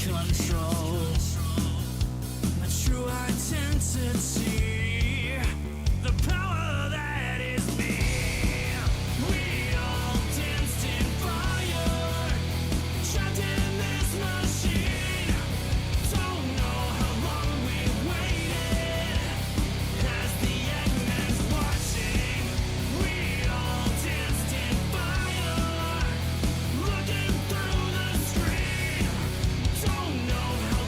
controls a true identity, the power that is me. We all danced in fire, trapped in this machine. Don't know how long we waited, as the Eggman's watching. We all danced in fire, looking through the screen. Don't know how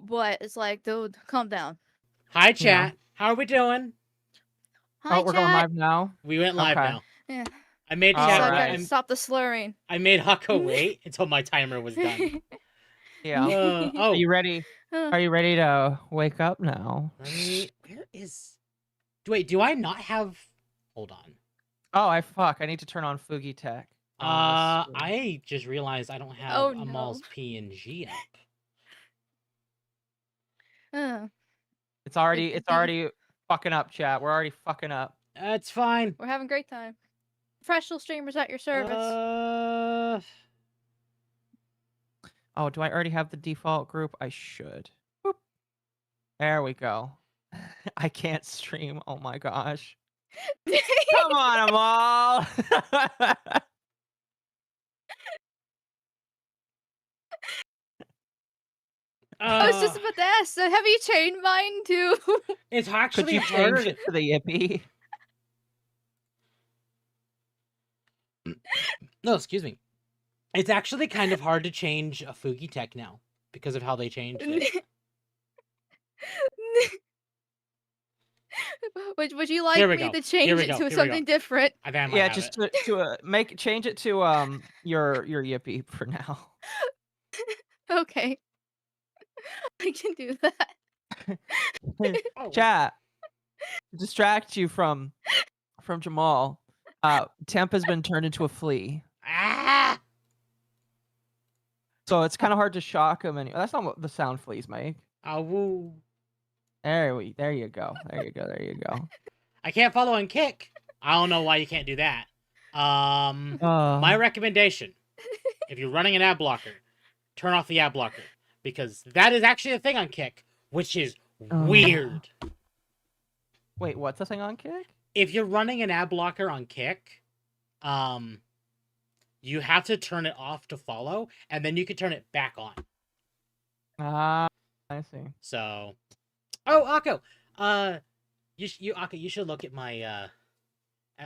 What? It's like, dude, calm down. Hi, chat. How are we doing? Hi, we're chat. going live now. We went live Okay. now. Yeah. I made All So I chat. gotta right. stop the slurring. I made Hucko wait until my timer was done. Yeah. Are Oh, you ready? Are you ready to wake up now? let me. Where is? Wait, do I not have? Hold on. Oh, I need to turn on Fugi Tech. on this screen. I just realized I don't have Oh, Amal's no. PNG up. It's already fucking up, chat. We're already fucking up. That's fine. We're having a great time. Professional streamers at your service. Oh, do I already have the default group? I should. Boop. There we go. I can't stream. Oh my gosh. Come on, Amal. I was just about to ask, so have you changed mine too? It's Could actually you harder. change it to the Yippee? No, excuse me. It's actually kind of hard to change a Fugi Tech now because of how they changed it. Would you like Here we me go. to change Here we it go. to Here we something go. different? I think I might Yeah, have just it. to change it to your Yippee for now. Okay. I can do that. Oh, Chat. To distract you from Jamal. Temp has been turned into a flea. ah! So it's kind of hard to shock him. That's not what the sound fleas make. Oh, woo. There you go. There you go. I can't follow and kick. I don't know why you can't do that. My recommendation, if you're running an ad blocker, turn off the ad blocker. Because that is actually a thing on Kick, which is weird. Wait, what's the thing on Kick? If you're running an ad blocker on Kick, you have to turn it off to follow, and then you can turn it back on. I see. So, Occo, Occo, you should look at my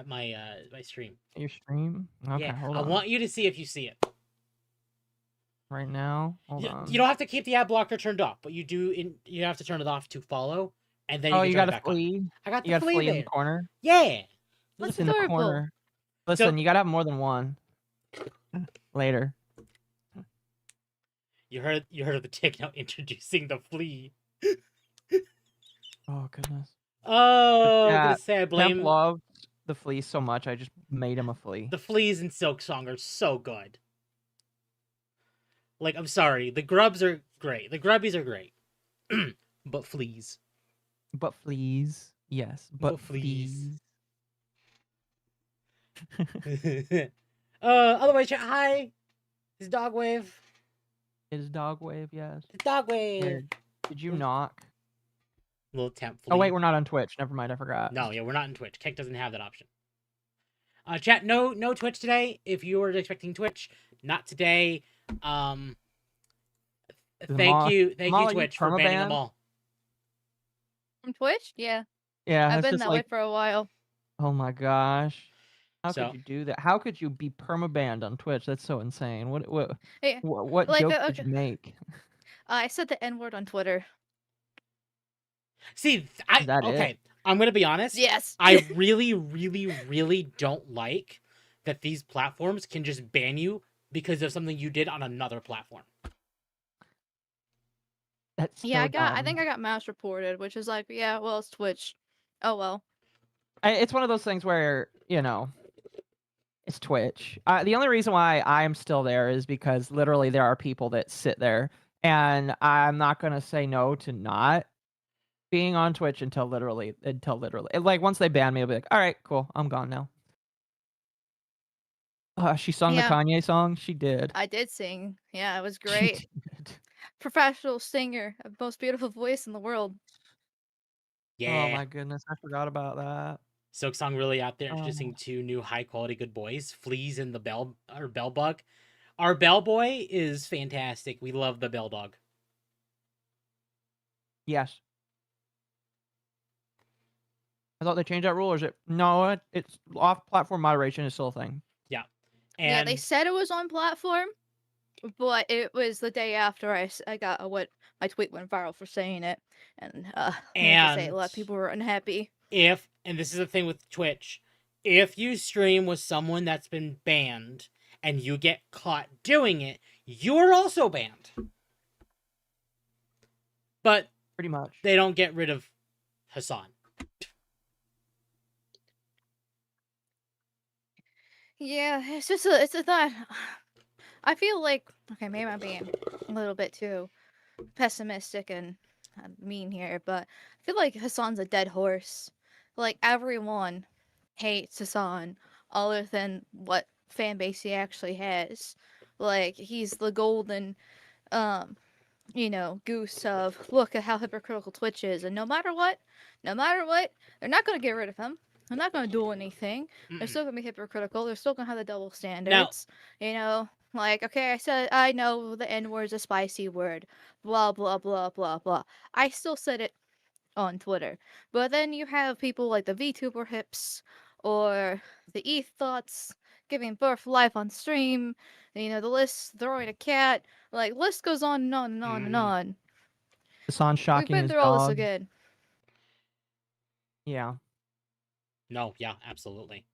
my stream. Your stream? Okay, Yeah, hold I on. want you to see if you see it. Right now? Hold on. You don't have to keep the ad blocker turned off, but you have to turn it off to follow, and then you got turn it a back on. flea? I got You the got a flea flea in there. the corner? Yeah. What's In the adorable? corner. Listen, you gotta have more than one. Later. You heard of the tick now introducing the flea. Oh goodness. Oh, Yeah, I'm gonna say I Temp blame loved the flea so much I just made him a flea. the fleas in Silksong are so good. Like, I'm sorry, the grubs are great. The grubbies are great. But fleas. But fleas. Yes. But fleas. Otherwise, hi. It's Dogwave. It is Dogwave, yes. It's Dogwave. Did you knock? Little temp flea. Oh wait, we're not on Twitch. Never mind, I forgot. No, yeah, we're not in Twitch. Kick doesn't have that option. Chat, no Twitch today. If you were expecting Twitch, not today. Thank you, Twitch, for banning them all. From Twitch? Yeah. Yeah, I've it's been just that like, way for a while. oh my gosh. How So- could you do that? How could you be permabanned on Twitch? That's so insane. What Hey, what like, joke okay. did you make? I said the N-word on Twitter. See, Is that it? I'm gonna be honest. Yes. I really, really, really don't like that these platforms can just ban you because of something you did on another platform. That's Yeah, so I dumb. think I got mouse reported, which is like, yeah, well, it's Twitch. Oh well. It's one of those things where, it's Twitch. The only reason why I'm still there is because literally there are people that sit there, and I'm not gonna say no to not being on Twitch until literally. Like once they ban me, I'll be like, all right, cool, I'm gone now. She sung the Yeah. Kanye song. She did. I did sing. Yeah, it was She great. did. Professional singer, most beautiful voice in the world. Yeah. Oh my goodness, I forgot about that. Silksong really out there introducing 2 new high quality good boys, Fleas and the Bell Bug. Our Bell Boy is fantastic. We love the Bell Dog. Yes. I thought they changed that rule, or is it? No, it's off-platform moderation is still a thing. Yeah. Yeah, And they said it was on platform, but it was the day after I got what my tweet went viral for saying it, and need to say a lot of And people were unhappy. and this is the thing with Twitch, if you stream with someone that's been banned and you get caught doing it, you're also banned. But Pretty much. they don't get rid of Hassan. Yeah, it's a thought. I feel like, okay, maybe I'm being a little bit too pessimistic and mean here, but I feel like Hassan's a dead horse. Like everyone hates Hassan, other than what fan base he actually has. Like he's the golden, um, goose of look at how hypocritical Twitch is, and no matter what, they're not gonna get rid of him. They're not gonna do anything. They're Mm-mm. still gonna be hypocritical. They're still gonna have the double Now, standards. Like okay, I know the N word's a spicy word. Blah blah blah blah blah. I still said it on Twitter, but then you have people like the VTuber hips or the ETH thoughts giving birth live on stream. The list throwing a cat. Like list goes on and on and on and on. Hassan We've shocking been his through all this dog. again. Yeah. no, yeah, absolutely.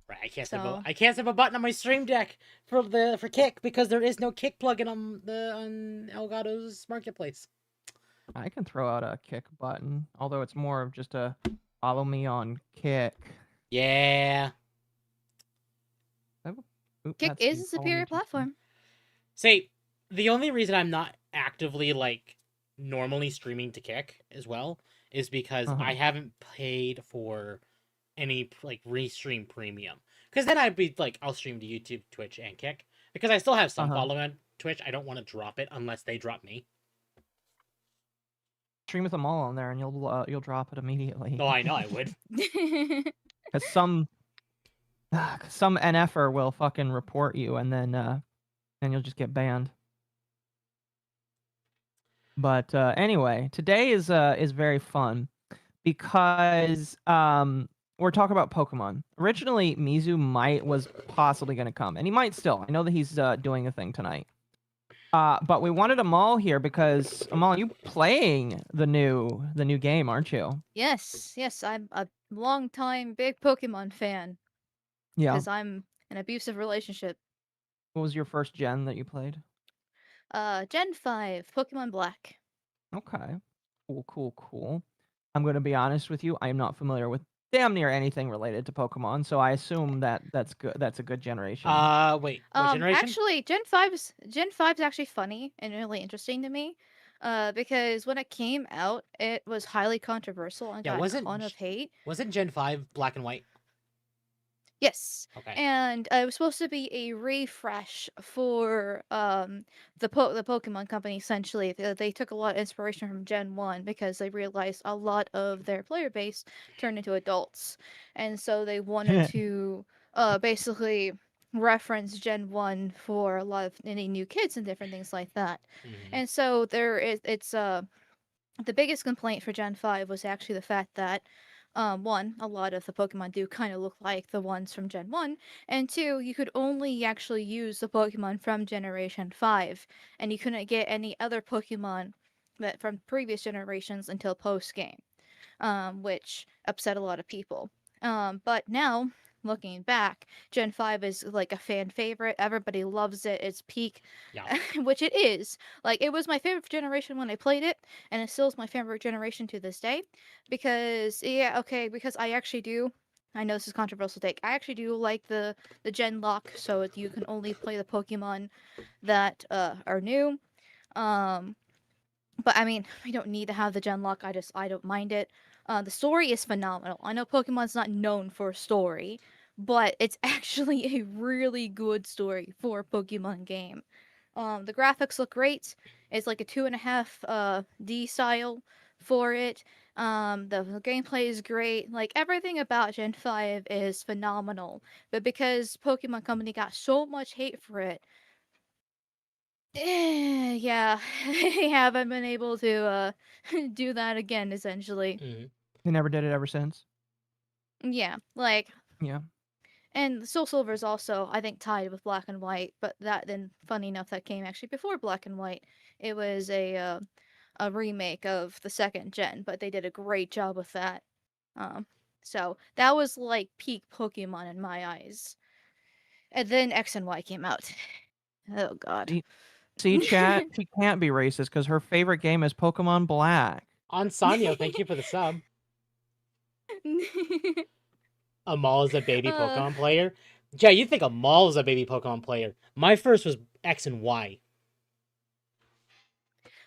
Right, I can't So set a button on my stream deck for Kick because there is no Kick plugin on Elgato's marketplace. I can throw out a Kick button, although it's more of just a follow me on Kick. Yeah. Oop, Kick that's is you. a Follow me superior too. platform. See, the only reason I'm not actively normally streaming to Kick as well is because I haven't paid for any restream premium. Because then I'd be I'll stream to YouTube, Twitch, and Kick. Because I still have some following on Twitch. I don't want to drop it unless they drop me. Stream with them all on there, and you'll drop it immediately. No, I know I would. Because some NFer will fucking report you, and then you'll just get banned. But anyway, today is very fun because we're talking about Pokemon. Originally, Mizu was possibly going to come, and he might still. I know that he's doing a thing tonight. But we wanted Amal here because Amal, you playing the new game, aren't you? Yes, I'm a long-time big Pokemon fan. Yeah. Because I'm in an abusive relationship. What was your first gen that you played? Gen 5, Pokemon Black. Okay. Cool. I'm going to be honest with you. I am not familiar with damn near anything related to Pokemon, so I assume that's good. That's a good generation. Wait, what generation? Actually, Gen 5's actually funny and really interesting to me. Because when it came out, it was highly controversial and got a ton of hate. Wasn't Gen 5 black and white? Yes. Okay. And it was supposed to be a refresh for the Pokemon Company. Essentially, they took a lot of inspiration from Gen 1 because they realized a lot of their player base turned into adults, and so they wanted to basically reference Gen 1 for a lot of any new kids and different things like that. And so it's the biggest complaint for Gen 5 was actually the fact that one, a lot of the Pokemon do kind of look like the ones from Gen 1, and two, you could only actually use the Pokemon from Generation 5, and you couldn't get any other Pokemon that from previous generations until post-game, which upset a lot of people. But now, looking back, Gen 5 is like a fan favorite. Everybody loves it. It's peak, Yeah. which it is. Like, it was my favorite generation when I played it, and it still is my favorite generation to this day. Because, because I actually do. I know this is a controversial take. I actually do like the Gen lock, so you can only play the Pokemon that are new. But I mean, we don't need to have the Gen lock. I don't mind it. The story is phenomenal. I know Pokemon's not known for a story, but it's actually a really good story for a Pokemon game. The graphics look great. It's like a 2.5 D style for it. The gameplay is great. Like everything about Gen 5 is phenomenal. But because Pokemon Company got so much hate for it, yeah, they haven't been able to do that again, essentially. They never did it ever since. Yeah, like Yeah. And Soul Silver is also, I think, tied with Black and White, but that then, funny enough, that came actually before Black and White. It was a remake of the second gen, but they did a great job with that. So that was like peak Pokemon in my eyes. And then X and Y came out. Oh God. See, chat, she can't be racist because her favorite game is Pokemon Black. On Sanyo, thank you for the sub. Amal is a baby Pokemon player. Jay, you think Amal is a baby Pokemon player? My first was X and Y.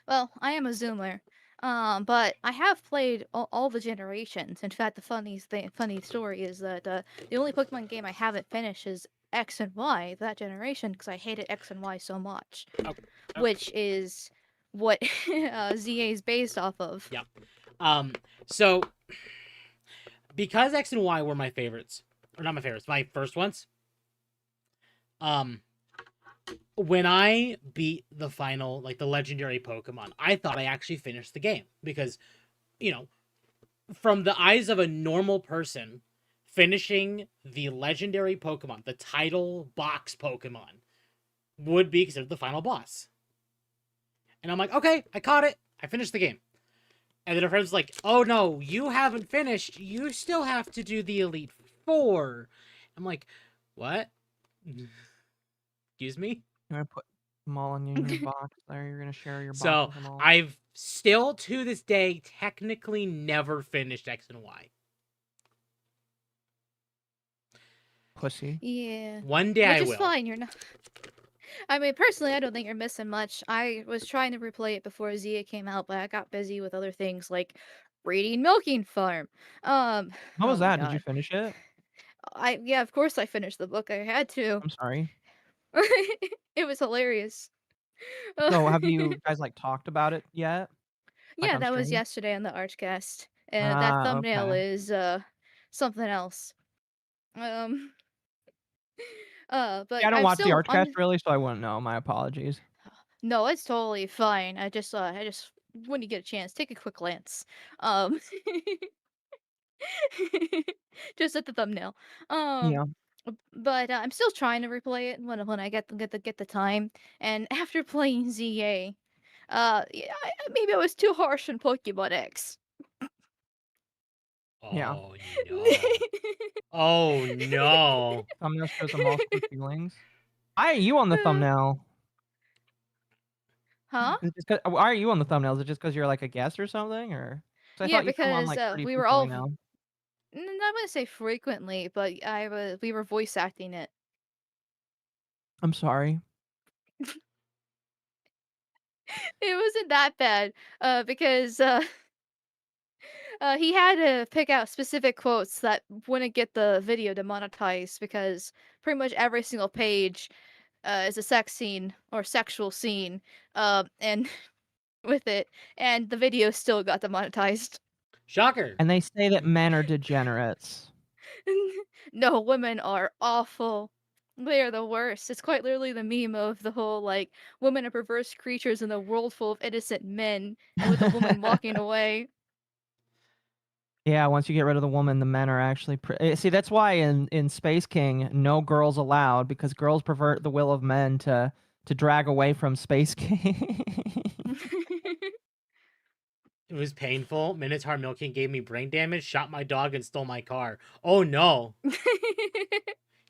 Well, I am a Zoomer, but I have played all the generations. In fact, the funny story is that the only Pokemon game I haven't finished is X and Y that generation because I hated X and Y so much, which is what ZA is based off of. Yeah. So because X and Y were my favorites, or not my favorites, my first ones. When I beat the final, like the legendary Pokemon, I thought I actually finished the game because, you know, from the eyes of a normal person, finishing the legendary Pokemon, the title box Pokemon, would be considered the final boss. And I'm like, okay, I caught it. I finished the game. And then a friend's like, oh no, you haven't finished. You still have to do the Elite Four. I'm like, what? Excuse me? You're gonna put them all in your box there. You're gonna share your box So with them all. I've still to this day technically never finished X and Y. Pussy. Yeah. One day I Which will. is fine. You're not. I mean, personally, I don't think you're missing much. I was trying to replay it before Zia came out, but I got busy with other things like reading Milking Farm. How was oh my that? Did you God. finish it? Yeah, of course I finished the book. I had to. I'm sorry. It was hilarious. So have you guys like talked about it yet? Like Yeah, on that was stream? yesterday on the Archcast. And that thumbnail Okay. is something else. Um but Yeah, I don't I'm watch the still Archcast really, so I wouldn't know. My apologies. No, it's totally fine. I just when you get a chance, take a quick glance. Um just at the thumbnail. Yeah. But I'm still trying to replay it when I get the time. And after playing ZA, yeah, maybe I was too harsh on Pokemon X. Yeah. Oh no. Oh no. Thumbnail shows the most true feelings. Why are you on the thumbnail? Huh? Is it just why are you on the thumbnail? Is it just because you're like a guest or something? Or 'cause I Yeah, thought you come on because like pretty we were frequently all now. not gonna say frequently, but we were voice acting it. I'm sorry. It wasn't that bad, because he had to pick out specific quotes that wouldn't get the video demonetized because pretty much every single page is a sex scene or sexual scene, and with it, and the video still got demonetized. Shocker. And they say that men are degenerates. No, women are awful. They are the worst. It's quite literally the meme of the whole like women are perverse creatures in a world full of innocent men, and with a woman walking away. Yeah, once you get rid of the woman, the men are actually see, that's why in Space King, no girls allowed because girls pervert the will of men to drag away from Space King. It was painful. Minotaur milking gave me brain damage, shot my dog, and stole my car. Oh no.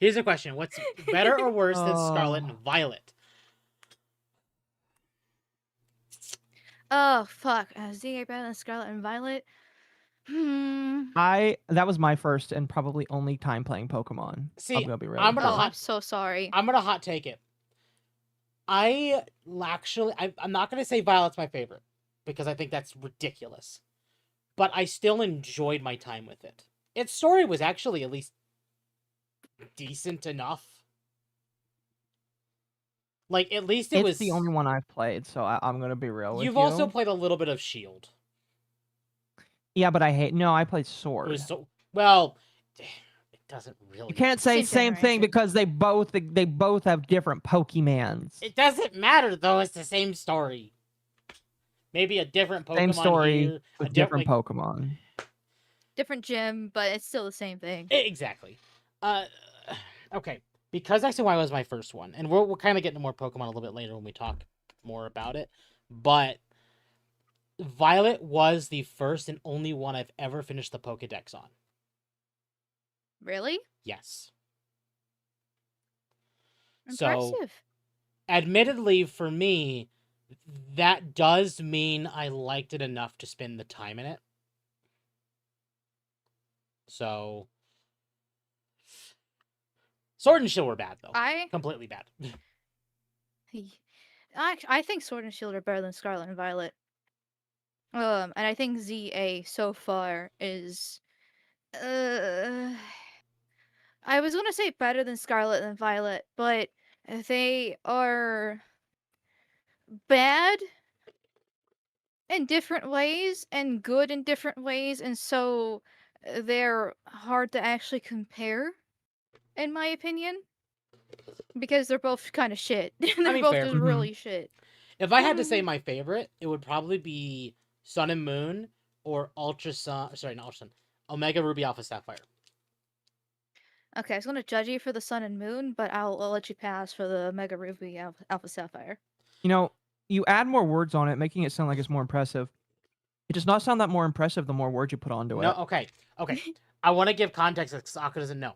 Here's a question. What's better or worse than Scarlet and Violet? Oh fuck! ZA better than Scarlet and Violet. That was my first and probably only time playing Pokemon. See, I'm gonna be real. I'm so sorry. I'm gonna hot take it. I'm not gonna say Violet's my favorite because I think that's ridiculous, but I still enjoyed my time with it. Its story was actually at least decent enough. Like at least it's the only one I've played, so I'm gonna be real with you. You've also played a little bit of Shield. Yeah, but I played Sword. It was well, it doesn't really. You can't say same thing because they both have different Pokemans. It doesn't matter though. It's the same story. Maybe a different Pokemon same story here, with different Pokemon. Different gym, but it's still the same thing. Exactly. okay, because X and Y was my first one, and we'll kind of get into more Pokemon a little bit later when we talk more about it. But Violet was the first and only one I've ever finished the Pokédex on. Really? Yes. Impressive. So, admittedly, for me, that does mean I liked it enough to spend the time in it. So, Sword and Shield were bad though. Completely bad. I think Sword and Shield are better than Scarlet and Violet. And I think ZA so far is I was gonna say better than Scarlet and Violet, but they are bad in different ways and good in different ways, and so they're hard to actually compare, in my opinion, because they're both kind of shit. They're both fair. just really shit. If I had to say my favorite, it would probably be Sun and Moon or Ultra Sun. Sorry, not Ultra Sun. Omega Ruby Alpha Sapphire. Okay, I was gonna judge you for the Sun and Moon, but I'll let you pass for the Mega Ruby Alpha Sapphire. You know, you add more words on it, making it sound like it's more impressive. It does not sound that more impressive the more words you put onto it. Okay. I want to give context because Sokka doesn't know.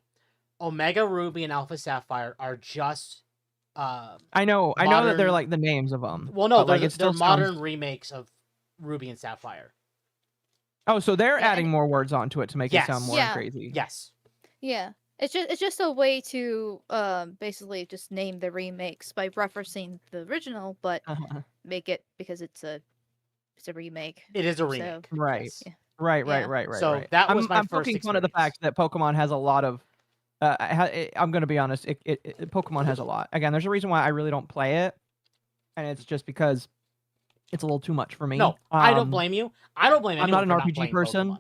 Omega Ruby and Alpha Sapphire are just. I know that they're like the names of them. Well, no, like they're modern remakes of Ruby and Sapphire. Oh, so they're adding more words onto it to make it sound more crazy. Yes. Yeah. It's just a way to basically just name the remakes by referencing the original, but make it because it's a remake. It is a remake. So, right. Yes. Yeah. Right. So that was my I'm first poking fun of the fact that Pokemon has a lot of. I'm going to be honest. Pokemon has a lot. Again, there's a reason why I really don't play it, and it's just because it's a little too much for me. No, I don't blame you. I don't blame anyone. I'm not an RPG person. Pokemon.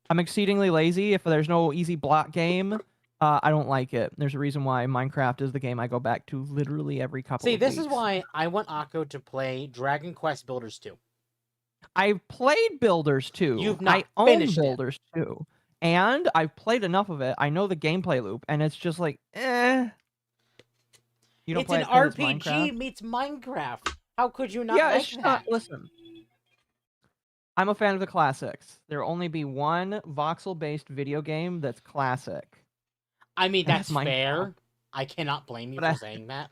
I'm exceedingly lazy. If there's no easy block game, I don't like it. There's a reason why Minecraft is the game I go back to literally every couple of weeks. See, this is why I want Akko to play Dragon Quest Builders 2. I've played Builders 2. You've not I finished own Builders 2. And I've played enough of it. I know the gameplay loop, and it's just like, eh. You don't It's play an it 'cause RPG it's Minecraft? meets Minecraft. How could you not Yeah, like it's just that? not. Listen, I'm a fan of the classics. There will only be one voxel-based video game that's classic. I mean, that's Minecraft. fair. I cannot blame you for saying that.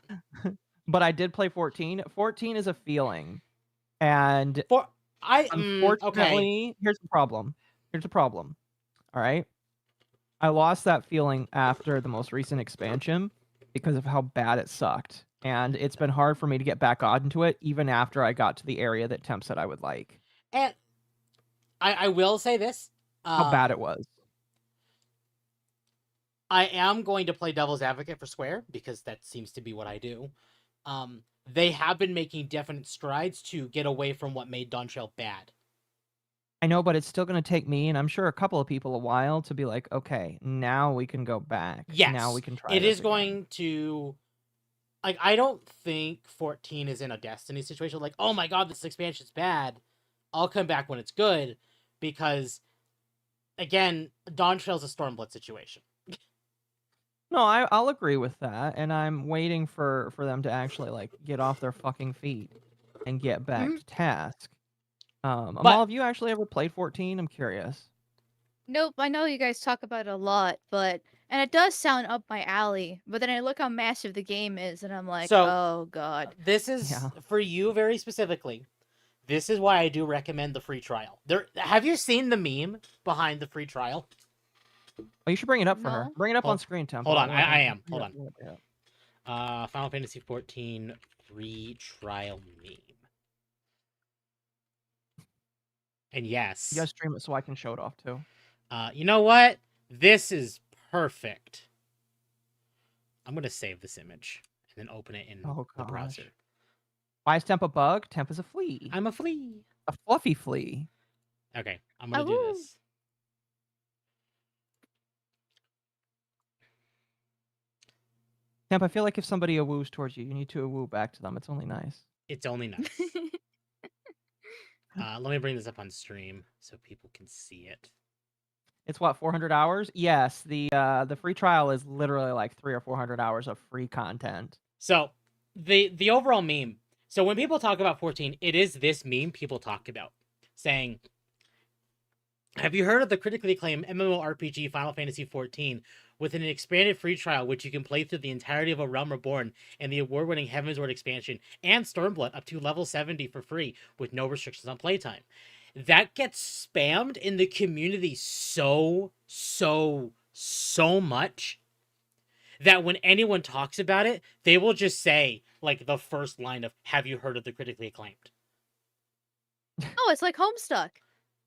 But I did play 14. 14 is a feeling. And unfortunately, here's the problem. All right. I lost that feeling after the most recent expansion because of how bad it sucked. And it's been hard for me to get back onto it, even after I got to the area that Temp said I would like. And I will say this. How bad it was. I am going to play devil's advocate for Square, because that seems to be what I do. They have been making definite strides to get away from what made Dawntrail bad. I know, but it's still going to take me, and I'm sure a couple of people, a while to be like, okay, now we can go back. Yes. Now we can try It this is again. going to... Like, I don't think 14 is in a Destiny situation. Like, oh my god, this expansion's bad. I'll come back when it's good. Because, again, Dawntrail's a Stormblood situation. No, I'll agree with that, and I'm waiting for them to actually like get off their fucking feet and get back to task. Amal, have you actually ever played 14? I'm curious. Nope, I know you guys talk about it a lot, and it does sound up my alley, but then I look how massive the game is, and I'm like, oh god. This is, for you very specifically, this is why I do recommend the free trial. Have you seen the meme behind the free trial? Oh, you should bring it up for her. Bring it up on screen, Temp. Hold on, I am. Hold on. Final Fantasy 14 free trial meme. And yes. You guys stream it so I can show it off too. You know what? This is perfect. I'm going to save this image and then open it in the browser. Why is Temp a bug? Temp is a flea. I'm a flea. A fluffy flea. Okay, I'm going to do this. Temp, I feel like if somebody awoos towards you, you need to awoo back to them. It's only nice. It's only nice. Let me bring this up on stream so people can see it. It's what, 400 hours? Yes, the free trial is literally like 300 or 400 hours of free content. So the overall meme. So when people talk about 14, it is this meme people talk about, saying, "Have you heard of the critically acclaimed MMORPG Final Fantasy 14 with an expanded free trial which you can play through the entirety of A Realm Reborn and the award-winning Heavensward expansion and Stormblood up to level 70 for free with no restrictions on playtime?" That gets spammed in the community so much that when anyone talks about it, they will just say like the first line of "Have you heard of the critically acclaimed?" Oh, it's like Homestuck.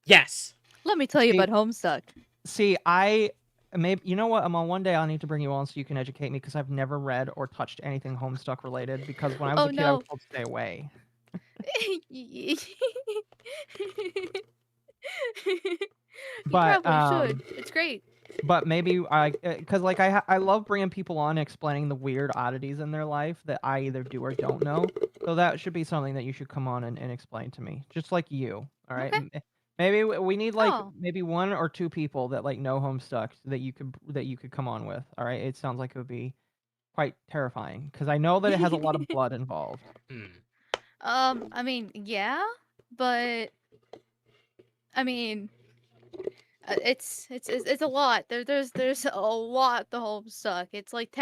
Yes. Let me tell you about Homestuck. See, maybe you know what? One day I'll need to bring you on so you can educate me because I've never read or touched anything Homestuck related. Because when I was Oh, a kid, I was no. told to stay away. You But probably should. It's great. but maybe because like I love bringing people on and explaining the weird oddities in their life that I either do or don't know. So that should be something that you should come on and explain to me, just like you. All right. Okay. Maybe we need like Oh. maybe 1 or 2 people that like know Homestuck that you could come on with. All right. It sounds like it would be quite terrifying because I know that it has a lot of blood involved. I mean, yeah, but I mean, it's a lot. There's a lot to Homestuck. It's like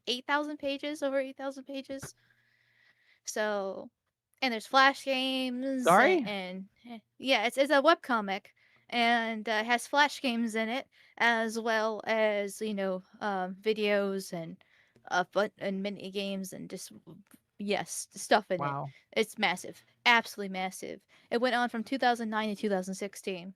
8,000 pages, over 8,000 pages. So, and there's flash games Sorry. and yeah, it's a webcomic and it has flash games in it as well as videos and mini games and just yes stuff in it. Wow. It's massive, absolutely massive. It went on from 2009 to 2016.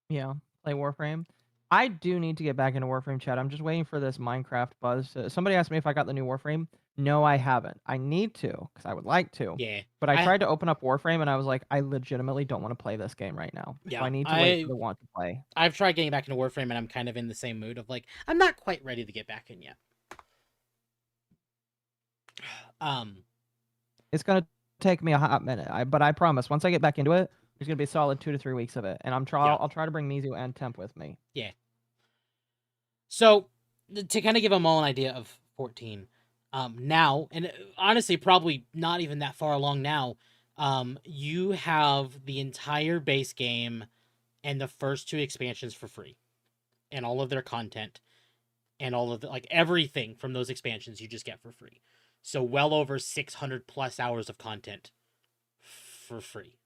Yeah, play Warframe. I do need to get back into Warframe chat. I'm just waiting for this Minecraft buzz. Somebody asked me if I got the new Warframe. No, I haven't. I need to because I would like to. Yeah. But I tried to open up Warframe and I was like, I legitimately don't want to play this game right now. Yeah, So I need to wait for the want to play. I've tried getting back into Warframe and I'm kind of in the same mood of like, I'm not quite ready to get back in yet. It's gonna take me a hot minute. But I promise, once I get back into it, there's gonna be a solid 2 to 3 weeks of it, and I'll try to bring Mizu and Temp with me. Yeah. So to kind of give them all an idea of 14, now, and honestly, probably not even that far along now, you have the entire base game and the first 2 expansions for free, and all of their content, and all of like everything from those expansions you just get for free. So well over 600 plus hours of content for free.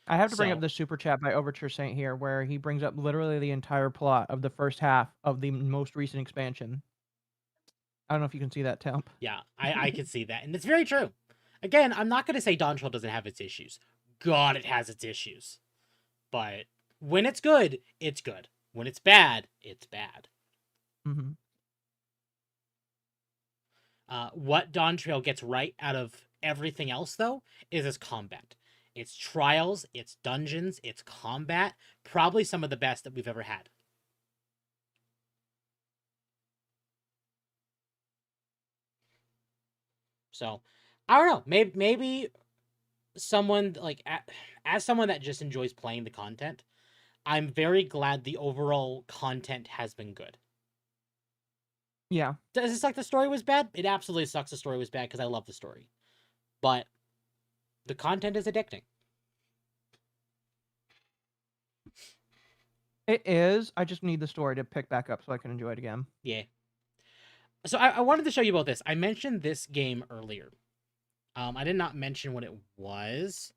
I have to bring up the super chat by Overture Saint here, where he brings up literally the entire plot of the first half of the most recent expansion. I don't know if you can see that, Temp. Yeah, I can see that, and it's very true. Again, I'm not going to say Dawn Trail doesn't have its issues. God, it has its issues. But when it's good, it's good. When it's bad, it's bad. Mm-hmm. What Dawn Trail gets right out of everything else, though, is its combat. Its trials, its dungeons, its combat, probably some of the best that we've ever had. So, I don't know. Maybe someone like as someone that just enjoys playing the content, I'm very glad the overall content has been good. Yeah. Does it suck the story was bad? It absolutely sucks the story was bad because I love the story. But the content is addicting. It is. I just need the story to pick back up so I can enjoy it again. Yeah. So I wanted to show you about this. I mentioned this game earlier. I did not mention what it was.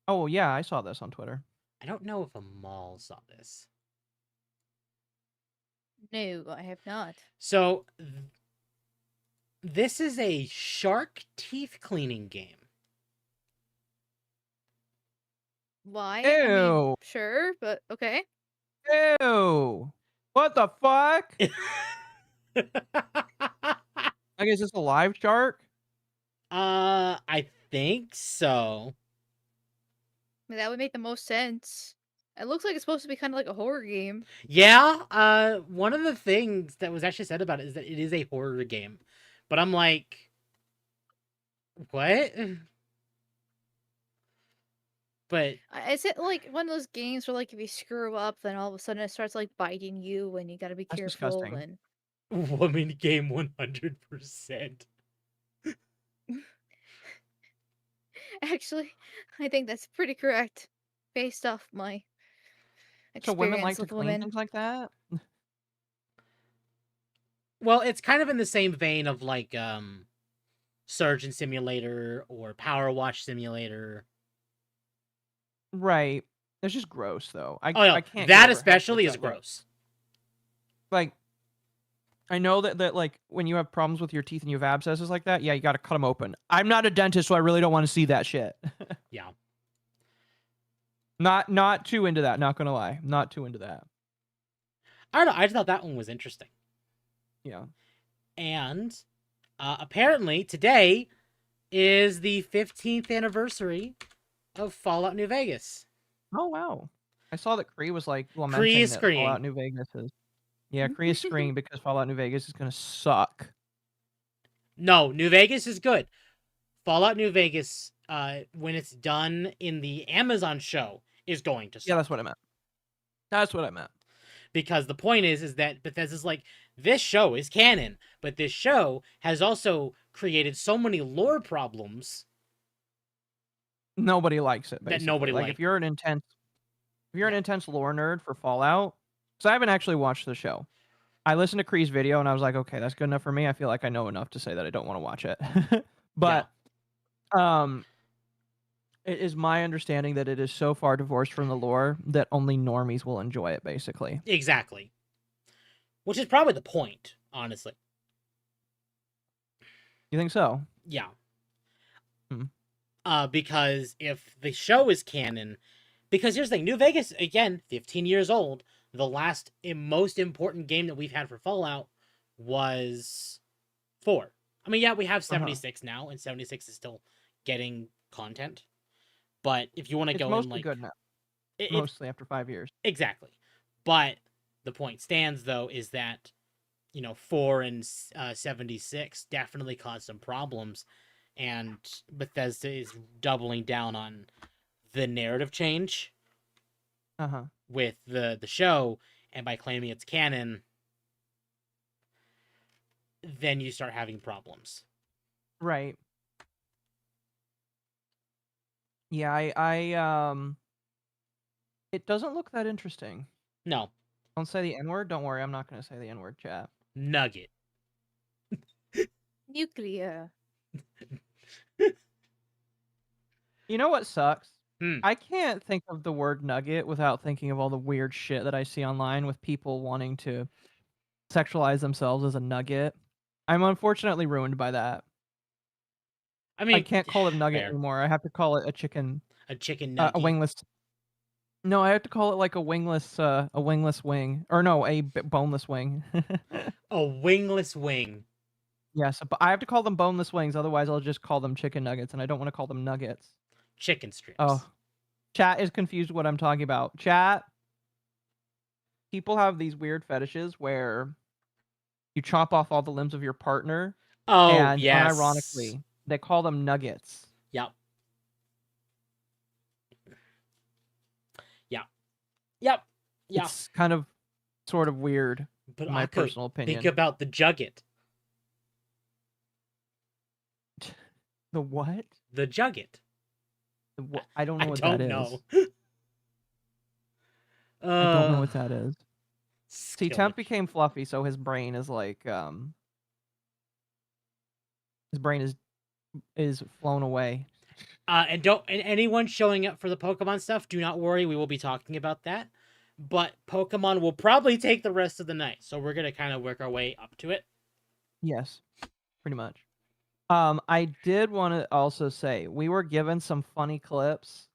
Oh, yeah, I saw this on Twitter. I don't know if Amal saw this. No, I have not. So, this is a shark teeth cleaning game. Why? Ew. I mean, sure, but okay. Ew. What the fuck? I guess it's a live shark? I think so. I mean, that would make the most sense. It looks like it's supposed to be kind of like a horror game. Yeah, one of the things that was actually said about it is that it is a horror game. But I'm like, what? But Is it like one of those games where like if you screw up, then all of a sudden it starts like biting you, and you gotta be That's careful? disgusting. And woman game 100%. actually, I think that's pretty correct, based off my So women like experience to with clean women. things like that? Well, it's kind of in the same vein of like Surgeon Simulator or Power Wash Simulator. Right. It's just gross though. Oh no, I can't get that over how especially gross is that looks. gross. Like, I know that like when you have problems with your teeth and you have abscesses like that, yeah, you got to cut them open. I'm not a dentist, so I really don't want to see that shit. Yeah. Not too into that. Not gonna lie, not too into that. I don't know. I just thought that one was interesting. Yeah. And apparently today is the 15th anniversary of Fallout New Vegas. Oh wow. I saw that Kree was like Kree lamenting is that screaming. Fallout New Vegas is. Yeah, Kree is screaming because Fallout New Vegas is gonna suck. No, New Vegas is good. Fallout New Vegas, when it's done in the Amazon show, is going to suck. Yeah, that's what I meant. That's what I meant. Because the point is that Bethesda's like, this show is canon, but this show has also created so many lore problems Nobody likes it. Basically. that nobody like liked. if you're an intense lore nerd for Fallout, so I haven't actually watched the show. I listened to Kree's video and I was like, okay, that's good enough for me. I feel like I know enough to say that I don't want to watch it. But it is my understanding that it is so far divorced from the lore that only normies will enjoy it, basically. Exactly. Which is probably the point, honestly. You think so? Yeah. Hmm. Because if the show is canon, because here's the thing, New Vegas, again, 15 years old, the last most important game that we've had for Fallout was 4. I mean, yeah, we have 76 now, and 76 is still getting content. But if you want to It's go in mostly like good now. it, Mostly after 5 years. exactly. But the point stands though is that 4 and 76 definitely caused some problems, and Bethesda is doubling down on the narrative change with the show, and by claiming it's canon, then you start having problems. Right. Yeah, I it doesn't look that interesting. No. Don't say the N-word. Don't worry, I'm not going to say the N-word, chat. Nugget. Nuclear. You know what sucks? Hmm. I can't think of the word nugget without thinking of all the weird shit that I see online with people wanting to sexualize themselves as a nugget. I'm unfortunately ruined by that. I mean, I can't call it a nugget fair. anymore. I have to call it a chicken. A chicken nugget. A wingless. No, I have to call it like a wingless wing, or no, a boneless wing. A wingless wing. Yes, but I have to call them boneless wings. Otherwise, I'll just call them chicken nuggets, and I don't want to call them nuggets. Chicken strips. Oh, chat is confused what I'm talking about. Chat. People have these weird fetishes where you chop off all the limbs of your partner. Oh, and yes. unironically, they call them nuggets. Yep. Yep. It's kind of sort of weird, but in my personal opinion. Think about the Jugget. The what? The Jugget. I don't know what that is. I don't know what that is. See, Skillet. Temp became fluffy, so his brain is like, his brain is flown away. And anyone showing up for the Pokemon stuff, do not worry, we will be talking about that. But Pokemon will probably take the rest of the night, so we're gonna kind of work our way up to it. Yes, pretty much. I did want to also say we were given some funny clips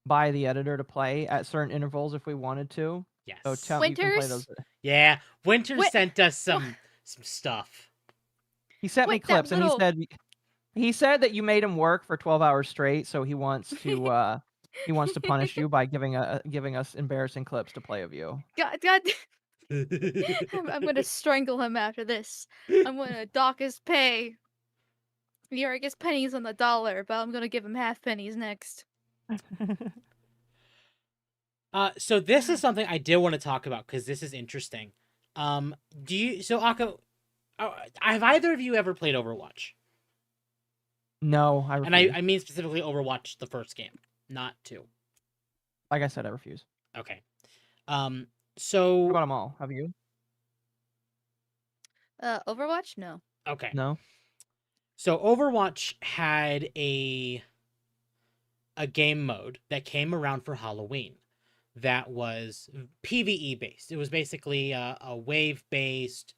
by the editor to play at certain intervals if we wanted to. Yes. So Temp, you can play those. Yeah, Winter sent us some stuff. He sent me clips, and he said that you made him work for 12 hours straight, so he wants to punish you by giving us embarrassing clips to play of you. God. I'm gonna strangle him after this. I'm gonna dock his pay. He already gets pennies on the dollar, but I'm gonna give him half pennies next. So this is something I did want to talk about because this is interesting. Akko, have either of you ever played Overwatch? No, I And refuse. I mean specifically Overwatch, the first game, not 2. Like I said, I refuse. Okay. What So about them all? Have you? Overwatch? No. okay. No. So Overwatch had a game mode that came around for Halloween that was PvE based. It was basically a wave based,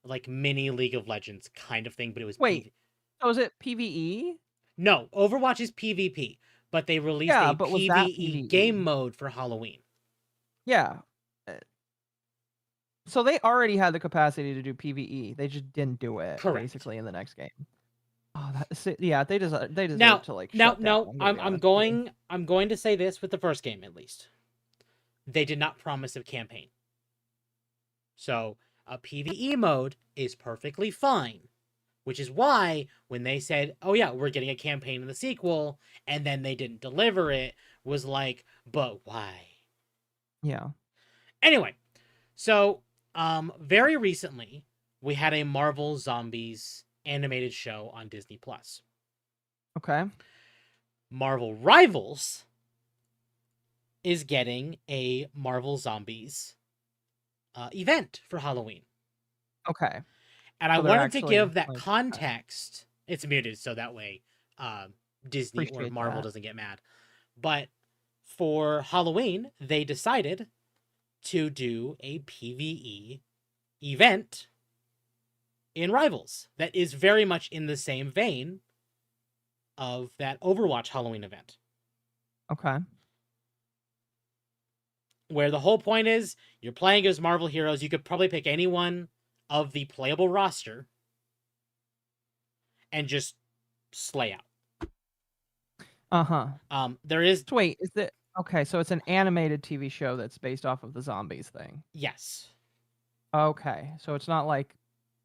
like mini League of Legends kind of thing, but it was Wait. So is it PvE? No, Overwatch is PvP, but they released Yeah, a but was that PvE PvE? game mode for Halloween. Yeah. So they already had the capacity to do PvE. They just didn't do it. Correct. Basically in the next game. Oh, yeah. They deserve Now, to like now, shut down. I'm going to say this with the first game at least. They did not promise a campaign. So a PvE mode is perfectly fine, which is why when they said, "Oh yeah, we're getting a campaign in the sequel," and then they didn't deliver it, was like, "But why?" Yeah. Anyway, so very recently we had a Marvel Zombies animated show on Disney Plus. Okay. Marvel Rivals is getting a Marvel Zombies event for Halloween. Okay. And I So they're wanted to actually, give that like, context. It's muted, so that way Disney or Appreciate Marvel that. doesn't get mad. But for Halloween, they decided to do a PvE event in Rivals that is very much in the same vein of that Overwatch Halloween event. Okay. Where the whole point is you're playing as Marvel heroes. You could probably pick anyone of the playable roster and just slay out. Uh-huh. There is So wait, is it okay, so it's an animated TV show that's based off of the zombies thing. yes. Okay. So it's not like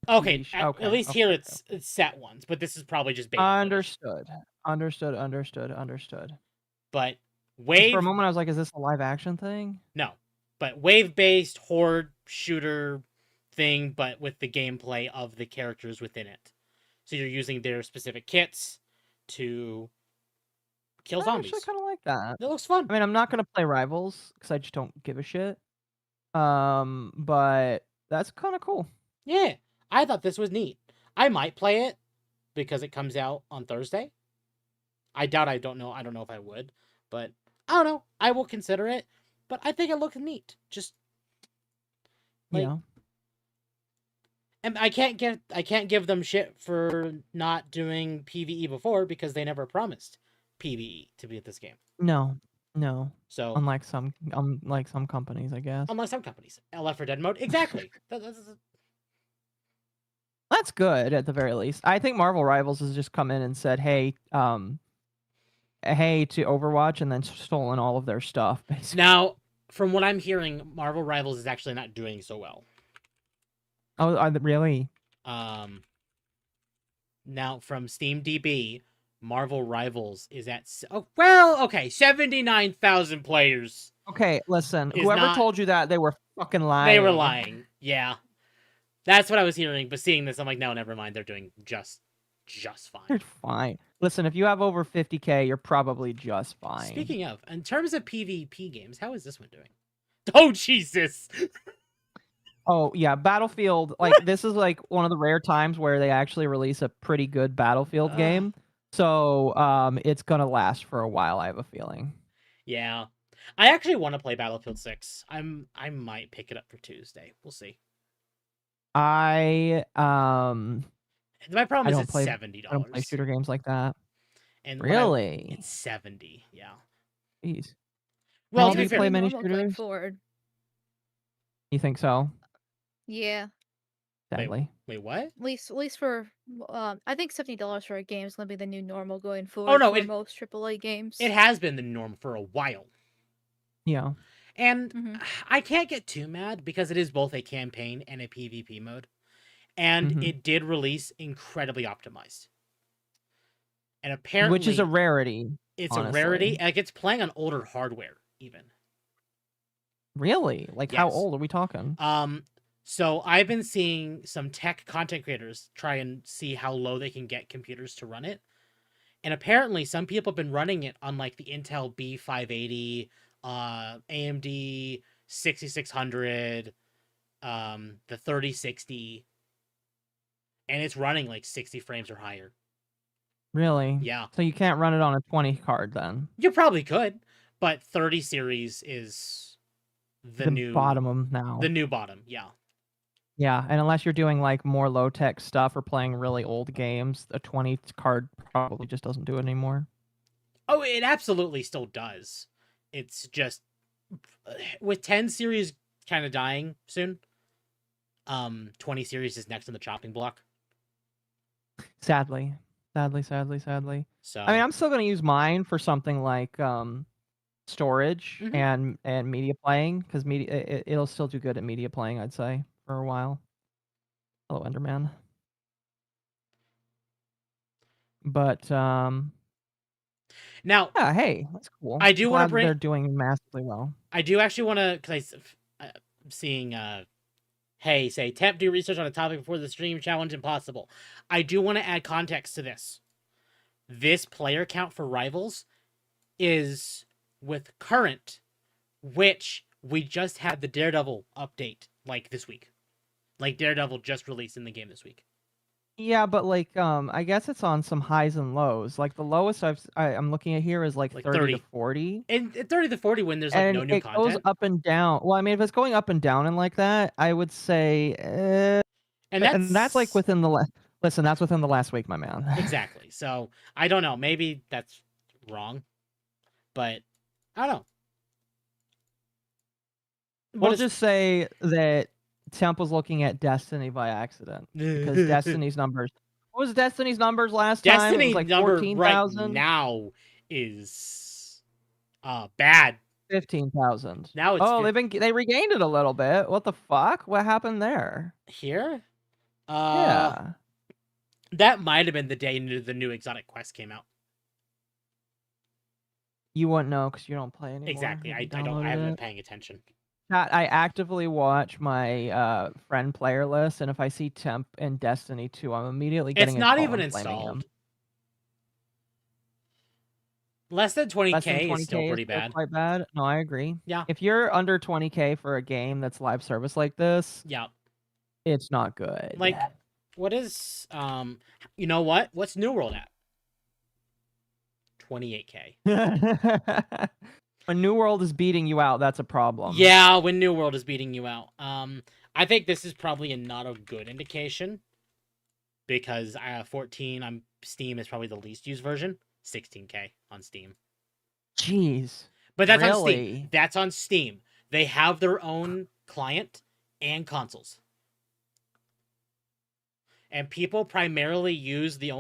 Okay, TV at least here it's set ones, but this is probably just beta footage. Understood. But 'Cause wave for a moment I was like, is this a live action thing? no, but wave-based horde shooter thing, but with the gameplay of the characters within it. So you're using their specific kits to kill I zombies. actually kind of like that. It looks fun. I mean, I'm not gonna play Rivals because I just don't give a shit. But that's kind of cool. Yeah, I thought this was neat. I might play it because it comes out on Thursday. I don't know if I would, but I don't know. I will consider it, but I think it looks neat. Just like, Yeah. and I can't give them shit for not doing PvE before because they never promised PvE to be at this game. No. So Unlike some companies, I guess. unlike some companies, Left 4 Dead mode, exactly. That's good at the very least. I think Marvel Rivals has just come in and said, "Hey, hey" to Overwatch, and then stolen all of their stuff. Basically. Now, from what I'm hearing, Marvel Rivals is actually not doing so well. Oh, really? Now from SteamDB, Marvel Rivals is at 79,000 players. Okay, listen. Whoever told you that, they were fucking lying. They were lying. Yeah, that's what I was hearing. But seeing this, I'm like, no, never mind. They're doing just fine. They're fine. Listen, if you have over 50K, you're probably just fine. Speaking of, in terms of PvP games, how is this one doing? Oh Jesus! Oh yeah, Battlefield. Like this is like one of the rare times where they actually release a pretty good Battlefield game. So it's gonna last for a while. I have a feeling. Yeah, I actually want to play Battlefield 6. I might pick it up for Tuesday. We'll see. My problem is it's $70. I don't play shooter games like that. And really, it's 70. Yeah. Jeez. Well, do you play many shooters? Forward. You think so? Yeah. Sadly. Wait, what? At least for I think $70 for a game is gonna be the new normal going forward. Oh no, for most AAA games. It has been the norm for a while. Yeah. And I can't get too mad because it is both a campaign and a PvP mode. And it did release incredibly optimized. And apparently, which is a rarity. It's honestly. a rarity. Like it's playing on older hardware, even. Really? Like, how Yes. old are we talking? So I've been seeing some tech content creators try and see how low they can get computers to run it. And apparently some people have been running it on like the Intel B580, AMD 6600, the 3060, and it's running like 60 frames or higher. Really? Yeah. So you can't run it on a 20 card then? You probably could, but 30 series is the new bottom now. The new bottom, yeah. Yeah, and unless you're doing like more low tech stuff or playing really old games, a 20 card probably just doesn't do it anymore. Oh, it absolutely still does. It's just with 10 series kind of dying soon. 20 series is next on the chopping block. Sadly. So I mean, I'm still going to use mine for something like storage and media playing, because it'll still do good at media playing, I'd say, for a while. Hello, Enderman. But now, yeah, hey, that's cool. I do want to bring. They're doing massively well. I do actually want to, because I'm seeing hey, say Temp do research on a topic before the stream challenge impossible. I do want to add context to this. This player count for Rivals is with current, which we just had the Daredevil update like this week. Like Daredevil just released in the game this week. Yeah, but like I guess it's on some highs and lows. Like the lowest I'm looking at here is like 30 to 40. And 30 to 40 when there's like and no new content. It goes up and down. Well, I mean, if it's going up and down and like that, I would say and that's like within the listen, that's within the last week, my man. Exactly. So I don't know. Maybe that's wrong, but I don't know. We'll just say that Temp was looking at Destiny by accident because Destiny's numbers. What was Destiny's numbers last time? Destiny's like number 14,000 right now is bad. 15,000. Now it's they regained it a little bit. What the fuck? What happened there? Here? Yeah. That might have been the day the new exotic quest came out. You wouldn't know because you don't play anymore. Exactly. I haven't been paying attention. I actively watch my friend player list, and if I see Temp and Destiny 2, I'm immediately getting. It's not even installed. Less than 20K is still pretty bad. Quite bad. No, I agree. Yeah. If you're under 20K for a game that's live service like this, yeah, it's not good. Like, what is you know what? What's New World at? 28K. When New World is beating you out, that's a problem. Yeah, when New World is beating you out. I think this is probably not a good indication because 14 on Steam is probably the least used version. 16K on Steam. Jeez. But that's on Steam. That's on Steam. They have their own client and consoles. And people primarily use the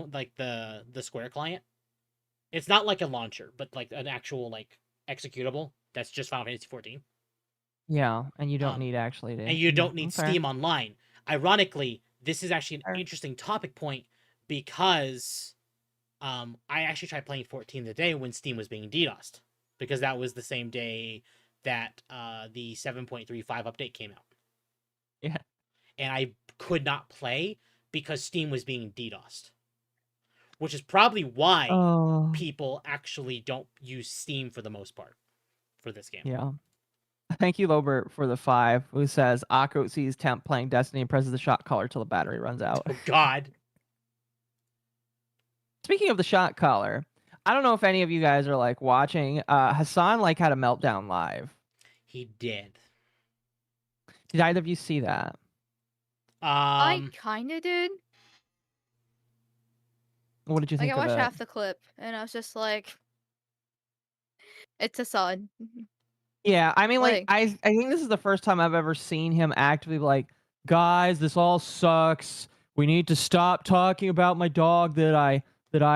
Square client. It's not like a launcher, but like an actual like executable that's just Final Fantasy 14. Yeah, and you don't need actually to. And you don't need Steam Online. Ironically, this is actually an interesting topic point because I actually tried playing 14 the day when Steam was being DDoSed because that was the same day that the 7.35 update came out. Yeah. And I could not play because Steam was being DDoSed. Which is probably why people actually don't use Steam for the most part for this game. Yeah. Thank you, Lobert, for the 5, who says, Occo sees Temp playing Destiny and presses the shot collar till the battery runs out. Oh, God. Speaking of the shot collar, I don't know if any of you guys are like watching. Hassan like had a meltdown live. He did. Did either of you see that? I kind of did. What did you think of it? I watched half the clip, and I was just like, it's Hassan. Yeah, I mean, like I think this is the first time I've ever seen him actively like, guys, this all sucks. We need to stop talking about my dog that I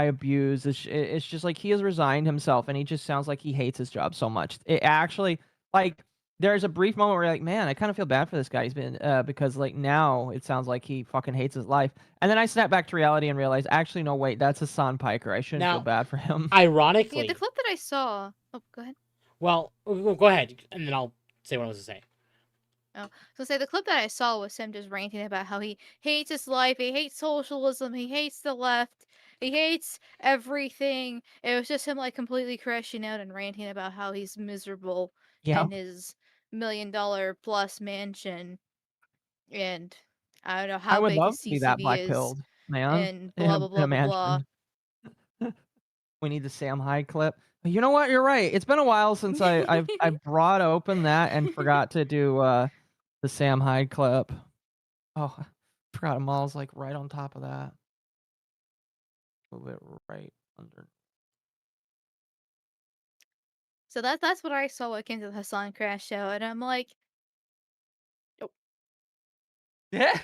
abuse. It's just like he has resigned himself, and he just sounds like he hates his job so much. It actually, like, there's a brief moment where you're like, man, I kind of feel bad for this guy. He's been because like now it sounds like he fucking hates his life. And then I snap back to reality and realize, actually, no, wait, that's Hassan Piker. I shouldn't feel bad for him. Ironically, the clip that I saw. Oh, go ahead. Well, go ahead, and then I'll say what I was to say. So say the clip that I saw was him just ranting about how he hates his life, he hates socialism, he hates the left, he hates everything. It was just him like completely crashing out and ranting about how he's miserable Yeah. in his $1 million plus mansion, and I don't know I how would big love his to be that CCV black is, pilled man and in blah a, blah in a blah blah blah. mansion. We need the Sam Hyde clip. You know what? You're right. It's been a while since I brought open that and forgot to do the Sam Hyde clip. Oh, I forgot Amal's like right on top of that. Move it right under. So that's what I saw when it came to the Hassan crash show, and I'm like, oh. Yeah.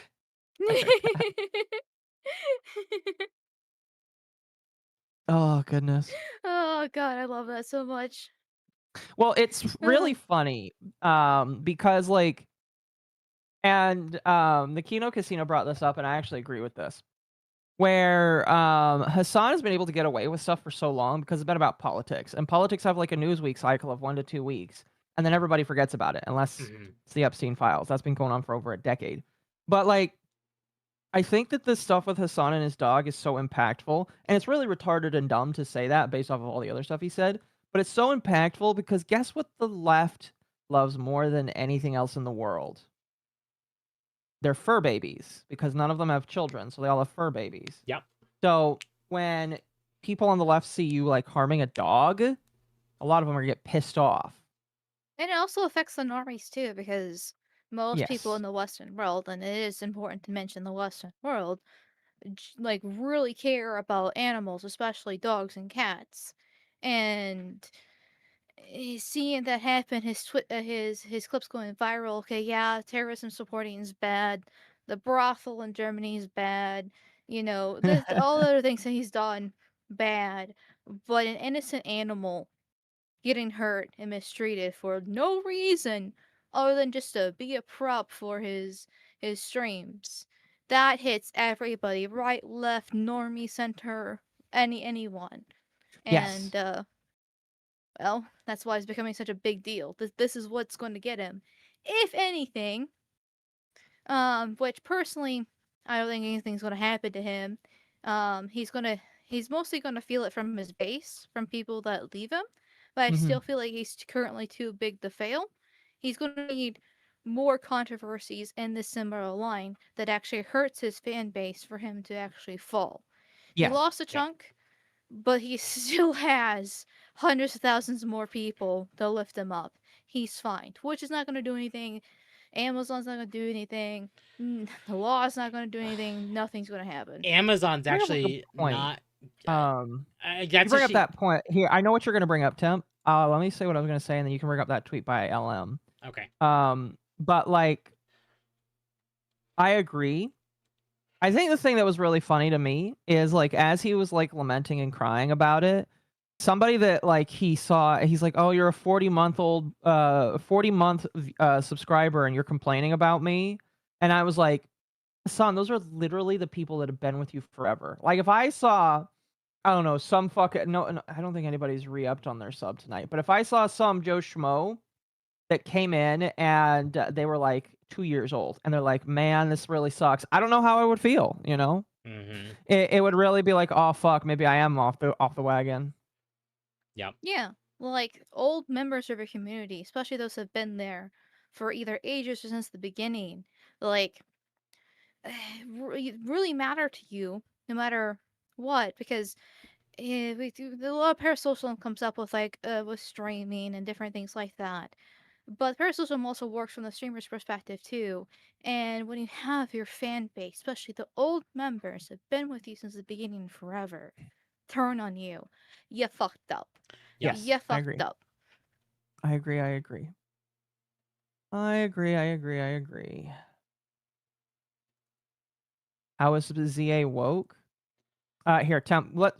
Oh goodness. Oh god, I love that so much. Well, it's really funny because like, and the Kino Casino brought this up, and I actually agree with this. Where Hassan has been able to get away with stuff for so long because it's been about politics, and politics have like a Newsweek cycle of 1 to 2 weeks, and then everybody forgets about it unless it's the Epstein files. That's been going on for over a decade. But like, I think that this stuff with Hassan and his dog is so impactful, and it's really retarded and dumb to say that based off of all the other stuff he said. But it's so impactful because guess what the left loves more than anything else in the world? They're fur babies, because none of them have children, so they all have fur babies. Yep. So when people on the left see you like harming a dog, a lot of them are gonna get pissed off. And it also affects the normies too, because most people Yes. in the Western world, and it is important to mention the Western world, like really care about animals, especially dogs and cats. And seeing that happen, his clips going viral. Okay, yeah, terrorism supporting is bad. The brothel in Germany is bad. You know, all the other things that he's done, bad. But an innocent animal getting hurt and mistreated for no reason other than just to be a prop for his streams. That hits everybody, right, left, normie, center, anyone. Yes. And well, that's why it's becoming such a big deal. This is what's going to get him. If anything, which personally I don't think anything's going to happen to him. He's mostly going to feel it from his base, from people that leave him, but I still feel like he's currently too big to fail. He's going to need more controversies in this similar line that actually hurts his fan base for him to actually fall. He Yes. lost a chunk, but he still has hundreds of thousands more people to lift him up. He's fine. Twitch is not going to do anything. Amazon's not going to do anything. The law is not going to do anything. Nothing's going to happen. Amazon's You bring up a good actually point. not. You That's bring up that point here. I know what you're gonna bring up, Temp. Let me say what I was gonna say, and then you can bring up that tweet by LM. Okay. But like, I agree. I think the thing that was really funny to me is like, as he was like lamenting and crying about it, somebody that like he saw, he's like, "Oh, you're a 40-month-old, 40-month subscriber, and you're complaining about me," and I was like, "Son, those are literally the people that have been with you forever." Like, if I saw, I don't know, some fucking no, I don't think anybody's re-upped on their sub tonight. But if I saw some Joe Schmo that came in and they were like 2 years old, and they're like, "Man, this really sucks," I don't know how I would feel. You know, it would really be like, "Oh fuck, maybe I am off the wagon." Yep. Yeah, well, like old members of your community, especially those who have been there for either ages or since the beginning, like really matter to you no matter what, because a lot of parasocial comes up with like with streaming and different things like that. But parasocial also works from the streamer's perspective too. And when you have your fan base, especially the old members that have been with you since the beginning forever, turn on you, you fucked up. Yes, You I fucked agree. up. I agree. I agree. I agree. I agree. I agree. How is the ZA woke? Here, Temp. Let's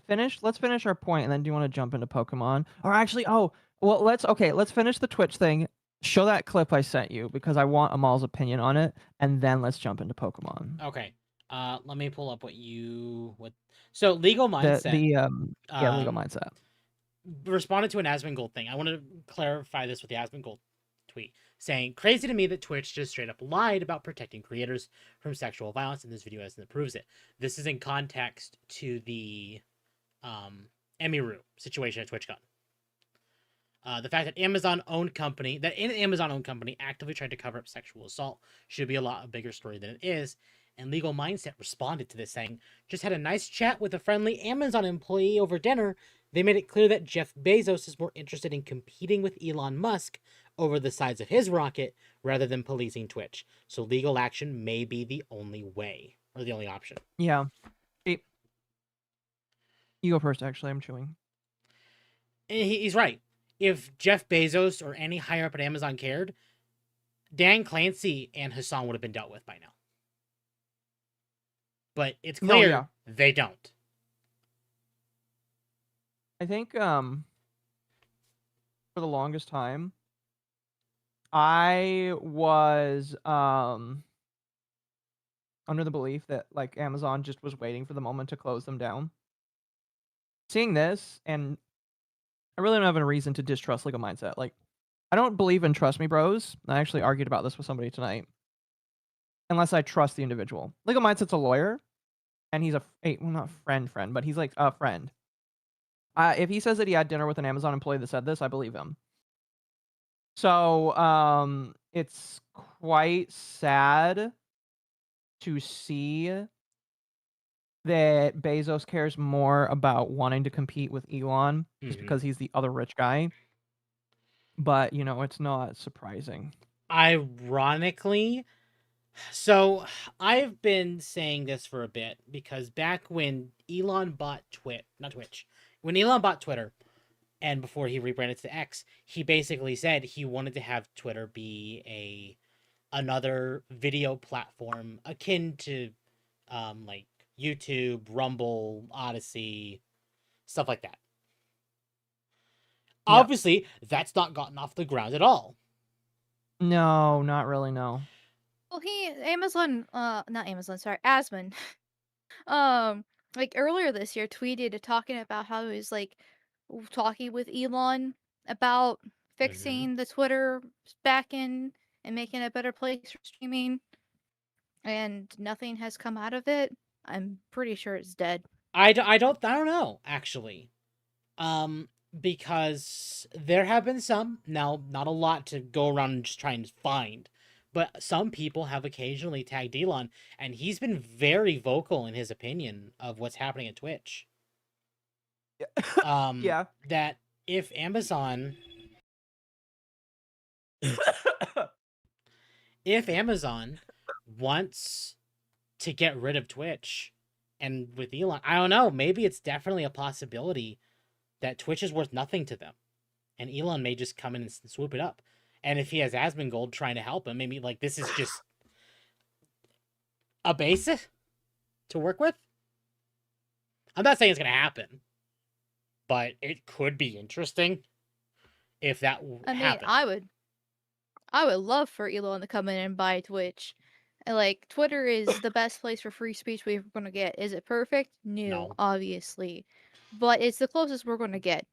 finish our point, and then do you want to jump into Pokemon? Or actually, oh, well, let's finish the Twitch thing. Show that clip I sent you because I want Amal's opinion on it, and then let's jump into Pokemon. Okay. Let me pull up So Legal Mindset. Legal Mindset responded to an Asmongold thing. I want to clarify this with the Asmongold tweet saying, "Crazy to me that Twitch just straight up lied about protecting creators from sexual violence, and this video evidence proves it." This is in context to the Emiru situation at TwitchCon. The fact that an Amazon-owned company actively tried to cover up sexual assault should be a lot bigger story than it is. And Legal Mindset responded to this saying, "Just had a nice chat with a friendly Amazon employee over dinner. They made it clear that Jeff Bezos is more interested in competing with Elon Musk over the size of his rocket rather than policing Twitch. So legal action may be the only way, or the only option." Yeah. Hey, you go first, actually. I'm chewing. And he's right. If Jeff Bezos or any higher up at Amazon cared, Dan Clancy and Hassan would have been dealt with by now. But it's clear they don't. I think for the longest time, I was under the belief that like Amazon just was waiting for the moment to close them down. Seeing this, and I really don't have a reason to distrust Legal Mindset. Like, I don't believe in trust me bros. I actually argued about this with somebody tonight. Unless I trust the individual. Legal Mindset's a lawyer, and he's well, not friend, but he's like a friend. If he says that he had dinner with an Amazon employee that said this, I believe him. So, it's quite sad to see that Bezos cares more about wanting to compete with Elon just because he's the other rich guy. But, you know, it's not surprising. Ironically, so I've been saying this for a bit because back when Elon bought when Elon bought Twitter, and before he rebranded to X, he basically said he wanted to have Twitter be another video platform akin to like YouTube, Rumble, Odyssey, stuff like that. Yeah. Obviously, that's not gotten off the ground at all. No, not really, no. Well, Asmon, like earlier this year tweeted talking about how he was like talking with Elon about fixing the Twitter backend and making it a better place for streaming, and nothing has come out of it. I'm pretty sure it's dead. I don't know, actually. Because there have been some, now not a lot to go around and just try and find, but some people have occasionally tagged Elon, and he's been very vocal in his opinion of what's happening at Twitch. Yeah. That if Amazon wants to get rid of Twitch, and with Elon, I don't know, maybe it's definitely a possibility that Twitch is worth nothing to them, and Elon may just come in and swoop it up. And if he has Asmongold trying to help him, maybe like this is just a base to work with. I'm not saying it's gonna happen, but it could be interesting if that happened. I would love for Elon to come in and buy Twitch. Like, Twitter is the best place for free speech we're going to get. Is it perfect? No, obviously. But it's the closest we're going to get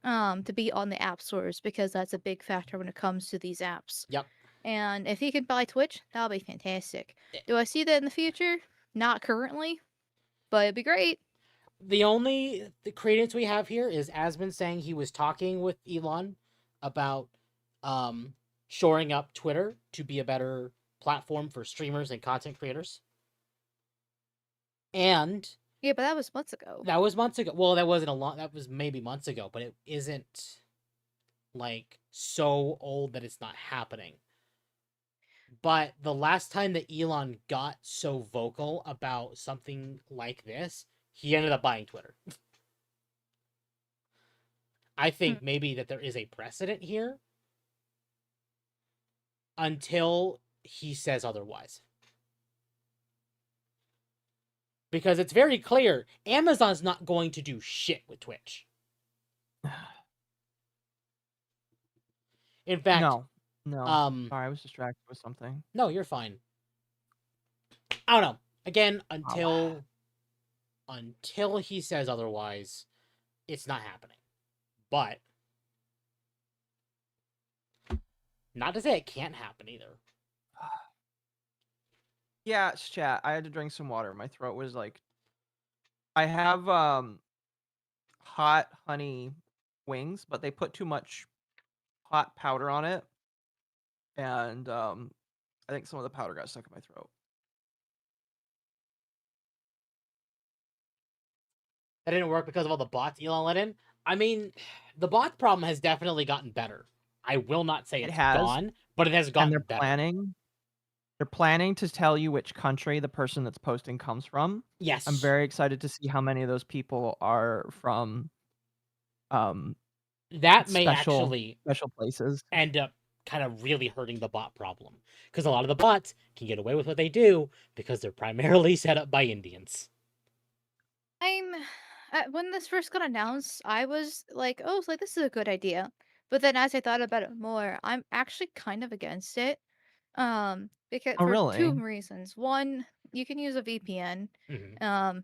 to be on the app stores, because that's a big factor when it comes to these apps. Yep. And if he could buy Twitch, that'll be fantastic. Do I see that in the future? Not currently, but it'd be great. The credence we have here is Asmon saying he was talking with Elon about shoring up Twitter to be a better platform for streamers and content creators. And yeah, but that was months ago. That was months ago. Well, that was maybe months ago, but it isn't like so old that it's not happening. But the last time that Elon got so vocal about something like this, he ended up buying Twitter. I think maybe that there is a precedent here until he says otherwise. Because it's very clear Amazon's not going to do shit with Twitch. In fact, No. Sorry, I was distracted with something. No, you're fine. I don't know. Again, until he says otherwise, it's not happening. But Not to say it can't happen either. Yeah, it's chat. I had to drink some water. My throat was like. I have hot honey wings, but they put too much hot powder on it, and I think some of the powder got stuck in my throat. That didn't work because of all the bots Elon let in. I mean, the bot problem has definitely gotten better. I will not say it's gone, but it has gotten And better. they're planning to tell you which country the person that's posting comes from. Yes. I'm very excited to see how many of those people are from that may actually special places. End up kind of really hurting the bot problem, because a lot of the bots can get away with what they do because they're primarily set up by Indians. When this first got announced, I was like, oh, it's like this is a good idea. But then as I thought about it more, I'm actually kind of against it. Because Oh, for really? 2 reasons. One, you can use a VPN. Mm-hmm.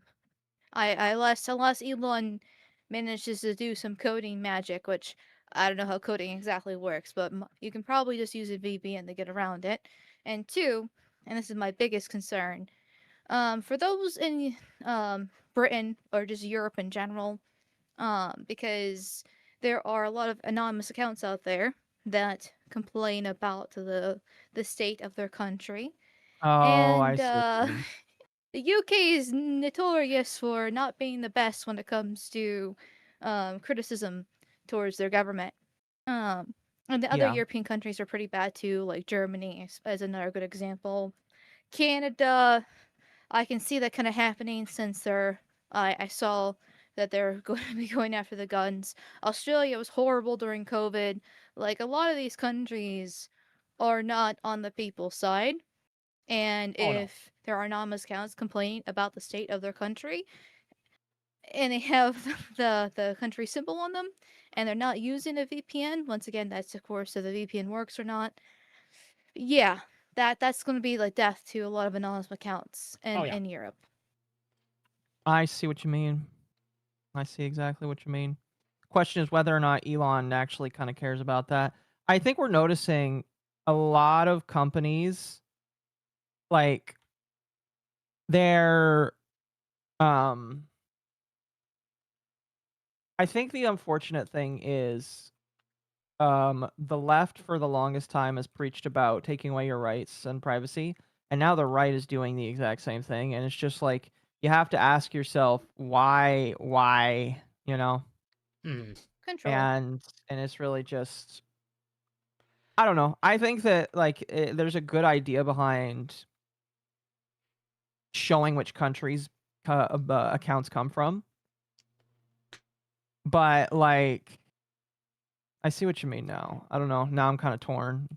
Unless Elon manages to do some coding magic, which I don't know how coding exactly works, but you can probably just use a VPN to get around it. And 2, and this is my biggest concern, for those in Britain or just Europe in general, because there are a lot of anonymous accounts out there that complain about the state of their country. Oh, I And see what you mean. the UK is notorious for not being the best when it comes to criticism towards their government. And the other Yeah. European countries are pretty bad too, like Germany as another good example. Canada, I can see that kind of happening since I saw that they're going to be going after the guns. Australia was horrible during COVID. Like a lot of these countries are not on the people's side. And Oh, no. if there are anonymous accounts complaining about the state of their country, and they have the country symbol on them, and they're not using a VPN, once again, that's of course if the VPN works or not. Yeah, that's going to be like death to a lot of anonymous accounts in Europe. I see what you mean. I see exactly what you mean. Question is whether or not Elon actually kind of cares about that. I think we're noticing a lot of companies like they're I think the unfortunate thing is the left for the longest time has preached about taking away your rights and privacy, and now the right is doing the exact same thing, and it's just like you have to ask yourself why, you know? Control. And it's really just I don't know. I think that like there's a good idea behind showing which countries accounts come from. But like I see what you mean now. I don't know. Now I'm kind of torn.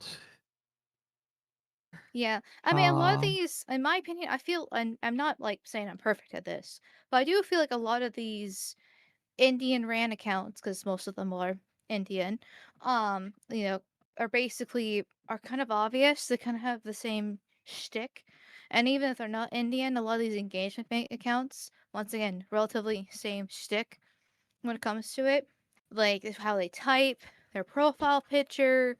Yeah. I mean, a lot of these, in my opinion, I feel, and I'm not like saying I'm perfect at this, but I do feel like a lot of these Indian ran accounts, because most of them are Indian, you know, are kind of obvious. They kind of have the same shtick. And even if they're not Indian, a lot of these engagement bank accounts, once again, relatively same shtick when it comes to it. Like how they type, their profile picture,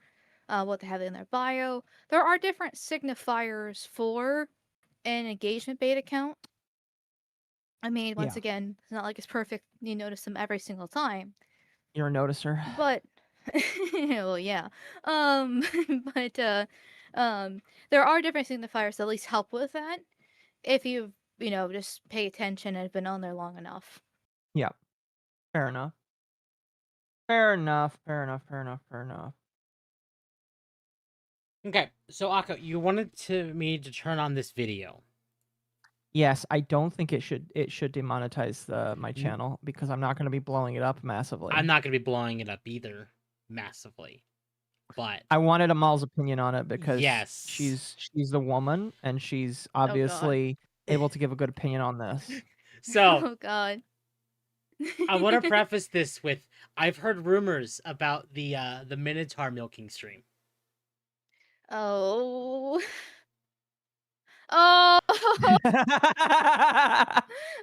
what they have in their bio. There are different signifiers for an engagement bait account. I mean, once again, it's not like it's perfect. You notice them every single time. You're a noticer. But, well, yeah. But there are different signifiers that at least help with that if you just pay attention and have been on there long enough. Yeah. Fair enough. Fair enough. Fair enough. Fair enough. Fair enough. Okay, so Akko, you wanted me to turn on this video. Yes, I don't think it should demonetize my channel because I'm not going to be blowing it up massively. I'm not going to be blowing it up either massively. But I wanted Amal's opinion on it because yes, she's the woman and she's obviously able to give a good opinion on this. So, oh god. I want to preface this with I've heard rumors about the Minotaur milking stream. Oh. Oh.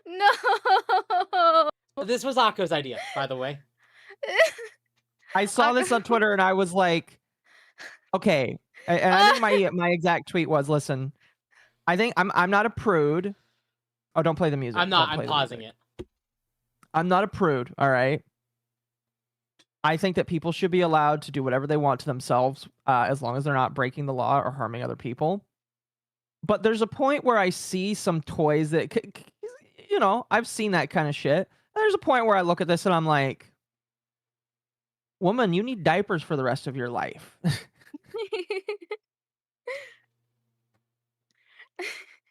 No. This was Akko's idea, by the way. I saw this on Twitter and I was like, Okay, and I think my exact tweet was, listen, I think I'm not a prude. Oh, don't play the music. I'm not. Don't I'm play the pausing music. it. I'm not a prude, all right? I think that people should be allowed to do whatever they want to themselves, as long as they're not breaking the law or harming other people. But there's a point where I see some toys that, you know, I've seen that kind of shit. And there's a point where I look at this and I'm like, woman, you need diapers for the rest of your life.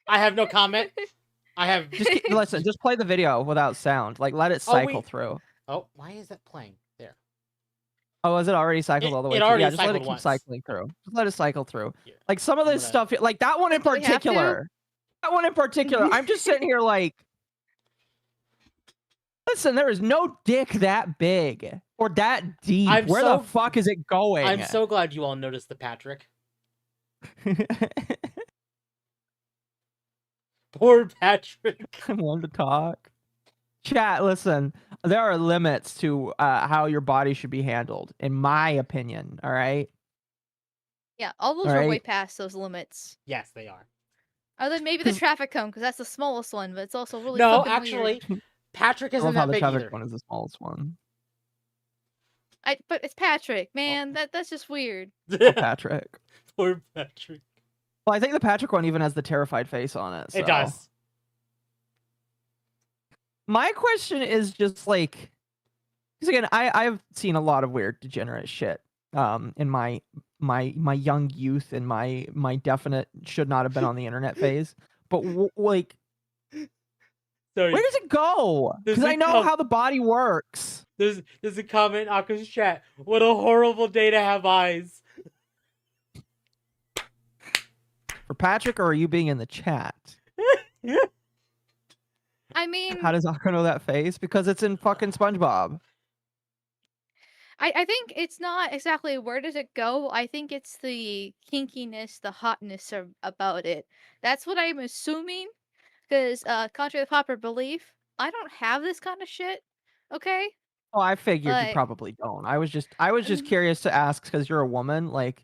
I have no comment. I have. Listen, just play the video without sound. Like, let it cycle through. Oh, why is that playing? There. Oh, is it already cycled all the way It through? already Yeah, just let it cycled keep once. cycling through. Just let it cycle through. Here, Like, some of this stuff, like that one in Do we have to? particular. That one in particular, I'm just sitting here like, listen, there is no dick that big or that deep. Where the fuck is it going? I'm so glad you all noticed the Patrick. Poor Patrick. I want to talk. Chat, listen, there are limits to how your body should be handled, in my opinion. All right. Yeah, all those are way past those limits. Yes, they are. Other than maybe the traffic cone, because that's the smallest one, but it's also really no, fucking actually, weird. Patrick isn't that big either. The traffic one is the smallest one. But it's Patrick, man. That's just weird. Poor Patrick. Poor Patrick. Well, I think the Patrick one even has the terrified face on it. So. It does. My question is just like, because again, I've seen a lot of weird degenerate shit in my young youth and my definite should not have been on the internet phase. But like, sorry, where does it go? Because I know how the body works. There's a comment in Akko's chat. What a horrible day to have eyes. For Patrick, or are you being in the chat? I mean, how does Akko know that face? Because it's in fucking SpongeBob. I think it's not exactly where does it go. I think it's the kinkiness, the hotness about it. That's what I'm assuming. Because contrary to popular belief, I don't have this kind of shit. Okay. Oh, I figured you probably don't. I was just curious to ask because you're a woman. Like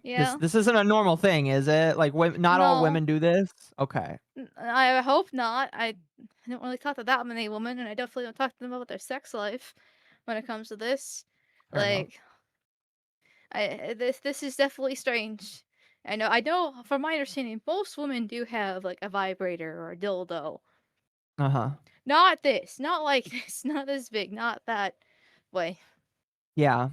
yeah. this isn't a normal thing, is it? Like not all women do this. Okay. I hope not. I don't really talk to that many women, and I definitely don't talk to them about their sex life when it comes to this. Fair enough. This is definitely strange. I know from my understanding, most women do have like a vibrator or a dildo. Not this, not like this, not this big, not that way. Yeah.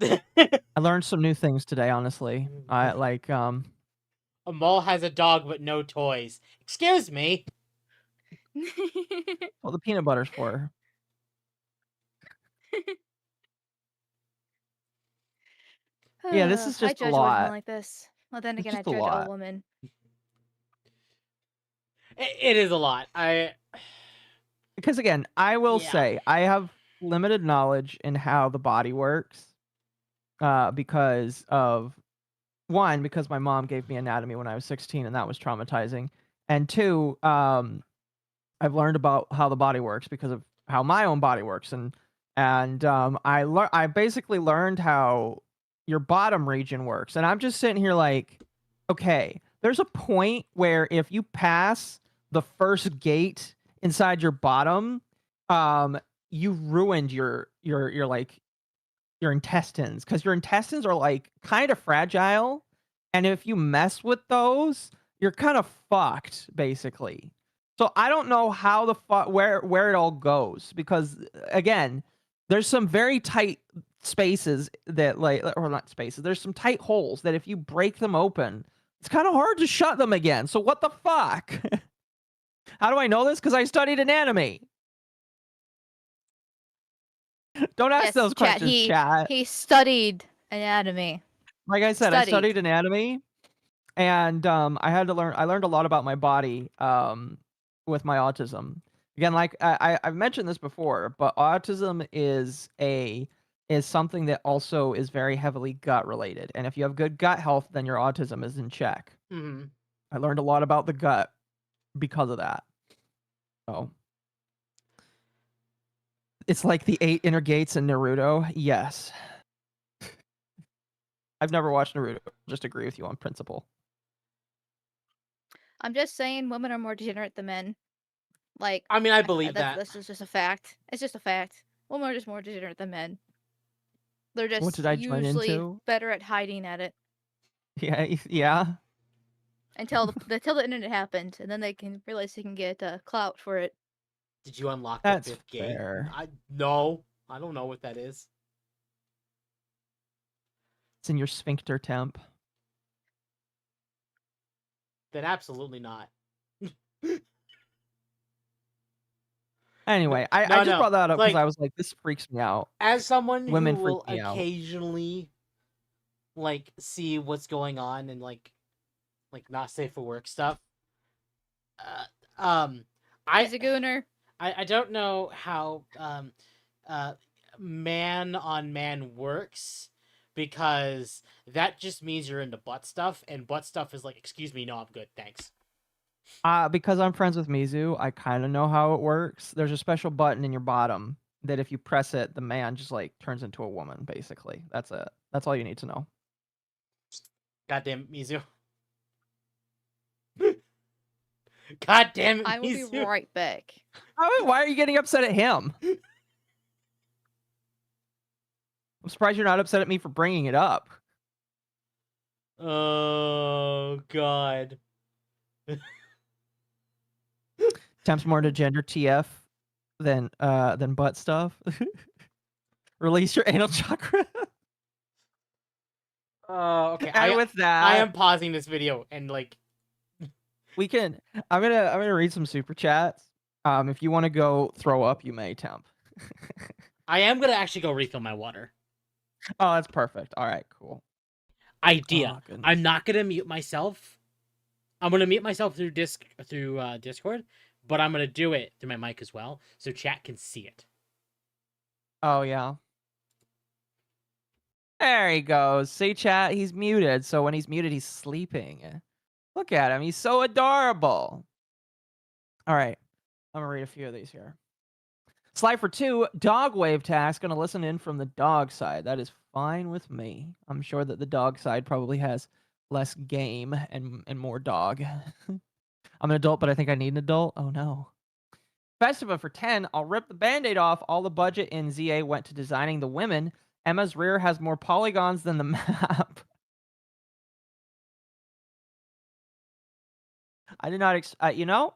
I learned some new things today, honestly. I like Amal has a dog but no toys. Excuse me. Well, the peanut butter's for her. Yeah, this is just I judge a lot. women like this. Well, then again, I judge all women. It is a lot. Because again, I will say I have limited knowledge in how the body works. Because of one, because my mom gave me anatomy when I was 16, and that was traumatizing. And two, I've learned about how the body works because of how my own body works, and I basically learned how your bottom region works. And I'm just sitting here like, okay, there's a point where if you pass the first gate inside your bottom, you ruined your intestines, because your intestines are like kind of fragile, and if you mess with those, you're kind of fucked basically. So I don't know how the fuck where it all goes, because again, there's some very tight spaces that or not spaces, there's some tight holes that if you break them open, it's kind of hard to shut them again. So what the fuck? How do I know this? Because I studied anatomy. Don't ask those questions, chat. He studied anatomy. Like I said, I studied anatomy, and I learned a lot about my body with my autism. Again, like I've mentioned this before, but autism is something that also is very heavily gut related. And if you have good gut health, then your autism is in check. Mm-hmm. I learned a lot about the gut because of that. So it's like the 8 inner gates in Naruto. Yes. I've never watched Naruto. Just agree with you on principle. I'm just saying women are more degenerate than men. Like, I mean, I believe that. This is just a fact. It's just a fact. Women are just more degenerate than men. They're What just did I join usually into? better at hiding at it Yeah. until the internet happened, and then they can realize they can get clout for it. Did you unlock That's the 5th gate? fair. No, I don't know what that is. It's in your sphincter temp. Then absolutely not. Anyway, I just brought that up because I was like, this freaks me out. As someone Women who will freak me out. occasionally like see what's going on and like not safe for work stuff. He's a gooner. I don't know how man on man works, because that just means you're into butt stuff, and butt stuff is like, excuse me, no, I'm good, thanks. Because I'm friends with Mizu, I kind of know how it works. There's a special button in your bottom that if you press it, the man just like turns into a woman, basically. That's it. That's all you need to know. Goddamn Mizu. Goddamn it, I will Mizu. be right back. Why are you getting upset at him? I'm surprised you're not upset at me for bringing it up. Oh God. Temp's more into gender TF than butt stuff. Release your anal chakra. Okay. And with that, I am pausing this video and like we can. I'm gonna read some super chats. If you want to go throw up, you may, Temp. I am gonna actually go refill my water. Oh, that's perfect. All right, cool. Idea. Oh, I'm not gonna mute myself. I'm gonna mute myself through Discord, but I'm gonna do it through my mic as well, so chat can see it. Oh yeah. There he goes. See, chat, he's muted. So when he's muted, he's sleeping. Look at him. He's so adorable. All right. I'm going to read a few of these here. Slide for 2, Dogwave task. Going to listen in from the dog side. That is fine with me. I'm sure that the dog side probably has less game and more dog. I'm an adult, but I think I need an adult. Oh, no. Festiva for 10. I'll rip the Band-Aid off. All the budget in ZA went to designing the women. Emma's rear has more polygons than the map. I did not, you know,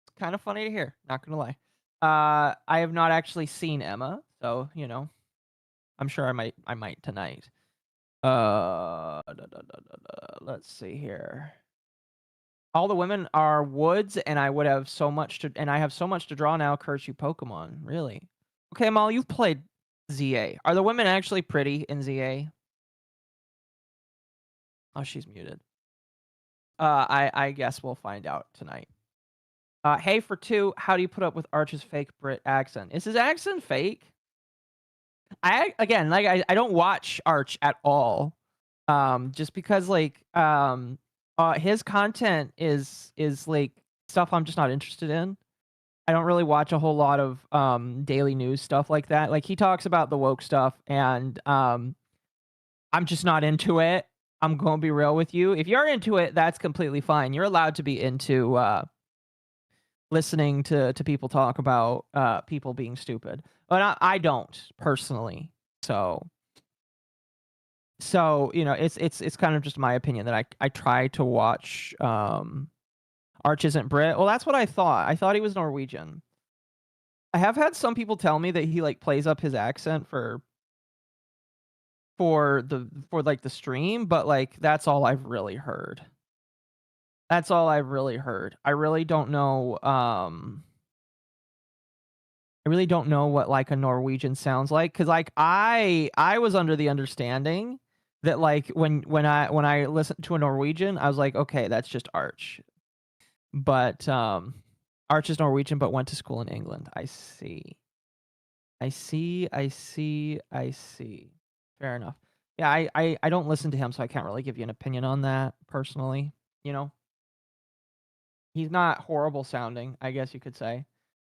it's kind of funny to hear. Not gonna lie. I have not actually seen Emma, so you know, I'm sure I might tonight. Let's see here. All the women are woods, and I have so much to draw now. Curse you, Pokemon. Really? Okay, Mal, you've played ZA. Are the women actually pretty in ZA? Oh, she's muted. I guess we'll find out tonight. Hey, for 2, how do you put up with Arch's fake Brit accent? Is his accent fake? I don't watch Arch at all. Just because like his content is like stuff I'm just not interested in. I don't really watch a whole lot of daily news stuff like that. Like he talks about the woke stuff, and I'm just not into it. I'm going to be real with you. If you're into it, that's completely fine. You're allowed to be into listening to people talk about people being stupid. But I don't personally. So you know, it's kind of just my opinion that I try to watch Arch isn't Brit. Well, that's what I thought. I thought he was Norwegian. I have had some people tell me that he like plays up his accent for like the stream, but like that's all I've really heard. That's all I've really heard. I really don't know what like a Norwegian sounds like, cuz like I was under the understanding that like when I listened to a Norwegian, I was like, okay, that's just Arch. But Arch is Norwegian but went to school in England. I see. Fair enough. Yeah, I don't listen to him, so I can't really give you an opinion on that personally, you know. He's not horrible sounding, I guess you could say.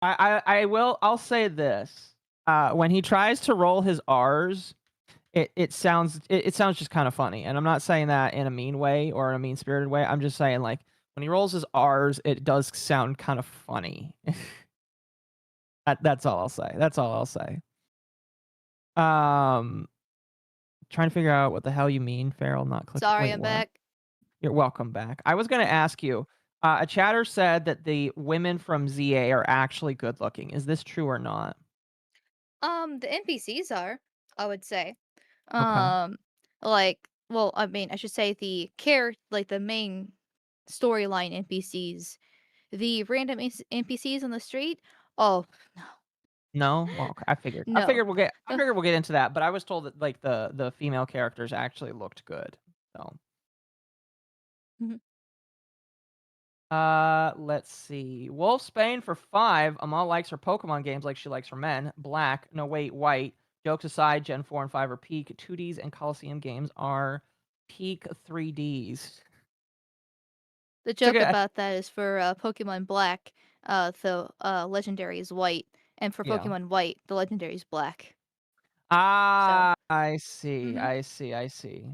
I'll say this. When he tries to roll his R's, it sounds just kind of funny, and I'm not saying that in a mean way or in a mean-spirited way. I'm just saying, like, when he rolls his R's, it does sound kind of funny. That's all I'll say. That's all I'll say. Trying to figure out what the hell you mean, Farrell, not clicking. Sorry, Wait, I'm what? back. You're welcome back. I was gonna ask you, a chatter said that the women from ZA are actually good looking. Is this true or not? The NPCs are, I would say. Okay. Like, well, I mean, I should say like the main storyline NPCs, the random NPCs on the street. Oh no, No? Well, okay, I figured. I no. figured we'll get I Ugh. figured we'll get into that, but I was told that, like, the female characters actually looked good. So, Mhm. let's see. Wolfsbane for 5. Amal likes her Pokemon games like she likes her men. Black. No, wait, white. Jokes aside, Gen 4 and 5 are peak 2Ds and Coliseum games are peak 3Ds. The It's like joke about that is for Pokemon Black, the legendary is white, and for yeah. Pokemon White, the legendary is black. So, I see. mhm. I see. I see.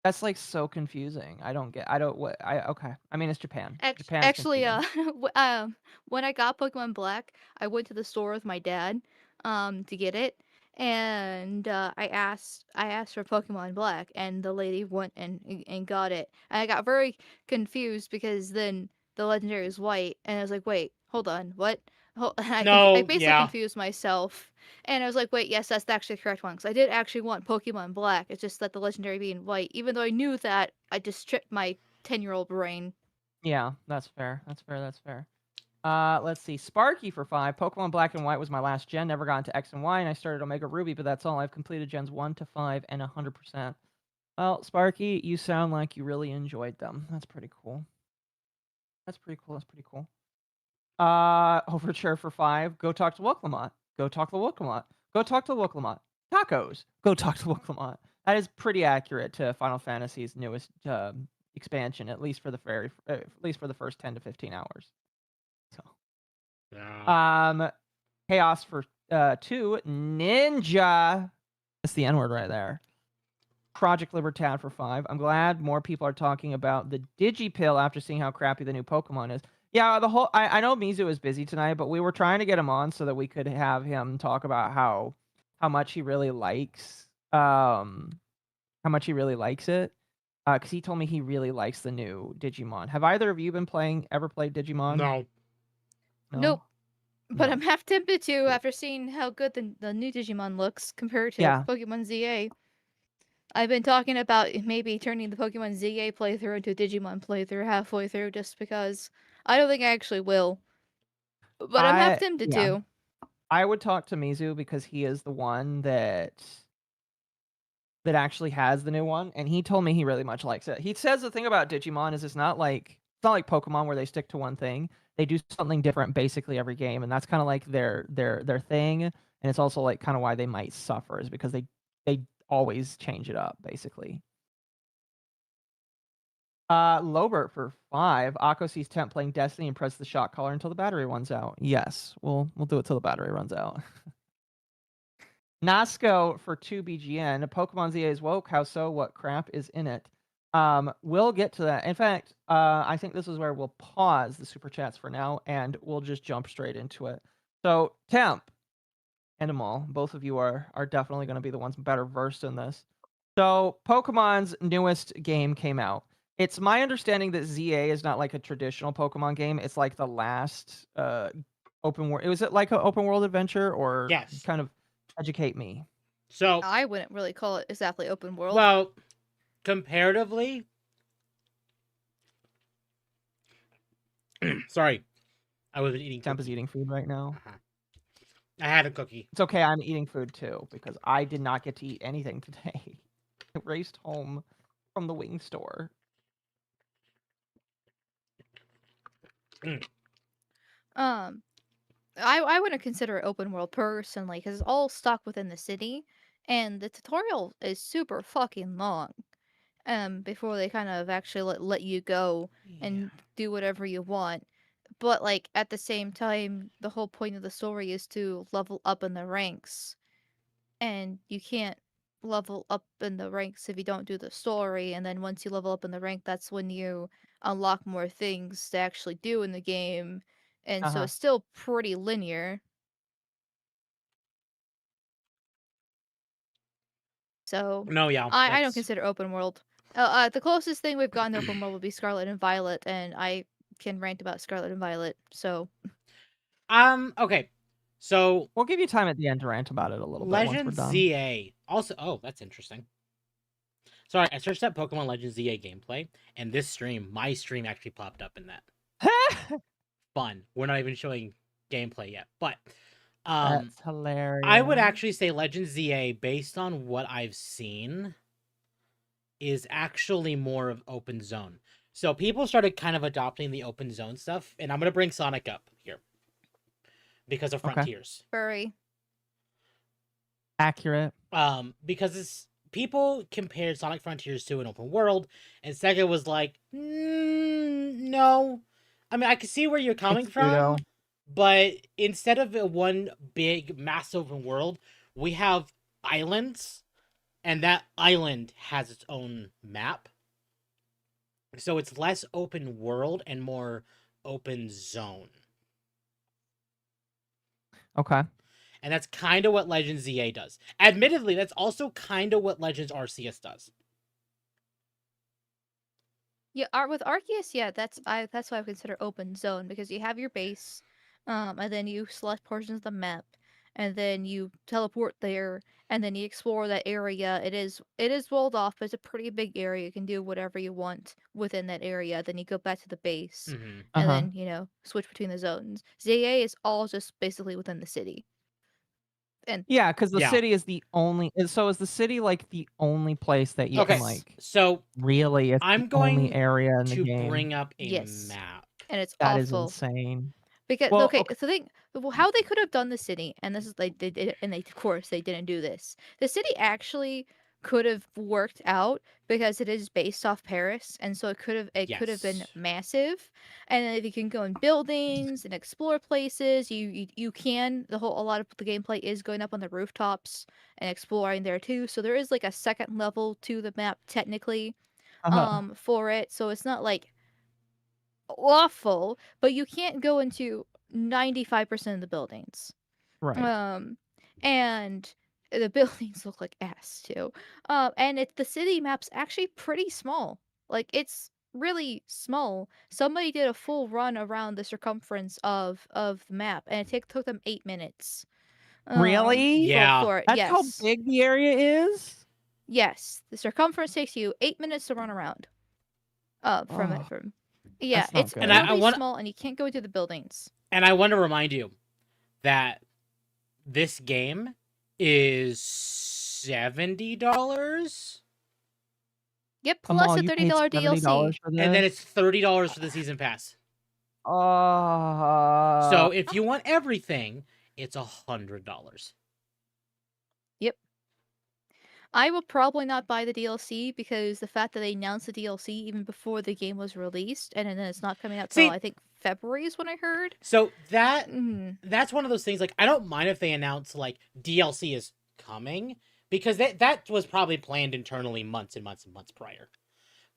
That's, like, so confusing. I don't what I okay. I mean, it's Japan. Japan's Actually, confusing. when I got Pokemon Black, I went to the store with my dad, to get it, and I asked for Pokemon Black, and the lady went and got it. And I got very confused because then the legendary was white, and I was like, wait, hold on, what? I No, basically yeah. confused myself, and I was like, wait, yes, that's actually the correct one, because I did actually want Pokemon Black. It's just that the legendary being white, even though I knew that, I just tripped my 10-year-old brain. Yeah, that's fair. That's fair. That's fair. Let's see. Sparky for 5. Pokemon Black and White was my last gen. Never got into X and Y, and I started Omega Ruby, but that's all. I've completed gens 1 to 5 and 100%. Well, Sparky, you sound like you really enjoyed them. That's pretty cool. That's pretty cool. That's pretty cool. Overture for 5. Go talk to Wooklumot. Go talk to Wooklumot. Go talk to Wooklumot. Tacos. Go talk to Wooklumot. That is pretty accurate to Final Fantasy's newest expansion, at least for the first 10 to 15 hours. So, Yeah. Chaos for 2. Ninja. That's the N word right there. Project Libertad for 5. I'm glad more people are talking about the Digipill after seeing how crappy the new Pokemon is. Yeah, I know Mizu is busy tonight, but we were trying to get him on so that we could have him talk about how much he really likes it. Because he told me he really likes the new Digimon. Have either of you ever played Digimon? No. No. Nope. But No. I'm half tempted to after seeing how good the new Digimon looks compared to Yeah. Pokemon ZA. I've been talking about maybe turning the Pokemon ZA playthrough into a Digimon playthrough halfway through just because I don't think I actually will. But I'm half tempted Yeah. to. I would talk to Mizu because he is the one that actually has the new one, and he told me he really much likes it. He says the thing about Digimon is it's not like Pokemon where they stick to one thing. They do something different basically every game, and that's kind of like their thing. And it's also like kind of why they might suffer is because they always change it up basically. Lobert for 5. Akko sees Temp playing Destiny and press the shot collar until the battery runs out. Yes, we'll do it till the battery runs out. Nasco for 2 BGN. Pokemon ZA is woke. How so? What crap is in it? We'll get to that. In fact, I think this is where we'll pause the super chats for now, and we'll just jump straight into it. So, Temp and Amal, both of you are definitely going to be the ones better versed in this. So, Pokemon's newest game came out. It's my understanding that ZA is not like a traditional Pokemon game. It's like the last open world. Was it like an open world adventure or Yes. kind of educate me? So, I wouldn't really call it exactly open world. well, comparatively, sorry, I wasn't eating Temp is cookie. eating food right now. I had a cookie. It's okay. I'm eating food too because I did not get to eat anything today. I raced home from the wing store. I wouldn't consider it open world personally because it's all stuck within the city, and the tutorial is super fucking long. Before they kind of actually let you go and do whatever you want. But like at the same time, the whole point of the story is to level up in the ranks, and you can't level up in the ranks if you don't do the story, and then once you level up in the rank, that's when you unlock more things to actually do in the game, and so Uh-huh. it's still pretty linear. So No, yeah, I don't that's consider open world. The closest thing we've gotten to open world would be Scarlet and Violet, and I can rant about Scarlet and Violet. So okay. So We'll give you time at the end to rant about it a little bit once we're Legend done. ZA also. Oh, that's interesting. Sorry, I searched up Pokemon Legends ZA gameplay, and this stream, my stream actually popped up in that. Fun. We're not even showing gameplay yet, but That's hilarious. I would actually say Legends ZA, based on what I've seen, is actually more of open zone. So people started kind of adopting the open zone stuff, and I'm gonna bring Sonic up here because of Okay. Frontiers. furry. Accurate. Because it's people compared Sonic Frontiers to an open world, and Sega was like, no. I mean, I can see where you're coming It's from, pseudo. but instead of a one big massive open world, we have islands, and that island has its own map. So it's less open world and more open zone. Okay. And that's kind of what Legends ZA does. Admittedly, that's also kind of what Legends Arceus does. Yeah, with Arceus, yeah, that's why I consider open zone, because you have your base, and then you select portions of the map, and then you teleport there, and then you explore that area. It is walled off, but it's a pretty big area. You can do whatever you want within that area. Then you go back to the base, Mm-hmm. and Uh-huh. then switch between the zones. ZA is all just basically within the city, and Yeah, because the Yeah. city is the only. So is the city like the only place that you Okay, can like so really? It's I'm the only going area in the to game. bring up a yes, map. and it's That is awful. insane. Because Well, okay, okay. so how they could have done the city, and this is like they did, and of course they didn't do this. The city actually could have worked out because it is based off Paris, and so it could have been Yes. massive. And then if you can go in buildings and explore places, you can a lot of the gameplay is going up on the rooftops and exploring there too. So there is like a second level to the map technically, Uh-huh. for it. So it's not like awful, but you can't go into 95% of the buildings. Right. And the buildings look like ass too. And the city map's actually pretty small. Like it's really small. Somebody did a full run around the circumference of the map, and took them 8 minutes. Really? Yeah. For it. That's how Yes. big the area is. Yes. The circumference takes you 8 minutes to run around. From it Oh, from. Yeah, that's not it's And I really want small, and you can't go into the buildings. and I want to remind you that this game is $70. Yep, Come plus on, a you $30 paid $70 DLC. for this. And then it's $30 for the season pass. Uh, So if you want everything, it's $100. Yep. I will probably not buy the DLC because the fact that they announced the DLC even before the game was released, and then it's not coming out till See, I think February is when I heard. so Mm. that's one of those things. Like, I don't mind if they announce like DLC is coming, because that was probably planned internally months and months and months prior.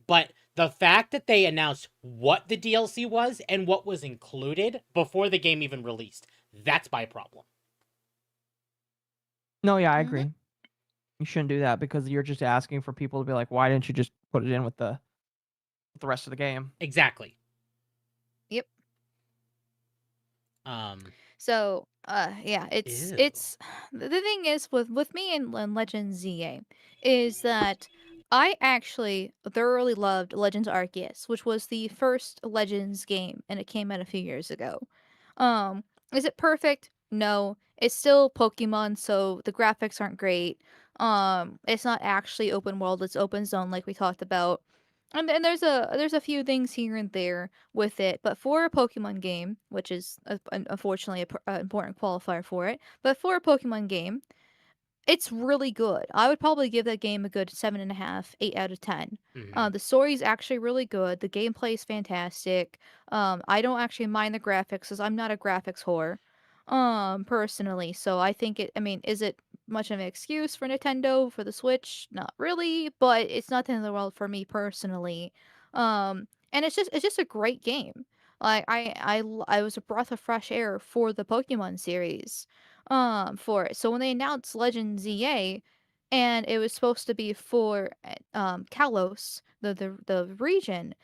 But the fact that they announced what the DLC was and what was included before the game even released, that's my problem. no, yeah, I Mhm. agree. You shouldn't do that because you're just asking for people to be like, why didn't you just put it in with the rest of the game? Exactly. Yep. Um. So, yeah, it's Ew. it's the thing is with me and Legends ZA is that I actually thoroughly loved Legends Arceus, which was the first Legends game, and it came out a few years ago. Is it perfect? No. It's still Pokemon, so the graphics aren't great. It's not actually open world, it's open zone like we talked about. And there's a few things here and there with it, but for a Pokemon game, which is unfortunately an important qualifier for it, but for a Pokemon game, it's really good. I would probably give that game a good 7.5, 8 out of 10. Mhm. The story's actually really good. The gameplay is fantastic. I don't actually mind the graphics, because I'm not a graphics whore, personally. So I think it. I mean, is it much of an excuse for Nintendo for the Switch, not really, but it's not the end of the world for me personally. And it's just a great game. Like I was a breath of fresh air for the Pokemon series, for it. So when they announced Legend ZA, and it was supposed to be for Kalos, the region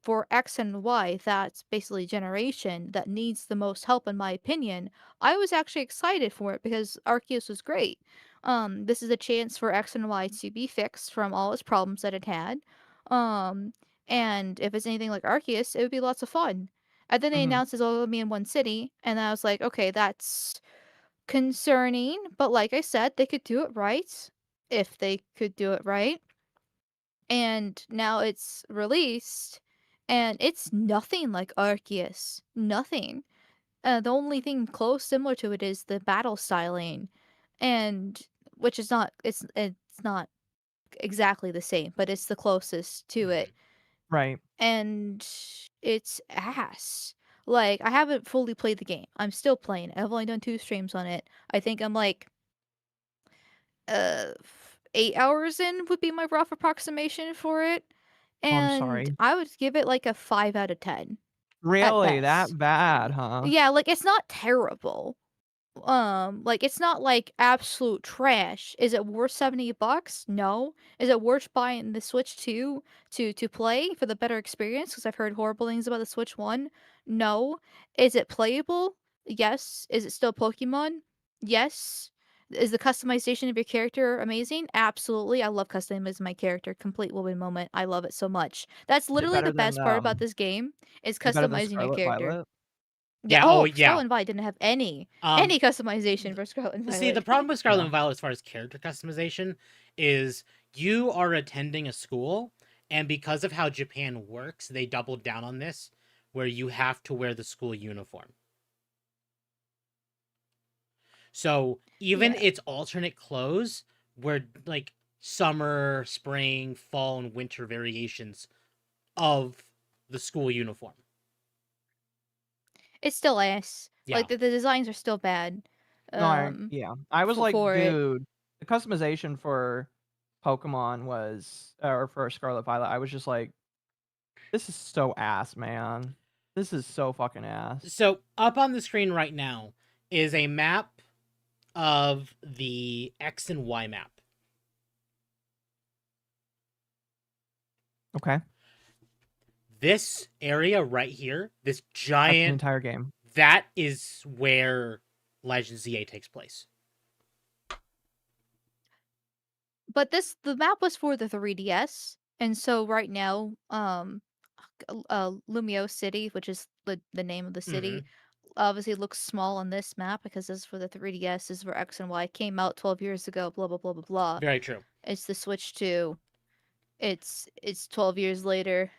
for X and Y, that's basically generation that needs the most help in my opinion. I was actually excited for it because Arceus was great. This is a chance for X and Y to be fixed from all its problems that it had. Um, and if it's anything like Arceus, it would be lots of fun. And then they Mhm. announced it's all gonna be in one city, and I was like, okay, that's concerning. But like I said, they could do it right if they could do it right. And now it's released, and it's nothing like Arceus. Nothing. The only thing close similar to it is the battle styling, and which is not it's not exactly the same, but it's the closest to it. Right. And it's ass. Like I haven't fully played the game. I'm still playing it. I've only done 2 streams on it. I think I'm like 8 hours in would be my rough approximation for it. Oh, I'm And sorry. I would give it like a 5 out of 10 at Really? That best. bad, huh? Yeah, like it's not terrible. Like it's not like absolute trash. Is it worth $70? No. Is it worth buying the Switch 2 to play for the better experience? Because I've heard horrible things about the Switch 1. No. Is it playable? Yes. Is it still Pokemon? Yes. Is the customization of your character amazing? Absolutely. I love customizing my character. Complete woman moment. I love it so much. That's Is it literally better the than, best part about this game is is it better than customizing your Scarlet character. Violet? Yeah. Yeah. Oh, Oh, yeah. Scarlet and Violet didn't have any Um, customization for Scarlet and Violet. See, the problem with Scarlet Yeah. and Violet as far as character customization is you are attending a school, and because of how Japan works, they doubled down on this, where you have to wear the school uniform. So even Yeah. its alternate clothes were like summer, spring, fall, and winter variations of the school uniform. It's still ass. Yeah. Like the designs are still bad. No, yeah. I was like, For it. dude, the customization for Pokemon was, or for Scarlet Violet, I was just like, this is so ass, man. This is so fucking ass. So up on the screen right now is a map of the X and Y map. Okay. This area right here, this That's the giant, entire game. that is where Legend ZA takes place. But the map was for the 3DS, and so right now, Lumio City, which is the name of the city, obviously looks small on this map because this is for the 3DS, this is where X and Y came out 12 years ago, blah blah blah blah blah. Very true. It's the Switch 2. It's 12 years later.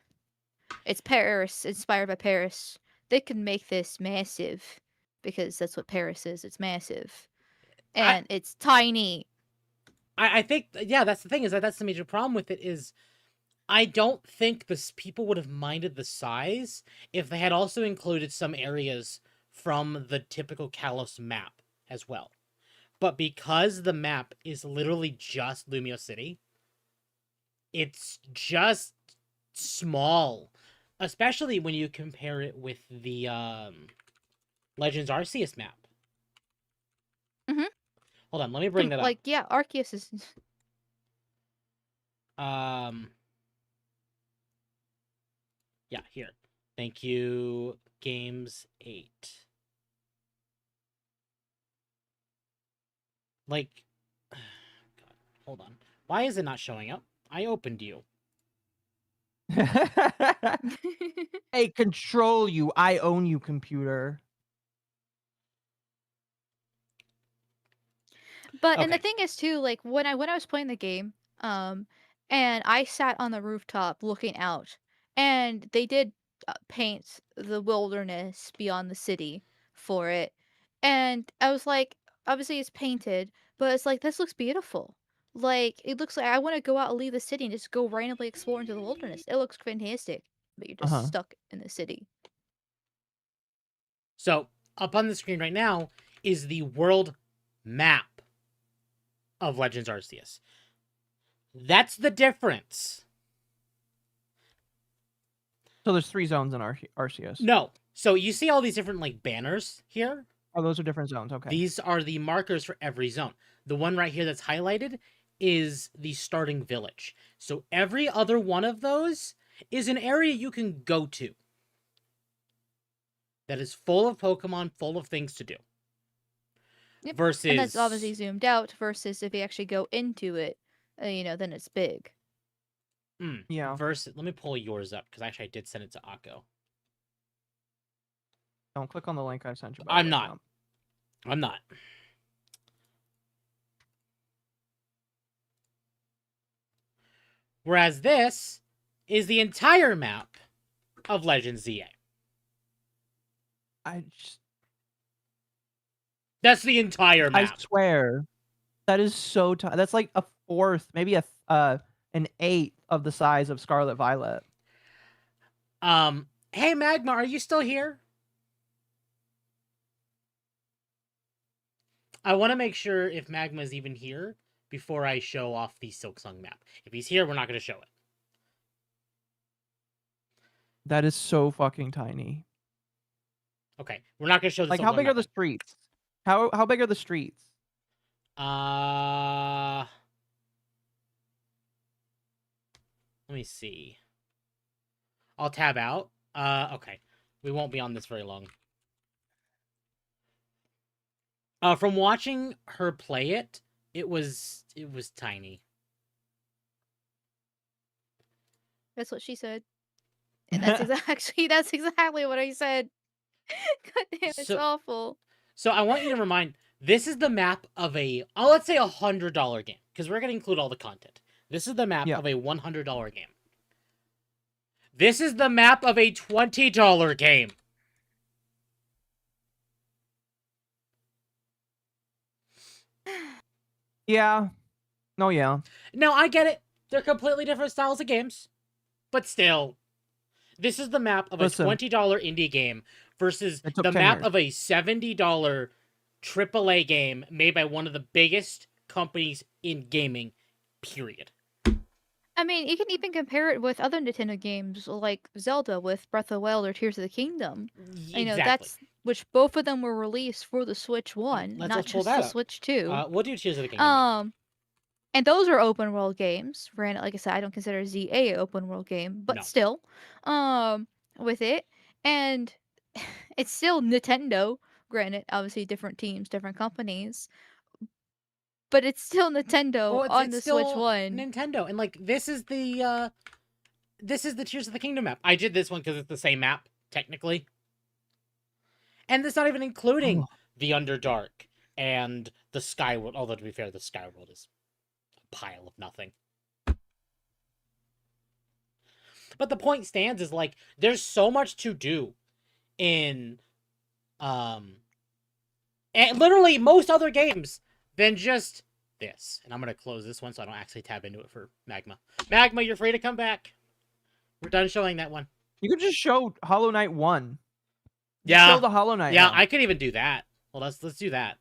It's Paris, inspired by Paris. They can make this massive because that's what Paris is. It's massive. And it's tiny. I think, yeah, that's the thing, is that that's the major problem with it is I don't think people would have minded the size if they had also included some areas from the typical Kalos map as well. But because the map is literally just Lumio City, it's just small, especially when you compare it with the Legends Arceus map. Mhm. Hold on, let me bring that up. Like, yeah, Arceus is. Yeah, here. Thank you, Games 8. Like, God, hold on. Why is it not showing up? I opened you. Hey, control you. I own you, computer. But and the Okay. thing is too, like when I was playing the game, and I sat on the rooftop looking out, and they did paint the wilderness beyond the city for it, and I was like, obviously it's painted, but it's like this looks beautiful. Like it looks like I want to go out and leave the city and just go randomly explore into the wilderness. It looks fantastic, but you're just Uh-huh. stuck in the city. So, up on the screen right now is the world map of Legends Arceus. That's the difference. So there's 3 zones in Arceus. No. So you see all these different like banners here? Oh, those are different zones. Okay. These are the markers for every zone. The one right here that's highlighted is the starting village. So every other one of those is an area you can go to that is full of Pokemon, full of things to do. Yep. Versus... And that's obviously zoomed out versus if you actually go into it, then it's big. Yeah. Versus... Let me pull yours up, because actually I did send it to Occo. Don't click on the link I sent you. I'm not. Whereas this is the entire map of Legends ZA. That's the entire map. I swear. That is so tiny. That's like a fourth, maybe an eighth of the size of Scarlet Violet. Hey Magma, are you still here? I want to make sure if Magma's even here before I show off the Silksong map. If he's here, we're not going to show it. That is so fucking tiny. Okay, we're not going to show the like Silksong how big map. are the streets? How big are the streets? Let me see. I'll tab out. Okay. We won't be on this very long. From watching her play it, it was tiny. That's what she said. And that's exactly what I said. God damn, it's awful. So I want you to remind, this is the map of let's say $100 game, because we're going to include all the content. This is the map of a $100 game. This is the map of a $20 game. Yeah. No, yeah. No, I get it. They're completely different styles of games. But still, this is the map of a $20 indie game versus the map of a $70 AAA game made by one of the biggest companies in gaming, period. I mean, you can even compare it with other Nintendo games like Zelda with Breath of the Wild or Tears of the Kingdom. Exactly. Which both of them were released for the Switch 1, not just the Switch 2. We'll do Tears of the Kingdom. And those are open world games. Granted, like I said, I don't consider ZA an open world game, but still, with it, and it's still Nintendo. Granted, obviously different teams, different companies, but it's still Nintendo on the Switch 1. Nintendo, and like this is the Tears of the Kingdom map. I did this one because it's the same map technically, and that's not even including the Underdark and the Skyworld. Although to be fair, the Skyworld is a pile of nothing. But the point stands is like there's so much to do in and literally most other games than just this. And I'm going to close this one so I don't actually tab into it for Magma. Magma, you're free to come back. We're done showing that one. You could just show Hollow Knight 1. Yeah. Show the Hollow Knight Yeah, one. I could even do that. Well, let's do that.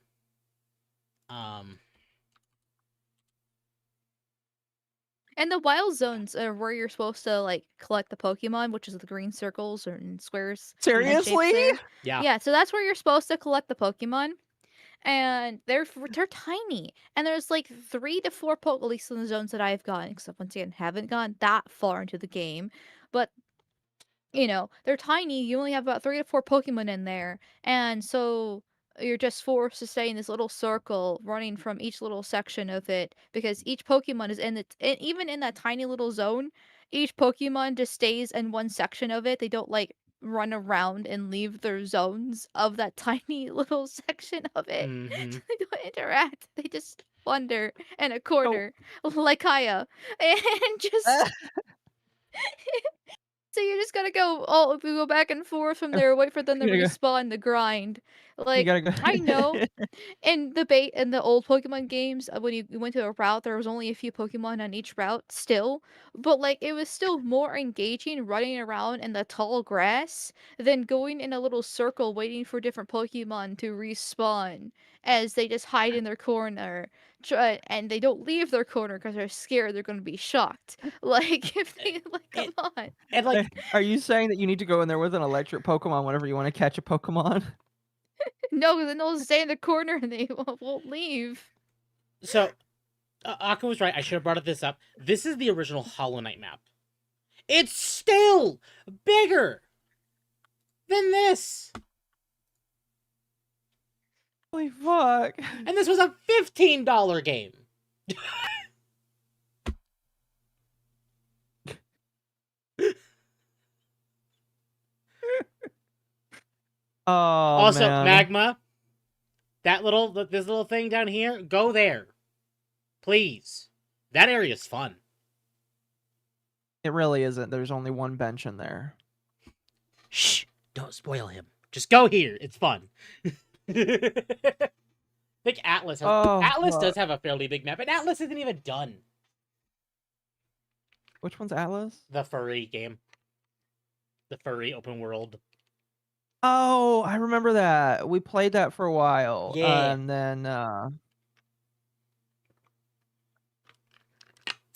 And the wild zones are where you're supposed to like collect the Pokemon, which is the green circles or in squares. Seriously? Yeah. Yeah, so that's where you're supposed to collect the Pokemon. And they're tiny. And there's like 3 to 4 at least in the zones that I've gone, except once again, haven't gone that far into the game. But they're tiny. You only have about 3 to 4 Pokemon in there. And so you're just forced to stay in this little circle running from each little section of it because each Pokemon is even in that tiny little zone, each Pokemon just stays in one section of it. They don't like run around and leave their zones of that tiny little section of it. Mm-hmm. They don't interact. They just wander in a corner like Kaya and just so you're just gonna go back and forth from there, wait for them to respawn the grind. Like I know in the old Pokemon games, when you went to a route, there was only a few Pokemon on each route still, but like it was still more engaging running around in the tall grass than going in a little circle waiting for different Pokemon to respawn as they just hide in their corner. and they don't leave their corner because they're scared they're going to be shocked. Like if they like, come on. And like, Are you saying that you need to go in there with an electric Pokemon whenever you want to catch a Pokemon? No, then they'll stay in the corner and they won't leave. so Akka was right. I should have brought this up. This is the original Hollow Knight map. It's still bigger than this. Holy fuck! And this was a $15 game. Oh, Also, man. Magma, this little thing down here, go there. Please. That area's fun. It really isn't. There's only one bench in there. Shh, don't spoil him. Just go here. It's fun. I think Atlas does have a fairly big map, but Atlas isn't even done. Which one's Atlas? The furry game. The furry open world. Oh, I remember that. We played that for a while. Yeah. And then that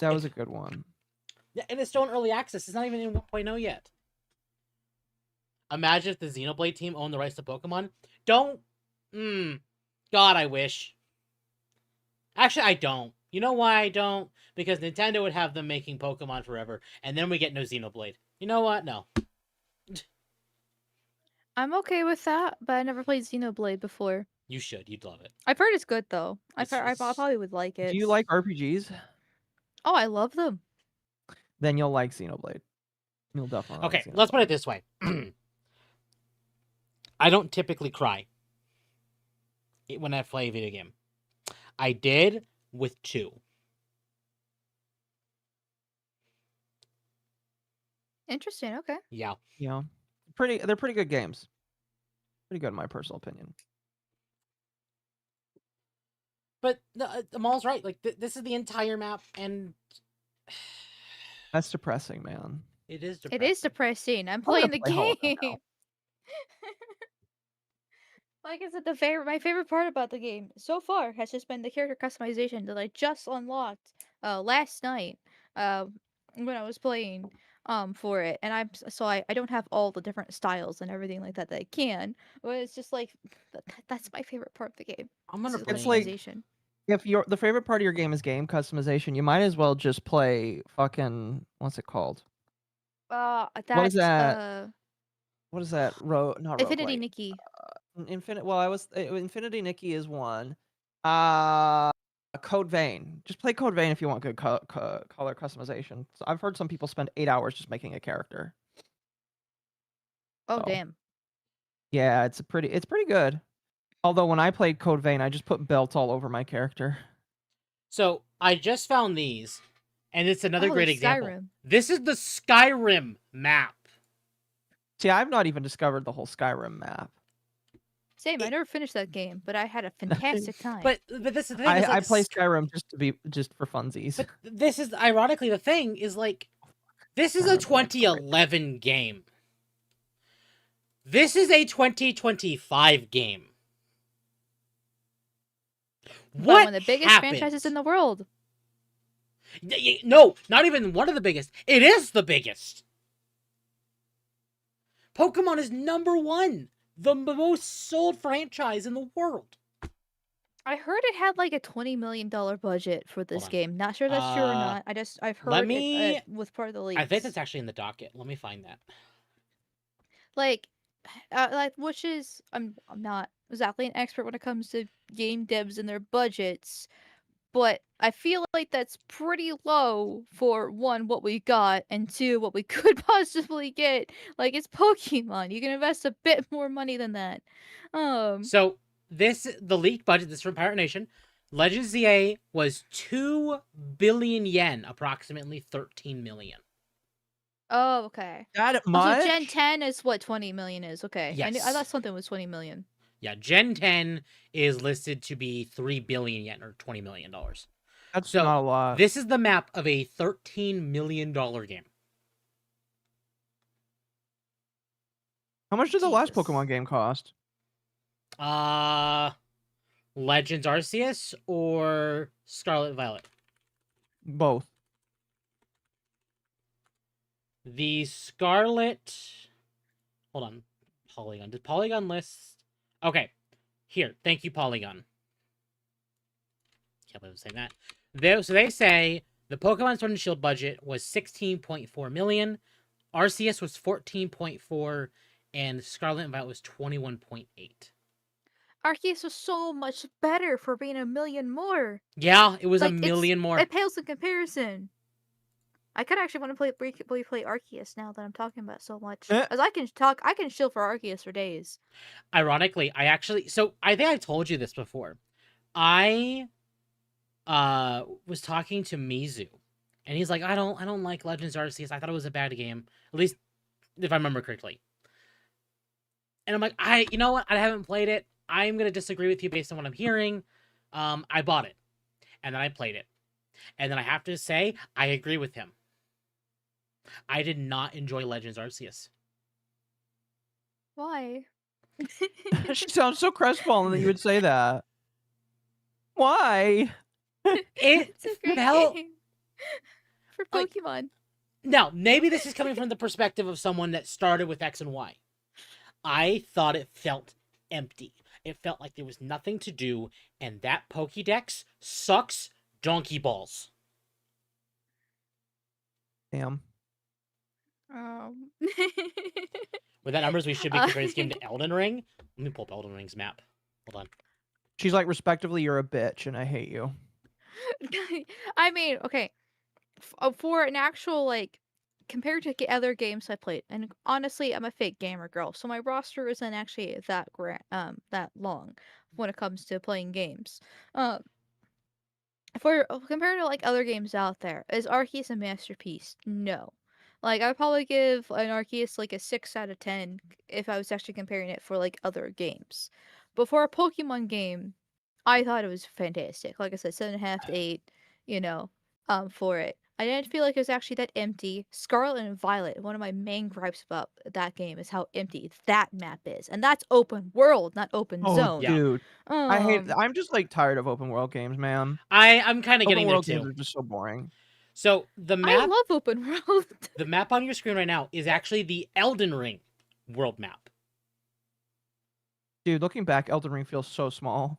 was a good one. Yeah, and it's still in early access. It's not even in 1.0 yet. Imagine if the Xenoblade team owned the rights to Pokemon. Don't. God, I wish. Actually, I don't. You know why I don't? Because Nintendo would have them making Pokemon forever, and then we get no Xenoblade. You know what? No. I'm okay with that, but I never played Xenoblade before. You should. You'd love it. I've heard it's good though. I It's- probably would like it. Do you like RPGs? Oh, I love them. Then you'll like Xenoblade. You'll definitely Okay, like Xenoblade. let's put it this way. I don't typically cry when I play a video game. I did with 2. Interesting. Okay. Yeah. Yeah. They're pretty good games. Pretty good in my personal opinion. But Amal's right. Like, this is the entire map, and That's depressing, man. it is It depressing. is depressing. I'm I wanna playing the play Hollow Knight game. Like I said, my favorite part about the game so far has just been the character customization that I just unlocked last night when I was playing for it, and I don't have all the different styles and everything like that I can, but it's just like that's my favorite part of the game. I'm gonna is play. It's like- customization. If the favorite part of your game is game customization, you might as well just play fucking what's it called? That's that? What is that? Not Infinity Roguelike. Nikki. Infinity Nikki is one. Code Vein. Just play Code Vein if you want good color customization. So I've heard some people spend 8 hours just making a character. Oh So, damn. Yeah, it's pretty good. Although when I played Code Vein, I just put belt all over my character. So I just found these, and it's another Oh, great there's example. Skyrim. This is the Skyrim map. See, I've not even discovered the whole Skyrim map. Same. I never finished that game, but I had a fantastic time. But this is the thing. I play Skyrim just for funsies. But this is ironically the thing is like, this is a 2011 game. This is a 2025 game. What one of the biggest happened? franchises in the world. No, not even one of the biggest. It is the biggest. Pokemon is #1, the most sold franchise in the world. I heard it had like a $20 million budget for this on. game. Not sure that's true or not. I've heard it was part of the leaks. I think that's actually in the docket. Let me find that. like which is I'm not exactly an expert when it comes to game devs and their budgets, but I feel like that's pretty low for one, what we got, and two, what we could possibly get. Like, it's Pokemon. You can invest a bit more money than that. So the leaked budget, this is from Pirate Nation. Legends ZA was 2 billion yen, approximately 13 million. Oh, okay. Got it Oh, much? so Gen 10 is what 20 million is. Okay. I Yes. thought something was 20 million. Yeah, Gen 10 is listed to be 3 billion yen, or $20 million. That's So, not a lot. This is the map of a $13 million game. How much did the last Jesus. Pokemon game cost? Legends Arceus or Scarlet Violet? Both. The Scarlet... Hold on. Polygon. Did Polygon list... Okay. Here. Thank you, Polygon. Can't believe I'm saying that. So they say the Pokemon Sword and Shield budget was 16.4 million. Arceus was 14.4, and Scarlet and Violet was 21.8. Arceus was so much better for being $1 million more. Yeah, it was Like, $1 million more. It pales in comparison. I could actually want to play Arceus now that I'm talking about so much. As I can chill for Arceus for days. Ironically, I think I told you this before. I was talking to Mizu, and he's like, I don't like Legends Arceus. I thought it was a bad game, at least if I remember correctly. And I'm like, you know what? I haven't played it. I'm gonna disagree with you based on what I'm hearing. I bought it, and then I played it, and then I have to say I agree with him. I did not enjoy Legends Arceus. Why? She sounds so crestfallen that you would say that. Why? It's a great felt game for like- Pokemon. Now, maybe this is coming from the perspective of someone that started with X and Y. I thought it felt empty. It felt like there was nothing to do, and that Pokédex sucks donkey balls. Damn. With that numbers, we should be comparing this game to Elden Ring. Let me pull up Elden Ring's map. Hold on. She's like, respectively, you're a bitch, and I hate you. I mean, okay. For an actual, like, compared to other games I played, and honestly, I'm a fake gamer girl, so my roster isn't actually that that long when it comes to playing games. For compared to like other games out there, is Arceus a masterpiece? No. Like I'd probably give an Arceus like a 6 out of 10 if I was actually comparing it for like other games. But for a Pokemon game, I thought it was fantastic. Like I said, 7.5 to 8, you know, for it. I didn't feel like it was actually that empty. Scarlet and Violet, one of my main gripes about that game is how empty that map is. And that's open world, not open zone. Yeah. Dude. I'm just like tired of open world games, man. I'm kind of getting Open there world games too. are just so boring. So the I map, love open world. the map on your screen right now is actually the Elden Ring world map. Dude, looking back, Elden Ring feels so small.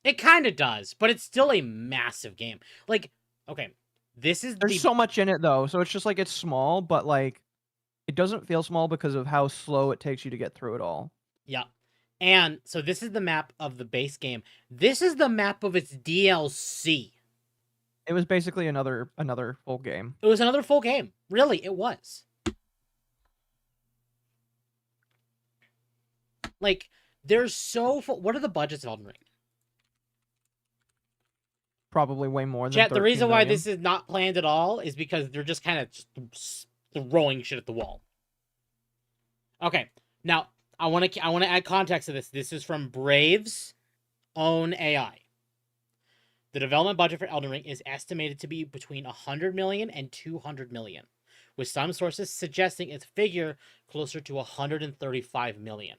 It kind of does, but it's still a massive game. Like, okay, this is There's so much in it though, so it's just like it's small, but like it doesn't feel small because of how slow it takes you to get through it all. Yeah. And so this is the map of the base game. This is the map of its DLC. It was basically another full game. It was another full game. Really, it was. Like, there's so full... What are the budgets of Elden Ring? Probably way more than Chat, the 13 reason why million. this is not planned at all is because they're just kind of throwing shit at the wall. Okay, now I want to add context to this. This is from Brave's own AI. The development budget for Elden Ring is estimated to be between 100 million and 200 million, with some sources suggesting its figure closer to 135 million.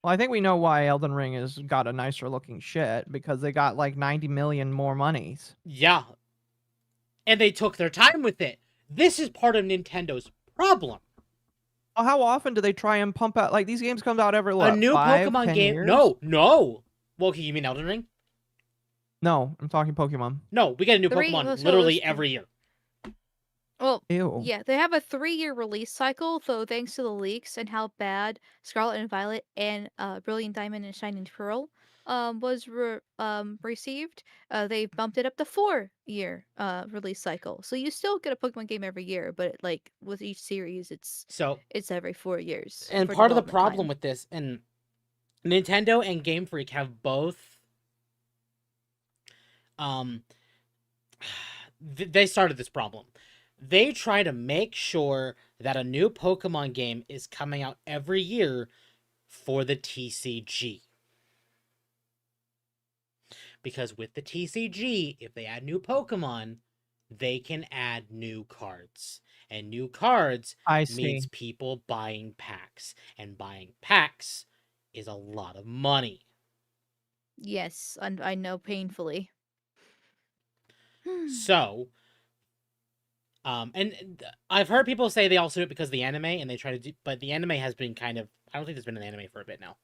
Well, I think we know why Elden Ring has got a nicer looking shit, because they got like 90 million more monies. Yeah. And they took their time with it. This is part of Nintendo's problem. Oh, how often do they try and pump out, like, these games come out every, what, A new 5, Pokemon 10 game. years? No. Well, okay, you mean Elden Ring? No, I'm talking Pokemon. No, we get a new Three- Pokemon well, so literally it's- every year. Well, Ew. yeah, they have a 3-year release cycle, though thanks to the leaks and how bad Scarlet and Violet and Brilliant Diamond and Shining Pearl was received, they bumped it up to 4-year release cycle. So you still get a Pokemon game every year, but like with each series, it's every 4 years. And for part of the development problem time. with this, and Nintendo and Game Freak have both, they started this problem. They try to make sure that a new Pokemon game is coming out every year for the TCG. Because with the TCG, if they add new Pokemon, they can add new cards. And new cards I see. means people buying packs. And buying packs is a lot of money. Yes, I know painfully. So, I've heard people say they also do it because of the anime, and they try to do, but the anime has been kind of, I don't think there's been an anime for a bit now.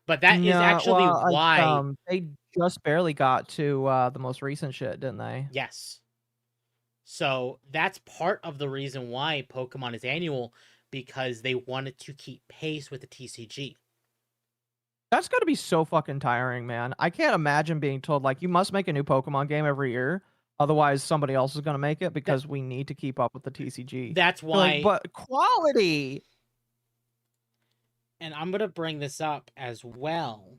But that is No, actually well, why, they just barely got to the most recent shit, didn't they? yes. So that's part of the reason why Pokemon is annual, because they wanted to keep pace with the TCG. That's gotta be so fucking tiring, man. I can't imagine being told like you must make a new Pokemon game every year, otherwise somebody else is gonna make it because we need to keep up with the TCG. That's You're like, why, but quality. and I'm gonna bring this up as well.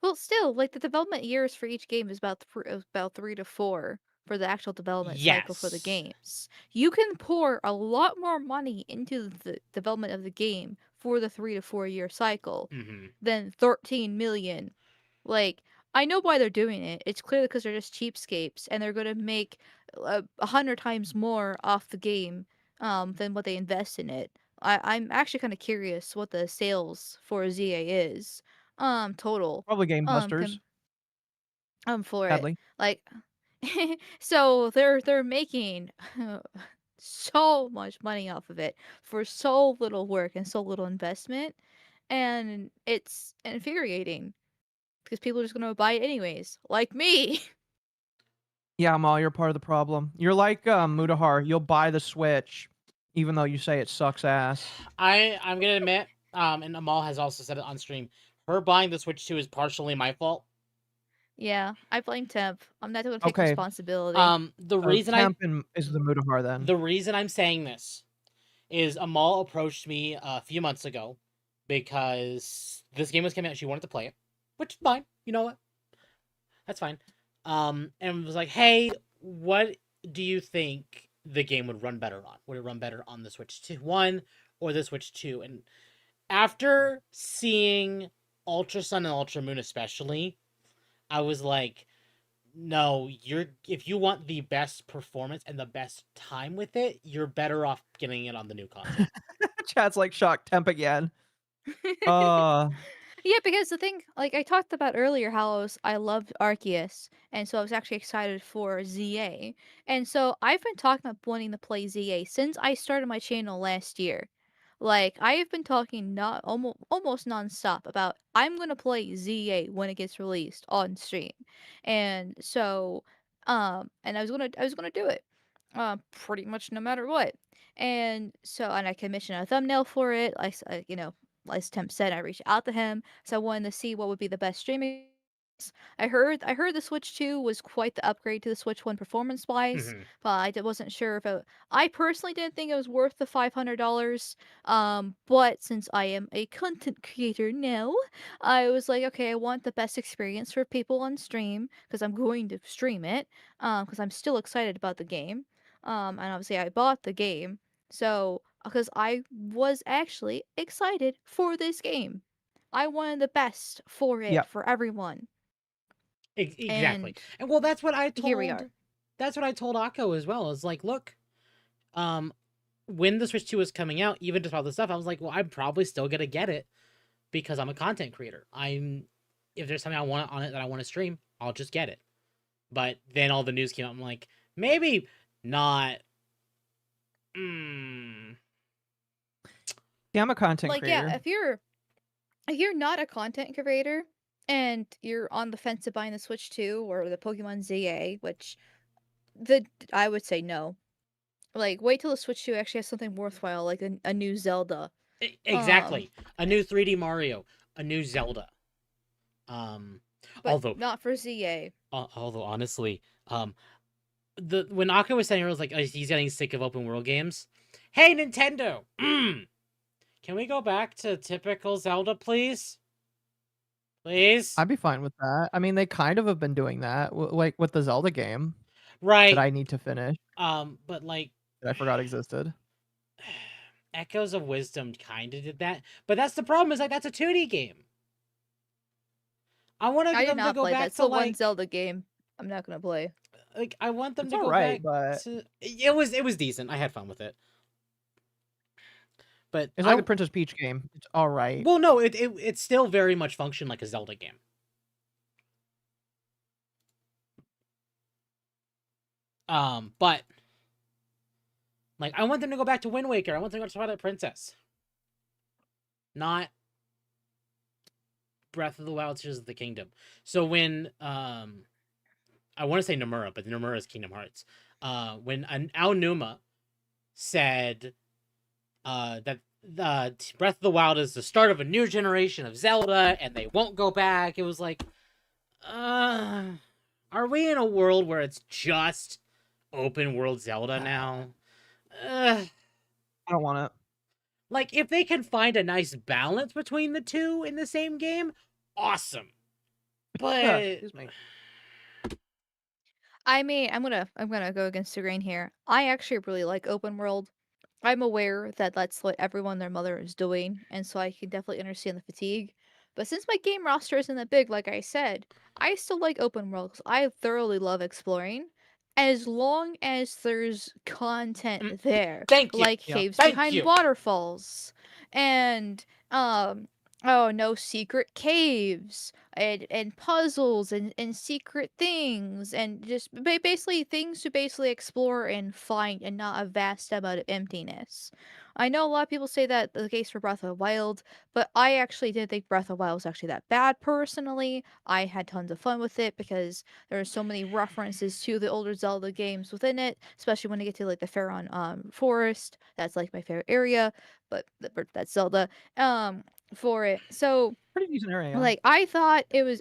Well, still, like the development years for each game is about 3 to 4 for the actual development cycle for the Yes. games. You can pour a lot more money into the development of the game for the 3 to 4 year cycle Mm-hmm. than 13 million. Like, I know why they're doing it. It's clearly because they're just cheapskates and they're going to make 100 times more off the game than what they invest in it. I'm actually kind of curious what the sales for ZA is total Probably Game Busters, com for it. sadly. Like so they're making so much money off of it for so little work and so little investment, and it's infuriating because people are just gonna buy it anyways, like me. Yeah, Mal, you're part of the problem. You're like Mudahar, you'll buy the Switch even though you say it sucks ass. I'm gonna admit, and Amal has also said it on stream, her buying the Switch 2 is partially my fault. Yeah, I blame Temp. I'm not gonna take Okay. responsibility. The So reason Temp is the Mudahar then. the reason I'm saying this is Amal approached me a few months ago because this game was coming out. She wanted to play it, which is fine. You know what? That's fine. And was like, "Hey, what do you think the game would run better on? Would it run better on the Switch 2 1 or the Switch 2?" And after seeing Ultra Sun and Ultra Moon especially, I was like, no, if you want the best performance and the best time with it, you're better off getting it on the new console. Chat's like shocked Temp again. Uh Yeah, because the thing, like I talked about earlier, how I loved Arceus, and so I was actually excited for ZA. And so I've been talking about wanting to play ZA since I started my channel last year. Like I have been talking not almost nonstop about I'm gonna play ZA when it gets released on stream, and so and I was gonna do it, pretty much no matter what. And so and I commissioned a thumbnail for it. As Temp said, I reached out to him, so I wanted to see what would be the best streaming. I heard the Switch 2 was quite the upgrade to the Switch 1 performance-wise, Mhm. but wasn't sure if I personally didn't think it was worth the $500. But since I am a content creator now, I was like, okay, I want the best experience for people on stream because I'm going to stream it. Because I'm still excited about the game. And obviously I bought the game, so because I was actually excited for this game. I wanted the best for it yep. for everyone. Exactly. And And well, that's what I here we told. are. That's what I told Akko as well. Is like, look, um, when the Switch 2 was coming out, even just all this stuff, I was like, well, I'm probably still gonna get it because I'm a content creator. If there's something I want on it that I want to stream, I'll just get it. But then all the news came out. I'm like, maybe not. Yeah, I'm a content Like, creator. yeah, if you're not a content creator and you're on the fence of buying the Switch 2 or the Pokemon ZA, which I would say no. Like, wait till the Switch 2 actually has something worthwhile, like a new Zelda. Exactly. A new 3D Mario, a new Zelda. But Although not for ZA. although honestly, when Akko was saying it was like he's getting sick of open world games. Hey Nintendo, can we go back to typical Zelda, please? Please. I'd be fine with that. I mean, they kind of have been doing that, like with the Zelda game Right. that I need to finish. But like That I forgot existed. Echoes of Wisdom kind of did that, but that's the problem. Is like that's a 2D game. I want I did them to not go play back that. It's to the one like Zelda game I'm not gonna play. like I want them It's to go alright, back but to it was decent. I had fun with it. But It's like the Princess Peach game. It's all right. Well, no, it still very much functioned like a Zelda game. But like, I want them to go back to Wind Waker. I want them to go to Twilight Princess. Not Breath of the Wild, Tears of the Kingdom. So when I want to say Nomura, but Nomura is Kingdom Hearts. When Aonuma said that Breath of the Wild is the start of a new generation of Zelda, and they won't go back, it was like, are we in a world where it's just open world Zelda now? I don't want it. Like, if they can find a nice balance between the two in the same game, awesome. But Excuse me. I mean, I'm gonna go against the grain here. I actually really like open world. I'm aware that that's what everyone their mother is doing, and so I can definitely understand the fatigue. But since my game roster isn't that big, like I said, I still like open world 'cause I thoroughly love exploring, as long as there's content there, thank you. like Yeah. caves Thank behind you. waterfalls, and oh no, secret caves and puzzles and secret things and just basically things to basically explore and find and not a vast amount of emptiness. I know a lot of people say that the case for Breath of the Wild, but I actually didn't think Breath of the Wild was actually that bad personally. I had tons of fun with it because there are so many references to the older Zelda games within it, especially when you get to like the Faron forest. That's like my favorite area, but that's Zelda for it. So Pretty decent area. like I thought it was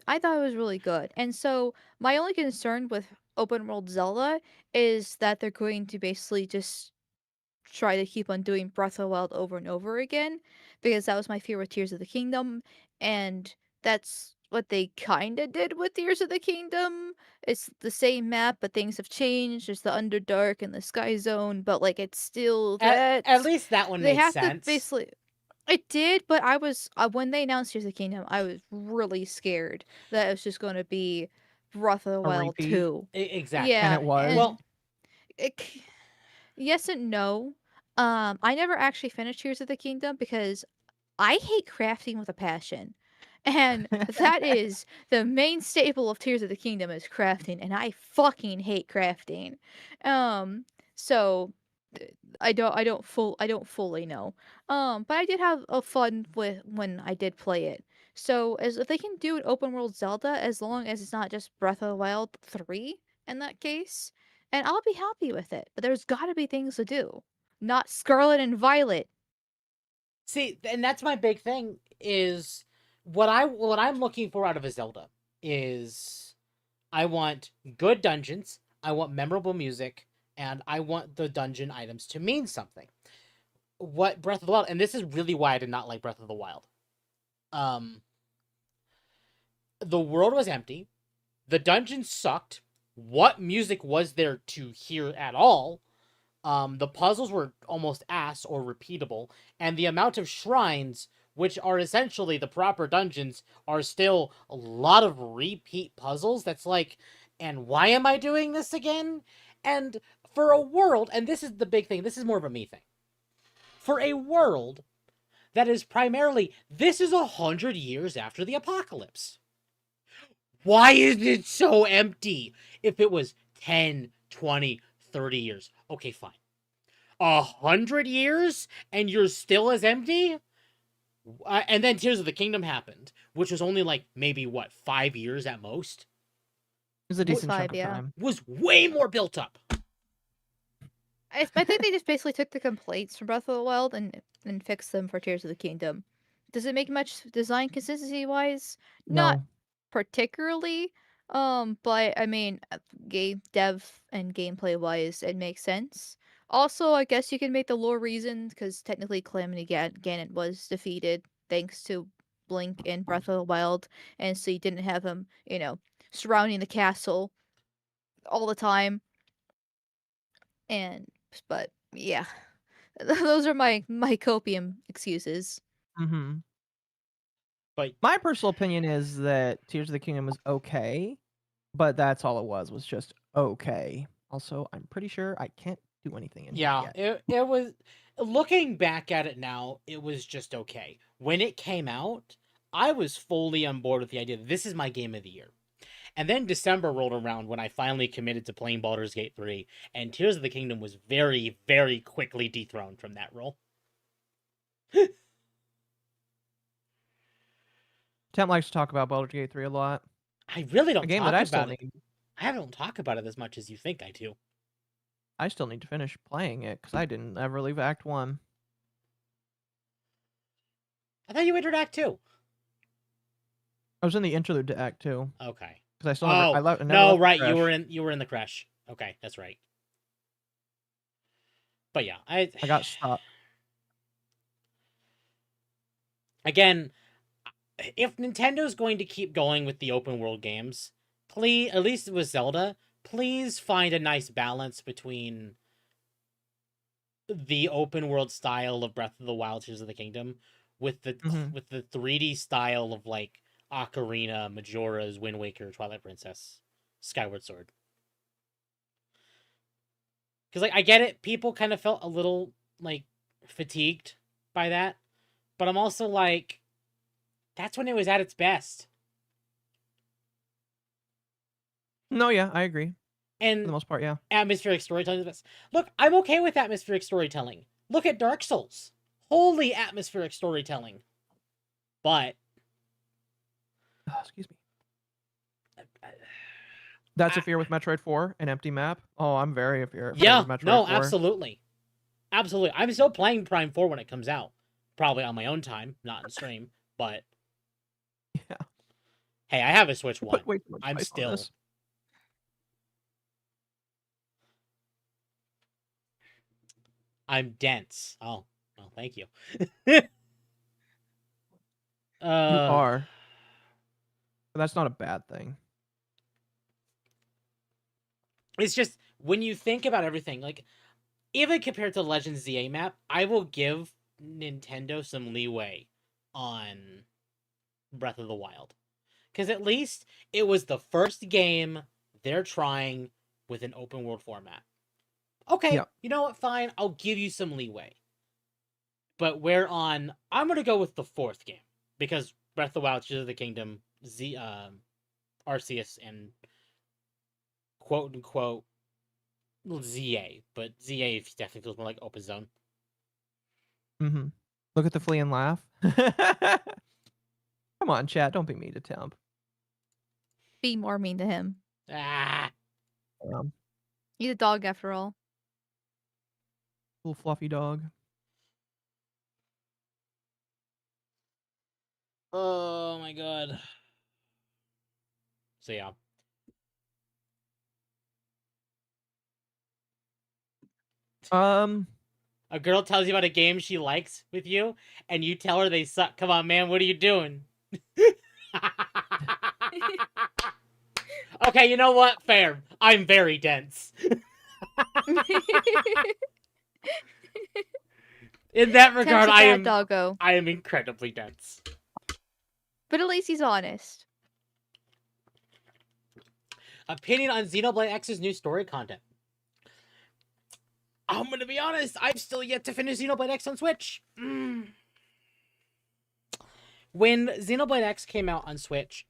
really good. And so my only concern with open world Zelda is that they're going to basically just try to keep on doing Breath of the Wild over and over again because that was my fear with Tears of the Kingdom, and that's what they kind of did with Tears of the Kingdom. It's the same map, but things have changed. There's the Underdark and the Sky Zone, but like it's still that At least that one they made have sense. to basically. It did, but I was when they announced Tears of the Kingdom, I was really scared that it was just going to be Breath of the Wild repeat. 2. Exactly. Yeah, And it was. Well, it, yes and no. I never actually finished Tears of the Kingdom because I hate crafting with a passion. And that is the main staple of Tears of the Kingdom is crafting, and I fucking hate crafting. So I don't fully know. But I did have a fun with when I did play it. So as if they can do an open world Zelda as long as it's not just Breath of the Wild 3 in that case, and I'll be happy with it. But there's got to be things to do. Not Scarlet and Violet. see, and that's my big thing is what I'm looking for out of a Zelda is I want good dungeons, I want memorable music, and I want the dungeon items to mean something. What Breath of the Wild, and this is really why I did not like Breath of the Wild. The world was empty, the dungeons sucked. What music was there to hear at all? The puzzles were almost ass or repeatable, and the amount of shrines, which are essentially the proper dungeons, are still a lot of repeat puzzles. That's like, and why am I doing this again? And for a world, and this is the big thing, this is more of a me thing. For a world that is primarily, this is 100 years after the apocalypse. Why is it so empty? If it was 10, 20, 30 years, okay, fine. 100 years and you're still as empty? And then Tears of the Kingdom happened, which was only like maybe 5 years at most. It was a decent 5, chunk of yeah. time. Was way more built up. I think they just basically took the complaints from Breath of the Wild and fixed them for Tears of the Kingdom. Does it make much design consistency wise? Not No. particularly. But I mean, game dev and gameplay wise, it makes sense. Also, I guess you can make the lore reason because technically Calamity Ganon was defeated thanks to Blink in Breath of the Wild, and so you didn't have him, surrounding the castle all the time. But yeah, those are my copium excuses. Mm-hmm. But My personal opinion is that Tears of the Kingdom was okay, but that's all it was just okay. Also, I'm pretty sure I can't do anything in Yeah, here yet. it was. Looking back at it now, it was just okay. When it came out, I was fully on board with the idea that this is my game of the year. And then December rolled around when I finally committed to playing Baldur's Gate 3, and Tears of the Kingdom was very, very quickly dethroned from that role. Temp likes to talk about Baldur's Gate 3 a lot. I really don't A game talk that I about still it. need. I don't talk about it as much as you think I do. I still need to finish playing it because I didn't ever leave Act 1. I thought you entered Act 2. I was in the interlude to Act 2 Okay. because I still never. I never no, left right. the crash. You were in the crash. Okay, that's right. But yeah, I got stuck. Again, if Nintendo's going to keep going with the open world games, please, at least with Zelda, please find a nice balance between the open world style of Breath of the Wild, Tears of the Kingdom, with the 3D style of like Ocarina, Majora's, Wind Waker, Twilight Princess, Skyward Sword. Because like I get it, people kind of felt a little like fatigued by that, but I'm also like, that's when it was at its best. No, yeah, I agree. And for the most part, yeah. Atmospheric storytelling is the best. Look, I'm okay with atmospheric storytelling. Look at Dark Souls. Holy atmospheric storytelling. But excuse me. That's a fear with Metroid 4, an empty map. Oh, I'm very afraid with Metroid 4. Absolutely. Absolutely. I'm still playing Prime 4 when it comes out. Probably on my own time, not in stream, but yeah. Hey, I have a Switch 1. I'm spice on still this. I'm dense. Oh, well, thank you. You are. But that's not a bad thing. It's just, when you think about everything, like, even compared to Legends ZA map, I will give Nintendo some leeway on Breath of the Wild. Because at least it was the first game they're trying with an open world format. Okay, yeah. You know what? Fine, I'll give you some leeway. But I'm going to go with the fourth game. Because Breath of the Wild, Tears of the Kingdom, Arceus, and quote-unquote ZA. But ZA definitely feels more like open zone. Mm-hmm. Look at the flea and laugh. Come on, chat. Don't be mean to Temp. Be more mean to him. He's a dog after all. Little fluffy dog. Oh my god. So yeah. A girl tells you about a game she likes with you, and you tell her they suck. Come on, man, what are you doing? Okay, you know what? Fair. I'm very dense. In that regard, I am incredibly dense. But at least he's honest. Opinion on Xenoblade X's new story content. I'm gonna be honest, I've still yet to finish Xenoblade X on Switch. When Xenoblade X came out on Switch,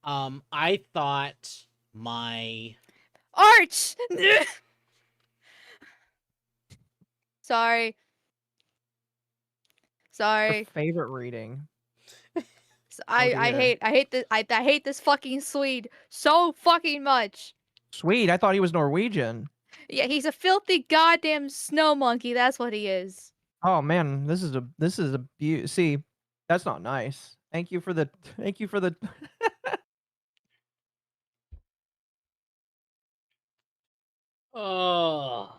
I thought my... Arch! Sorry. Your favorite reading. I hate this fucking Swede so fucking much. Swede? I thought he was Norwegian. Yeah, he's a filthy goddamn snow monkey. That's what he is. Oh man, this is a see, that's not nice. Thank you for the Oh.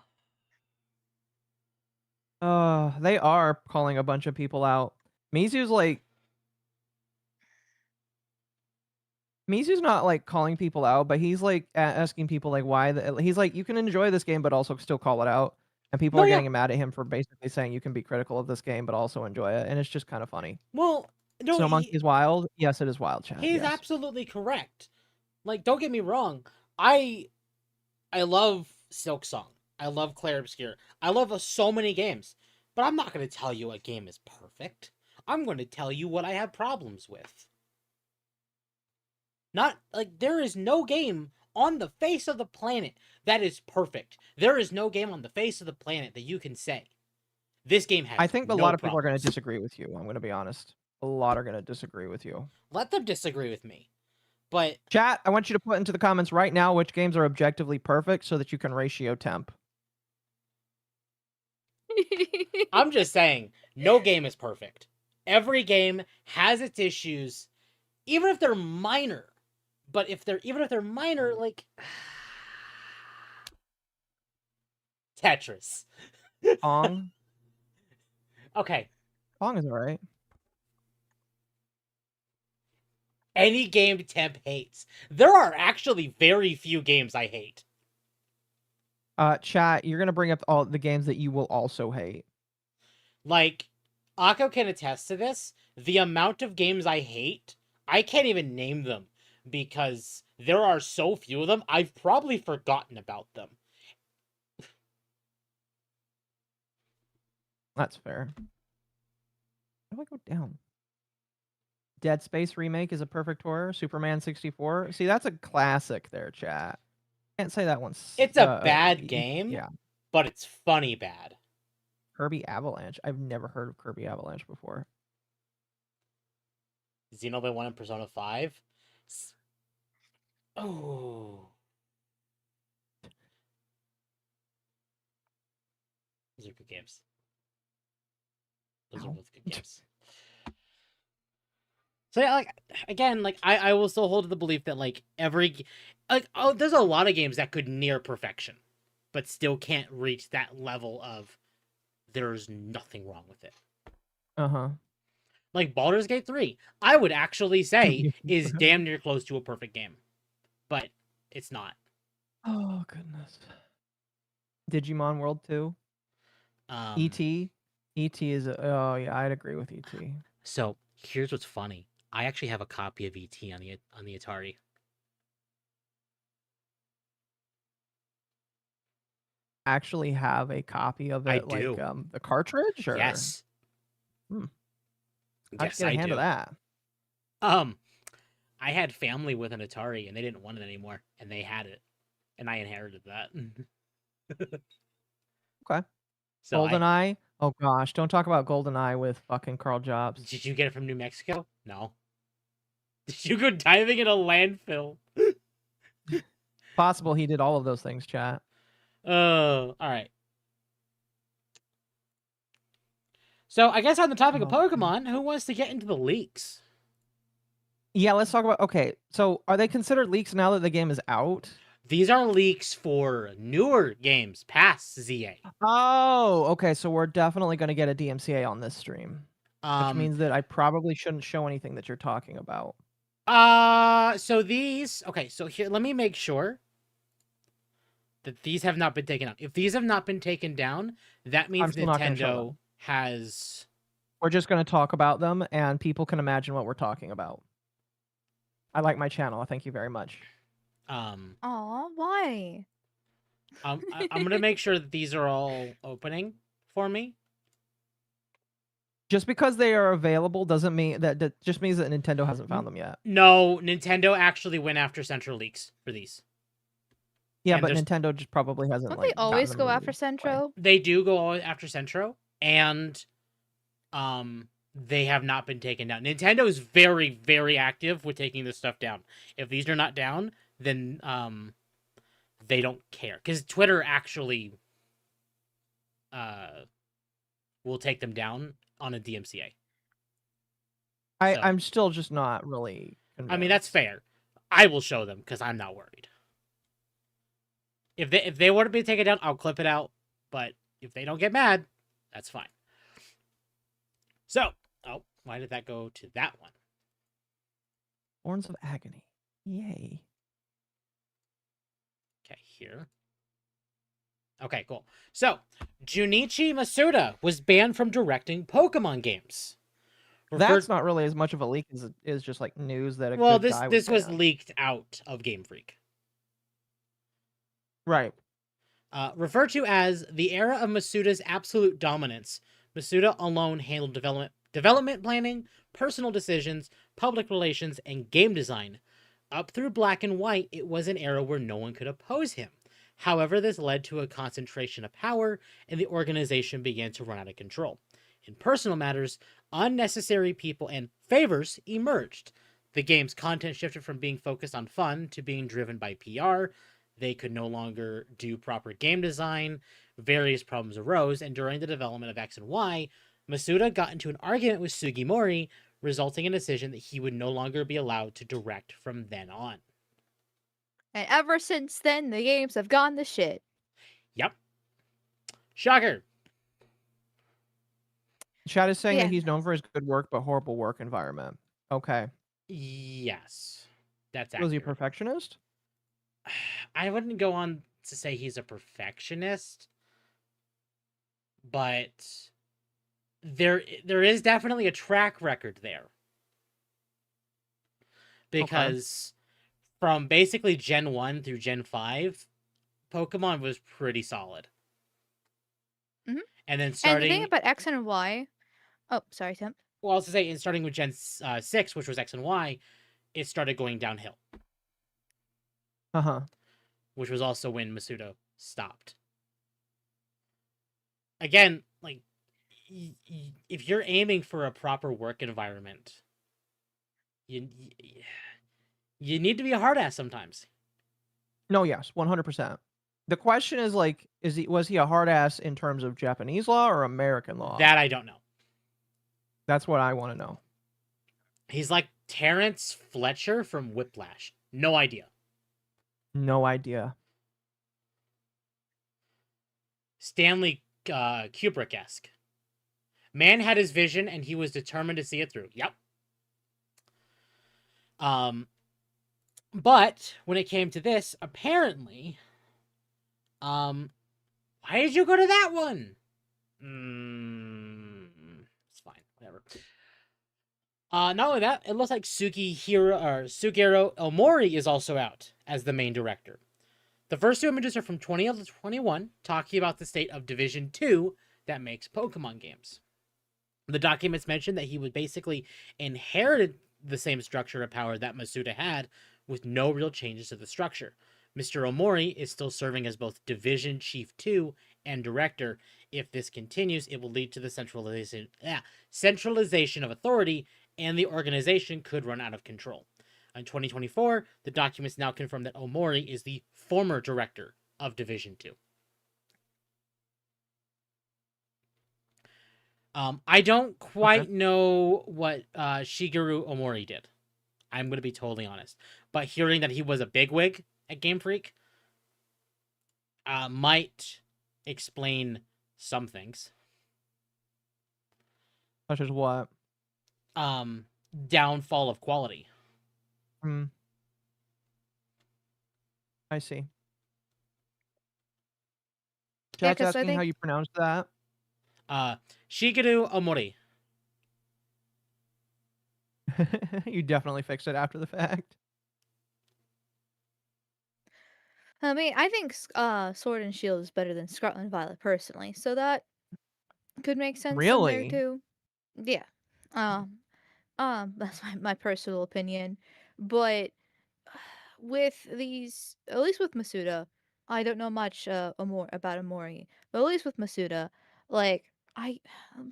They are calling a bunch of people out. Mizu's not like calling people out, but he's like asking people like why he's like, you can enjoy this game but also still call it out. And people are getting mad at him for basically saying you can be critical of this game but also enjoy it, and it's just kind of funny. Well, no, Snow Monkey is wild. Yes, it is wild, chat. He's absolutely correct. Like, don't get me wrong. I love Silk Song. I love Clair Obscur. I love so many games. But I'm not going to tell you a game is perfect. I'm going to tell you what I have problems with. Not, like, there is no game on the face of the planet that is perfect. There is no game on the face of the planet that you can say, this game has I think a no lot of people are going to problems. disagree with you. I'm going to be honest. A lot are going to disagree with you. Let them disagree with me. But Chat, I want you to put into the comments right now which games are objectively perfect so that you can ratio temp. I'm just saying, no game is perfect. Every game has its issues, even if they're minor. But even if they're minor, like Tetris. Pong. Okay. Pong is alright. Any game Temp hates. There are actually very few games I hate. Chat, you're gonna bring up all the games that you will also hate. Like, Occo can attest to this. The amount of games I hate, I can't even name them because there are so few of them, I've probably forgotten about them. That's fair. How do I go down? Dead Space remake is a perfect horror. Superman 64. See, that's a classic there, chat. Can't say that one's. It's a bad game, Yeah. but it's funny bad. Kirby Avalanche. I've never heard of Kirby Avalanche before. Xenoblade 1 and Persona 5. Oh. Those are good games. Those are both good games. So yeah, like, again, like, I will still hold to the belief that, like, there's a lot of games that could near perfection, but still can't reach that level of there's nothing wrong with it. Like Baldur's Gate 3, I would actually say is damn near close to a perfect game, but it's not. Oh goodness. Digimon World 2. E.T. E.T. is oh yeah, I'd agree with E.T. So here's what's funny. I actually have a copy of E.T. on the Atari. Actually have a copy of it, I like do. the cartridge, or Yes. How'd Yes, you get a I hand do. of that? I had family with an Atari and they didn't want it anymore, and they had it, and I inherited that. Okay. So GoldenEye. Oh gosh, don't talk about GoldenEye with fucking Carl Jobs. Did you get it from New Mexico? No. Did you go diving in a landfill? Possible he did all of those things, chat. Oh, all right. So I guess on the topic of Pokemon, who wants to get into the leaks? Yeah, let's talk about. Okay, so are they considered leaks now that the game is out? These are leaks for newer games past ZA. Oh, okay. So we're definitely going to get a DMCA on this stream, which means that I probably shouldn't show anything that you're talking about. So these. Okay, so here, let me make sure that these have not been taken down. If these have not been taken down, that means Nintendo has. We're just going to talk about them, and people can imagine what we're talking about. I like my channel. Thank you very much. Aw, why? I'm gonna make sure that these are all opening for me. Just because they are available doesn't mean that just means that Nintendo hasn't found them yet. No, Nintendo actually went after Central Leaks for these. Yeah, but Nintendo just probably hasn't. Don't they always go after Centro? They do go after Centro, and they have not been taken down. Nintendo is very, very active with taking this stuff down. If these are not down, then they don't care, because Twitter actually will take them down on a DMCA. I'm still just not really convinced. I mean, that's fair. I will show them because I'm not worried. If they want to be taken down, I'll clip it out. But if they don't get mad, that's fine. So, oh, why did that go to that one? Horns of Agony. Yay. Okay, here. Okay, cool. So, Junichi Masuda was banned from directing Pokemon games. That's not really as much of a leak as it is just like news that this was leaked out of Game Freak. Right. Referred to as the era of Masuda's absolute dominance, Masuda alone handled development planning, personal decisions, public relations, and game design. Up through Black and White, it was an era where no one could oppose him. However, this led to a concentration of power, and the organization began to run out of control. In personal matters, unnecessary people and favors emerged. The game's content shifted from being focused on fun to being driven by PR. They could no longer do proper game design. Various problems arose, and during the development of X and Y, Masuda got into an argument with Sugimori, resulting in a decision that he would no longer be allowed to direct from then on. And ever since then, the games have gone to shit. Yep. Shocker. Chad is saying Yeah. that he's known for his good work but horrible work environment. Okay. Yes. That's Was he a accurate. perfectionist? I wouldn't go on to say he's a perfectionist, but there is definitely a track record there. Because from basically Gen 1 through Gen 5, Pokemon was pretty solid. Mhm. And then And the starting... thing about X and Y... Oh, sorry, Tim. Well, I was to say, starting with Gen 6, which was X and Y, it started going downhill. Uh-huh. Which was also when Masuda stopped. Again, like, if you're aiming for a proper work environment, you need to be a hard ass sometimes. No, yes, 100%. The question is, like, was he a hard ass in terms of Japanese law or American law? That I don't know. That's what I want to know. He's like Terrence Fletcher from Whiplash. No idea. No idea. Stanley Kubrick-esque. Man had his vision and he was determined to see it through. Yep. But when it came to this, apparently, why did you go to that one? It's fine, whatever. Not only that, it looks like Sugihiro Omori is also out as the main director. The first two images are from 2021, talking about the state of Division 2 that makes Pokemon games. The documents mention that he would basically inherited the same structure of power that Masuda had, with no real changes to the structure. Mr. Omori is still serving as both Division Chief 2 and Director. If this continues, it will lead to the centralization of authority, and the organization could run out of control. In 2024, the documents now confirm that Omori is the former director of Division 2. I don't quite know what Shigeru Omori did. I'm going to be totally honest. But hearing that he was a bigwig at Game Freak might explain some things. Such as what? Downfall of quality. I see. Yeah, Chat's asking how you pronounce that. Shigeru Omori. You definitely fixed it after the fact. I mean, I think Sword and Shield is better than Scarlet and Violet personally, so that could make sense in there Really? too. Yeah. That's my personal opinion. But with these, at least with Masuda, I don't know much about Amori, but at least with Masuda, like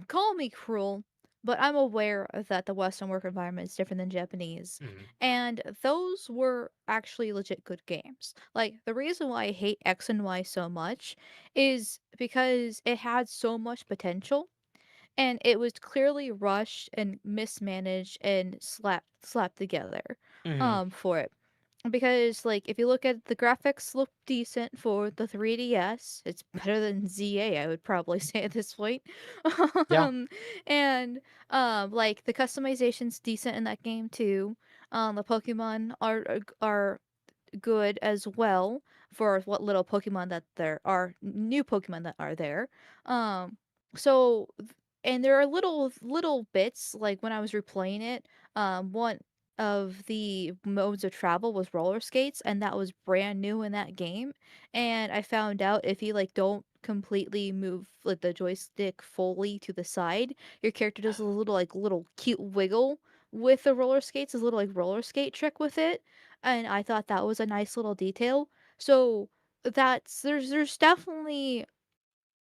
call me cruel, but I'm aware that the Western work environment is different than Japanese, and those were actually legit good games. Like the reason why I hate X and Y so much is because it had so much potential, and it was clearly rushed and mismanaged and slapped together for it. Because like if you look at the graphics look decent for the 3DS, it's better than ZA, I would probably say at this point. Yeah. And like the customization's decent in that game too. The Pokemon are good as well for what little Pokemon that there are, new Pokemon that are there. So and there are little bits like when I was replaying it, one of the modes of travel was roller skates, and that was brand new in that game. And I found out if you like don't completely move like the joystick fully to the side, your character does a little cute wiggle with the roller skates, a little like roller skate trick with it. And I thought that was a nice little detail. So that's there's definitely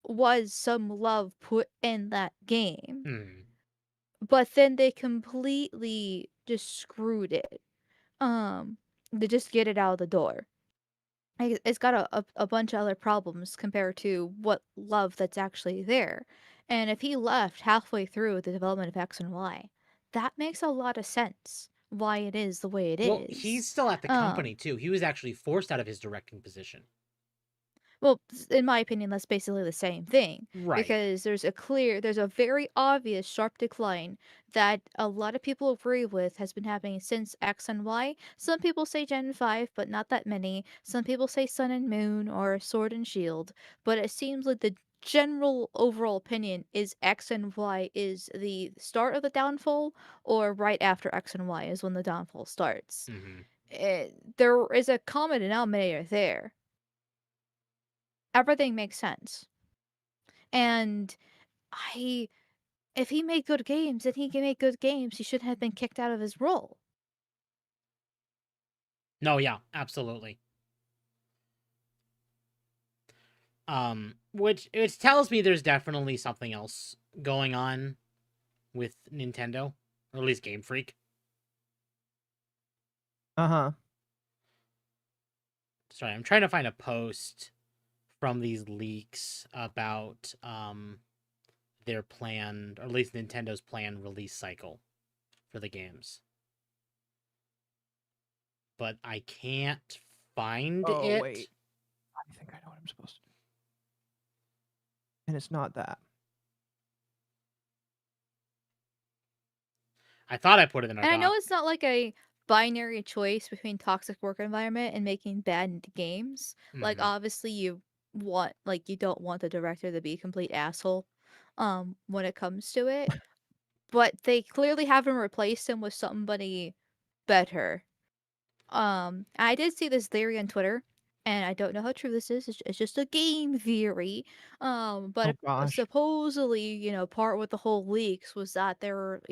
was some love put in that game, Hmm. but then they completely just screwed it. Um, they just get it out of the door. Like, it's got a bunch of other problems compared to what love that's actually there. And if he left halfway through the development of X and Y, that makes a lot of sense why it is the way it Well, is. he's still at the company Um, too. He was actually forced out of his directing position. Well, in my opinion, that's basically the same thing Right. because there's a very obvious sharp decline that a lot of people agree with has been happening since X and Y. Some people say Gen 5, but not that many. Some people say Sun and Moon or Sword and Shield, but it seems like the general overall opinion is X and Y is the start of the downfall, or right after X and Y is when the downfall starts. Hmm. There is a common denominator there. Everything makes sense. And I if he made good games and he can make good games, he shouldn't have been kicked out of his role. No, yeah, absolutely. Which tells me there's definitely something else going on with Nintendo, or at least Game Freak. Uh-huh. Sorry, I'm trying to find a post from these leaks about their planned, or at least Nintendo's planned release cycle for the games. But I can't find Oh, it. wait. I think I know what I'm supposed to do. And it's not that. I thought I put it in our And I know doc. it's not like a binary choice between toxic work environment and making bad games. Like Mhm. obviously you don't want the director to be a complete asshole when it comes to it, but they clearly haven't replaced him with somebody better. I did see this theory on Twitter, and I don't know how true this is. It's just a game theory. But Oh, gosh. supposedly, part with the whole leaks was that there were,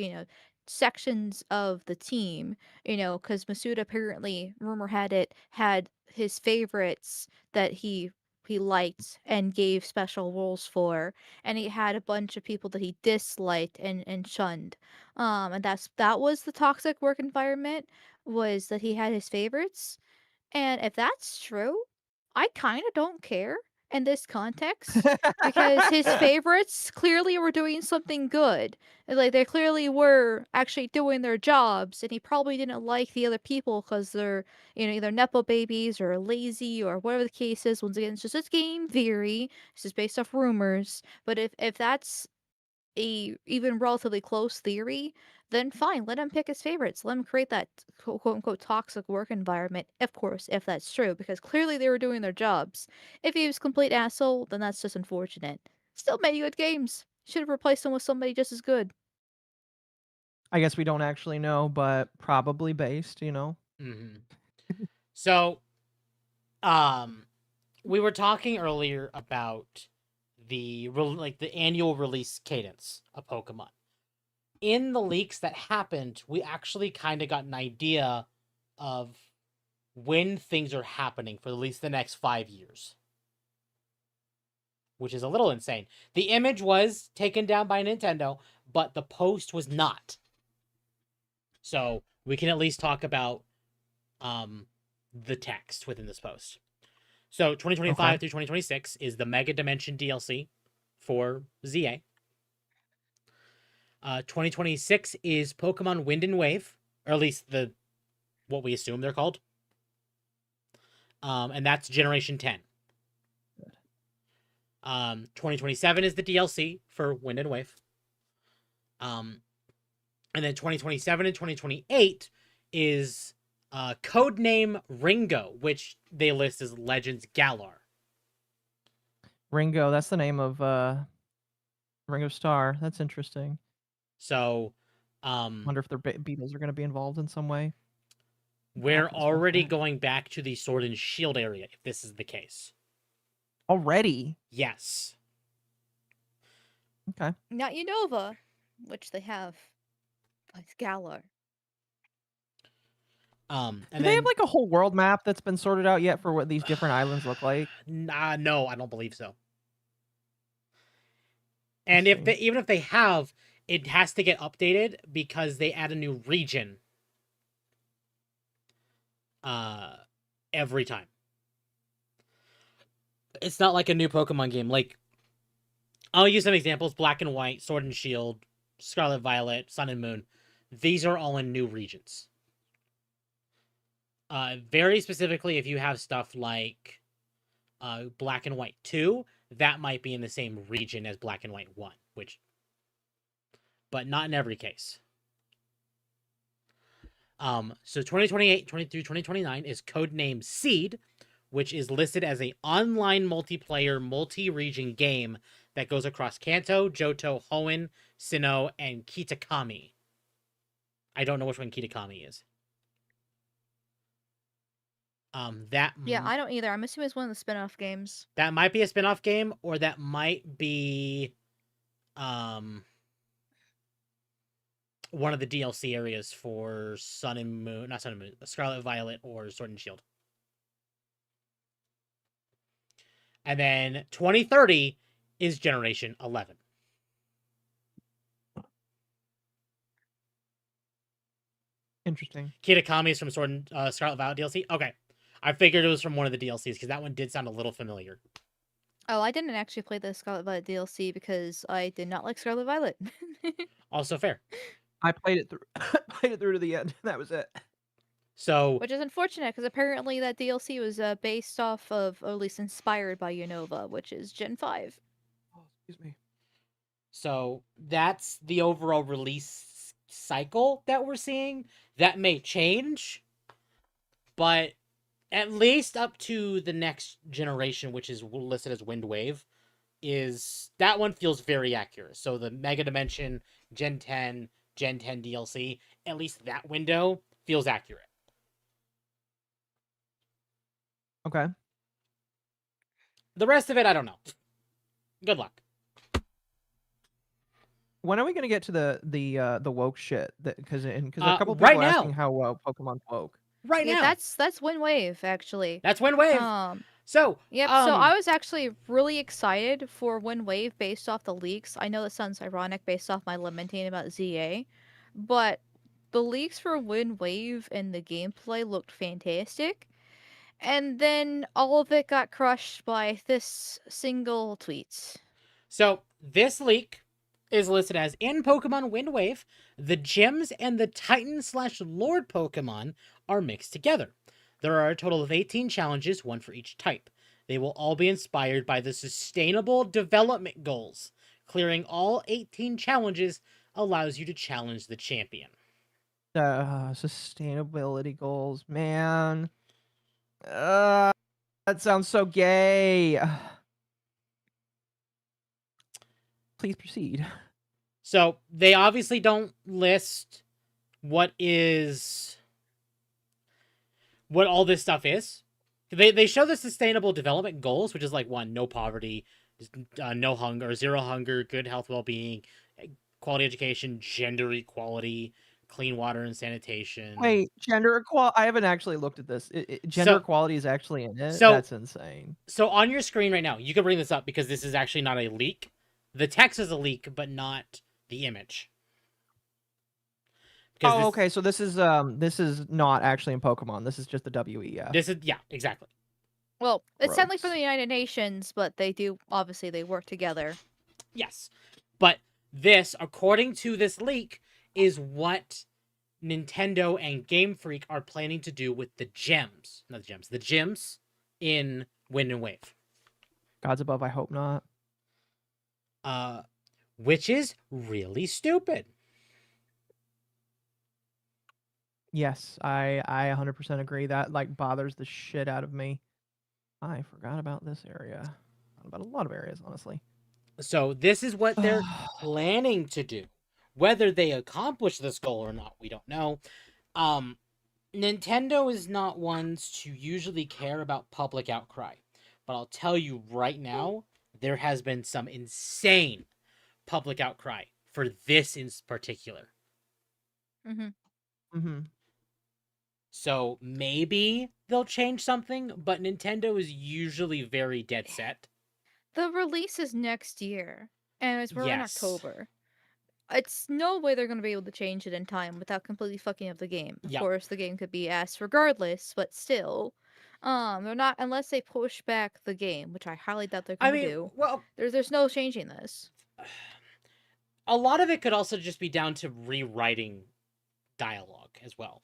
sections of the team, because Masuda apparently, rumor had it, had his favorites that he liked and gave special roles for, and he had a bunch of people that he disliked and shunned. And that was the toxic work environment, was that he had his favorites. And if that's true, I kind of don't care in this context because his favorites clearly were doing something good. Like they clearly were actually doing their jobs, and he probably didn't like the other people because they're, either nepo babies or lazy or whatever the case is. Once again, it's just a game theory. This is based off rumors. But if that's a even relatively close theory, then fine, let him pick his favorites. Let him create that quote unquote toxic work environment, of course, if that's true, because clearly they were doing their jobs. If he was a complete asshole, then that's just unfortunate. Still made good games. Should have replaced him with somebody just as good. I guess we don't actually know, but probably based, Mhm. So, we were talking earlier about the annual release cadence of Pokemon. In the leaks that happened, we actually kind of got an idea of when things are happening for at least the next 5 years, which is a little insane. The image was taken down by Nintendo, but the post was not. So we can at least talk about the text within this post. So 2025 Okay. through 2026 is the Mega Dimension DLC for ZA. 2026 is Pokemon Wind and Wave, or at least what we assume they're called. And that's Generation 10. 2027 is the DLC for Wind and Wave. And then 2027 and 2028 is codename Ringo, which they list as Legends Galar. Ringo, that's the name of Ringo Starr. That's interesting. So Wonder if their beetles are going to be involved in some way. We're for the small already cat. going back to the Sword and Shield area, if this is the case. Already? Yes. Okay. Not Unova, which they have, but Galar. And Do they have like a whole world map that's been sorted out yet for what these different islands look like? No, I don't believe so. And Interesting. even if they have, it has to get updated because they add a new region every time. It's not like a new Pokemon game. Like, I'll use some examples: Black and White, Sword and Shield, Scarlet Violet, Sun and Moon. These are all in new regions. Very specifically, if you have stuff like Black and White 2, that might be in the same region as Black and White 1, but not in every case. So 2028 through 2029 is codenamed Seed, which is listed as an online multiplayer, multi-region game that goes across Kanto, Johto, Hoenn, Sinnoh, and Kitakami. I don't know which one Kitakami is. Yeah, I don't either. I'm assuming it's one of the spin-off games. That might be a spin-off game, or that might be one of the DLC areas for Sun and Moon, not Sun and Moon, Scarlet Violet or Sword and Shield. And then 2030 is Generation 11. Interesting. Kitakami is from Sword and Scarlet Violet DLC. Okay, I figured it was from one of the DLCs because that one did sound a little familiar. Oh, I didn't actually play the Scarlet Violet DLC because I did not like Scarlet Violet. Also fair. I played it through played it through to the end. That was it. So, Which is unfortunate because apparently that DLC was based off of, or at least inspired by Unova, which is Gen 5. Oh, excuse me. So that's the overall release cycle that we're seeing. That may change, but at least up to the next generation, which is listed as Wind Wave, is that one feels very accurate. So the Mega Dimension, Gen 10 DLC, at least that window feels accurate. Okay. The rest of it, I don't know. Good luck. When are we gonna get to the woke shit? Because a couple people right are now. asking how Pokemon woke. Right Yeah, now. that's Wind Wave actually. That's Wind Wave. So, yep. So I was actually really excited for Wind Wave based off the leaks. I know that sounds ironic based off my lamenting about ZA, but the leaks for Wind Wave and the gameplay looked fantastic. And then all of it got crushed by this single tweet. So this leak is listed as in Pokemon Wind Wave, the gyms and the Titan/Lord Pokemon are mixed together. There are a total of 18 challenges, one for each type. They will all be inspired by the Sustainable Development Goals. Clearing all 18 challenges allows you to challenge the champion. Sustainability goals, man. That sounds so gay. Please proceed. So they obviously don't list what all this stuff is. They show the Sustainable Development Goals, which is like one, no poverty, no hunger, zero hunger, good health, well-being, quality education, gender equality, clean water and sanitation. Wait, gender equality? I haven't actually looked at this. Gender equality is actually in it? That's insane. So on your screen right now, you can bring this up because this is actually not a leak. The text is a leak, but not the image. Okay. So this is not actually in Pokemon. This is just the WEF. This is exactly. Well, it's technically from the United Nations, but they work together. Yes, but this, according to this leak, is what Nintendo and Game Freak are planning to do with the gyms. Not the gyms. The gyms in Wind and Wave. Gods above, I hope not. Which is really stupid. Yes, I 100% agree. That bothers the shit out of me. I forgot about this area. About a lot of areas, honestly. So this is what they're planning to do. Whether they accomplish this goal or not, we don't know. Nintendo is not ones to usually care about public outcry. But I'll tell you right now, there has been some insane public outcry for this in particular. Mm-hmm. So maybe they'll change something, but Nintendo is usually very dead set. The release is next year, and we're in Yes. October. It's no way they're going to be able to change it in time without completely fucking up the game. Of Yep. course, the game could be ass regardless, but still, they're not unless they push back the game, which I highly doubt they're going to do. Well, There's no changing this. a lot of it could also just be down to rewriting dialogue as well.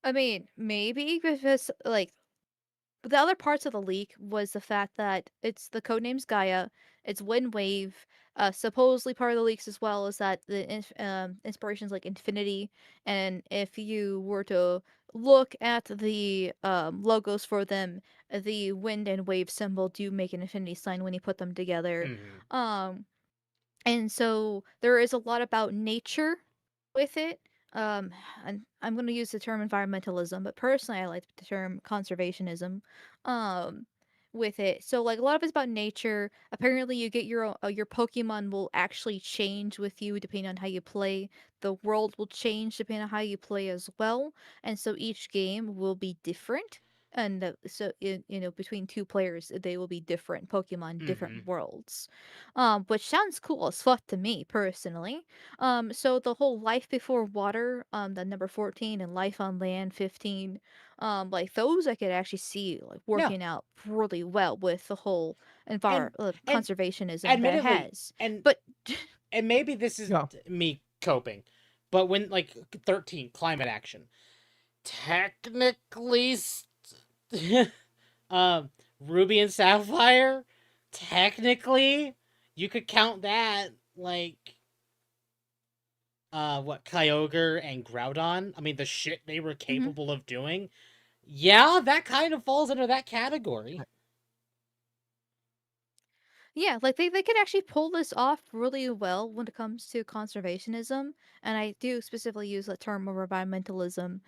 I mean, maybe because like the other parts of the leak was the fact that it's the codename's Gaia, it's Wind Wave. Supposedly part of the leaks as well is that the inspirations like infinity, and if you were to look at the logos for them, the wind and wave symbol do make an infinity sign when you put them together. Mhm. And so there is a lot about nature with it. And I'm going to use the term environmentalism, but personally, I like the term conservationism. Um, with it, so like a lot of it's about nature. Apparently, you get your Pokemon will actually change with you depending on how you play. The world will change depending on how you play as well, and so each game will be different. And between two players, they will be different Pokemon, different Mhm. worlds, which sounds cool as fuck to me personally. So the whole life before water, the number 14 and life on land 15, like those I could actually see like Yeah. working out really well with the whole And conservationism that it admittedly, has. and But and maybe this is Yeah. me coping, but when like 13 climate action, technically, Ruby and Sapphire, technically, you could count that like what Kyogre and Groudon. I mean, the shit they were capable of doing. Yeah, that kind of falls under that category. yeah, like they could actually pull this off really well when it comes to conservationism, and I do specifically use the term of environmentalism,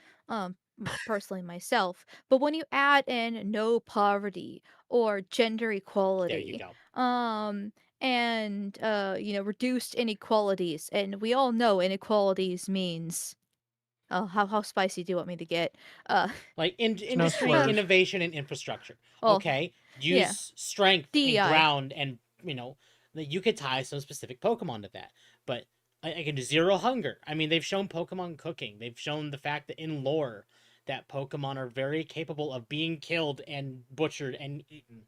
personally myself. But when you add in no poverty or gender There you equality, go. and reduced inequalities, and we all know inequalities means. Oh, how spicy do you want me to get? Uh, Like no industry, slurs. innovation, and infrastructure. well, Okay, yeah, use strength and DEI. ground, and you could tie some specific Pokemon to that. But I can do zero hunger. I mean, they've shown Pokemon cooking. They've shown the fact that in lore that Pokemon are very capable of being killed and butchered and eaten.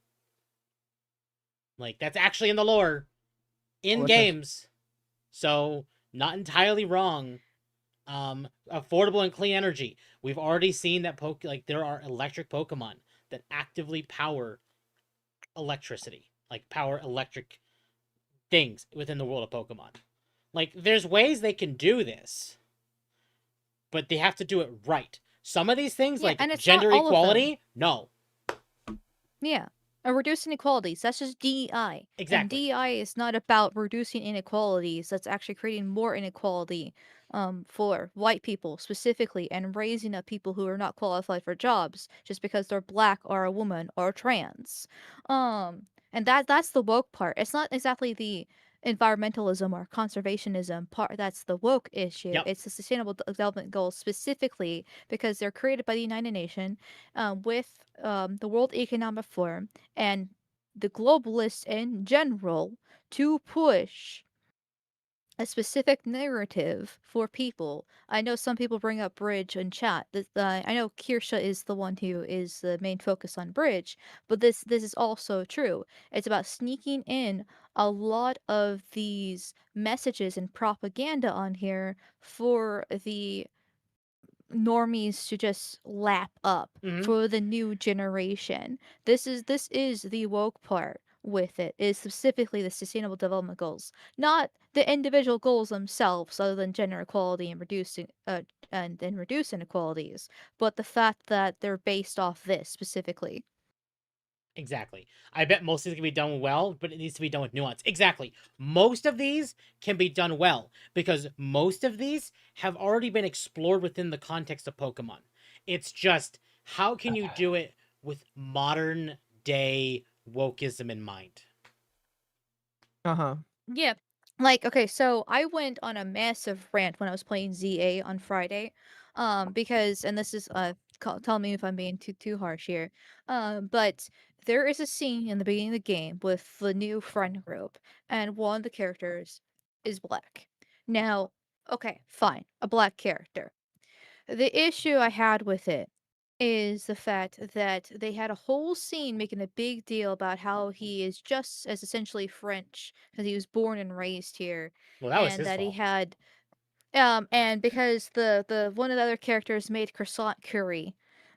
Like that's actually in the lore, in games. So not entirely wrong. Affordable and clean energy. We've already seen that there are electric Pokemon that actively power electricity, like power electric things within the world of Pokemon. Like there's ways they can do this, but they have to do it right. Some of these things, Yeah, like and it's gender not all of them. equality, no. Yeah. Reduce inequalities. That's just DEI. And Exactly. DEI is not about reducing inequalities. That's actually creating more inequality for white people specifically, and raising up people who are not qualified for jobs just because they're black or a woman or trans. And that's the woke part. It's not exactly the environmentalism or conservationism part that's the woke issue. Yep. It's the sustainable development goals specifically because they're created by the United Nations, with the World Economic Forum and the globalists in general, to push a specific narrative for people. I know some people bring up Bridge in chat. I know Kirsha is the one who is the main focus on Bridge, but this is also true. It's about sneaking in a lot of these messages and propaganda on here for the normies to just lap up Mhm. for the new generation. This is the woke part with it, is specifically the sustainable development goals, not the individual goals themselves, other than gender equality and reduce inequalities, but the fact that they're based off this specifically. Exactly. I bet most of these can be done well, but it needs to be done with nuance. Exactly. Most of these can be done well because most of these have already been explored within the context of Pokemon. It's just how can you do it with modern day wokeism in mind? Uh-huh. Yeah. Like, okay, so I went on a massive rant when I was playing ZA on Friday. Because and this is tell me if I'm being too harsh here. But there is a scene in the beginning of the game with the new friend group, and one of the characters is black. Now, okay, fine, a black character. The issue I had with it is the fact that they had a whole scene making a big deal about how he is just as essentially French because he was born and raised here, Well, that was and his that he fault. had and because the one of the other characters made croissant curry,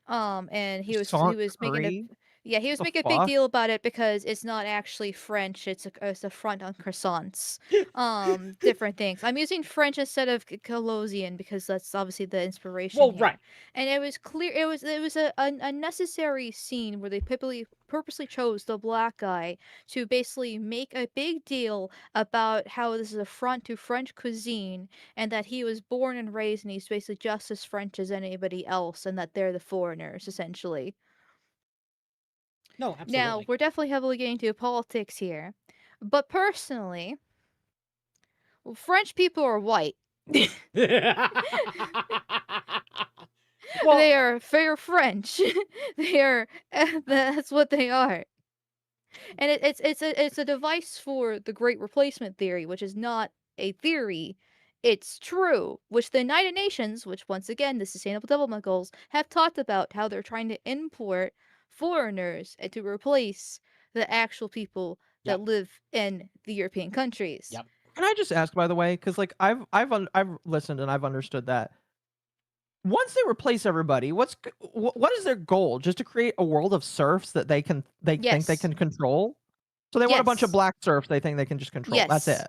and he Croissant was making a curry? yeah, he was The making a big fuck? deal about it because it's not actually French. It's a front on croissants. Different things. I'm using French instead of Colossian because that's obviously the inspiration Well, here. right. And it was clear it was a unnecessary scene where they purposely chose the black guy to basically make a big deal about how this is a front to French cuisine and that he was born and raised and he's basically just as French as anybody else and that they're the foreigners essentially. No, Now, absolutely. we're definitely heavily getting into politics here. But personally, well, French people are white. Well, They are fair French. They are that's what they are. And it's a device for the great replacement theory, which is not a theory. It's true, which the United Nations, which once again the Sustainable Development Goals have talked about how they're trying to import foreigners and to replace the actual people that Yep. live in the European countries. Yep. Can I just ask, by the way, because like I've listened and I've understood that once they replace everybody, what is their goal? Just to create a world of serfs that they think they Yes. can control? So they want a bunch of Yes. black serfs they think they can just control. That's Yes. it.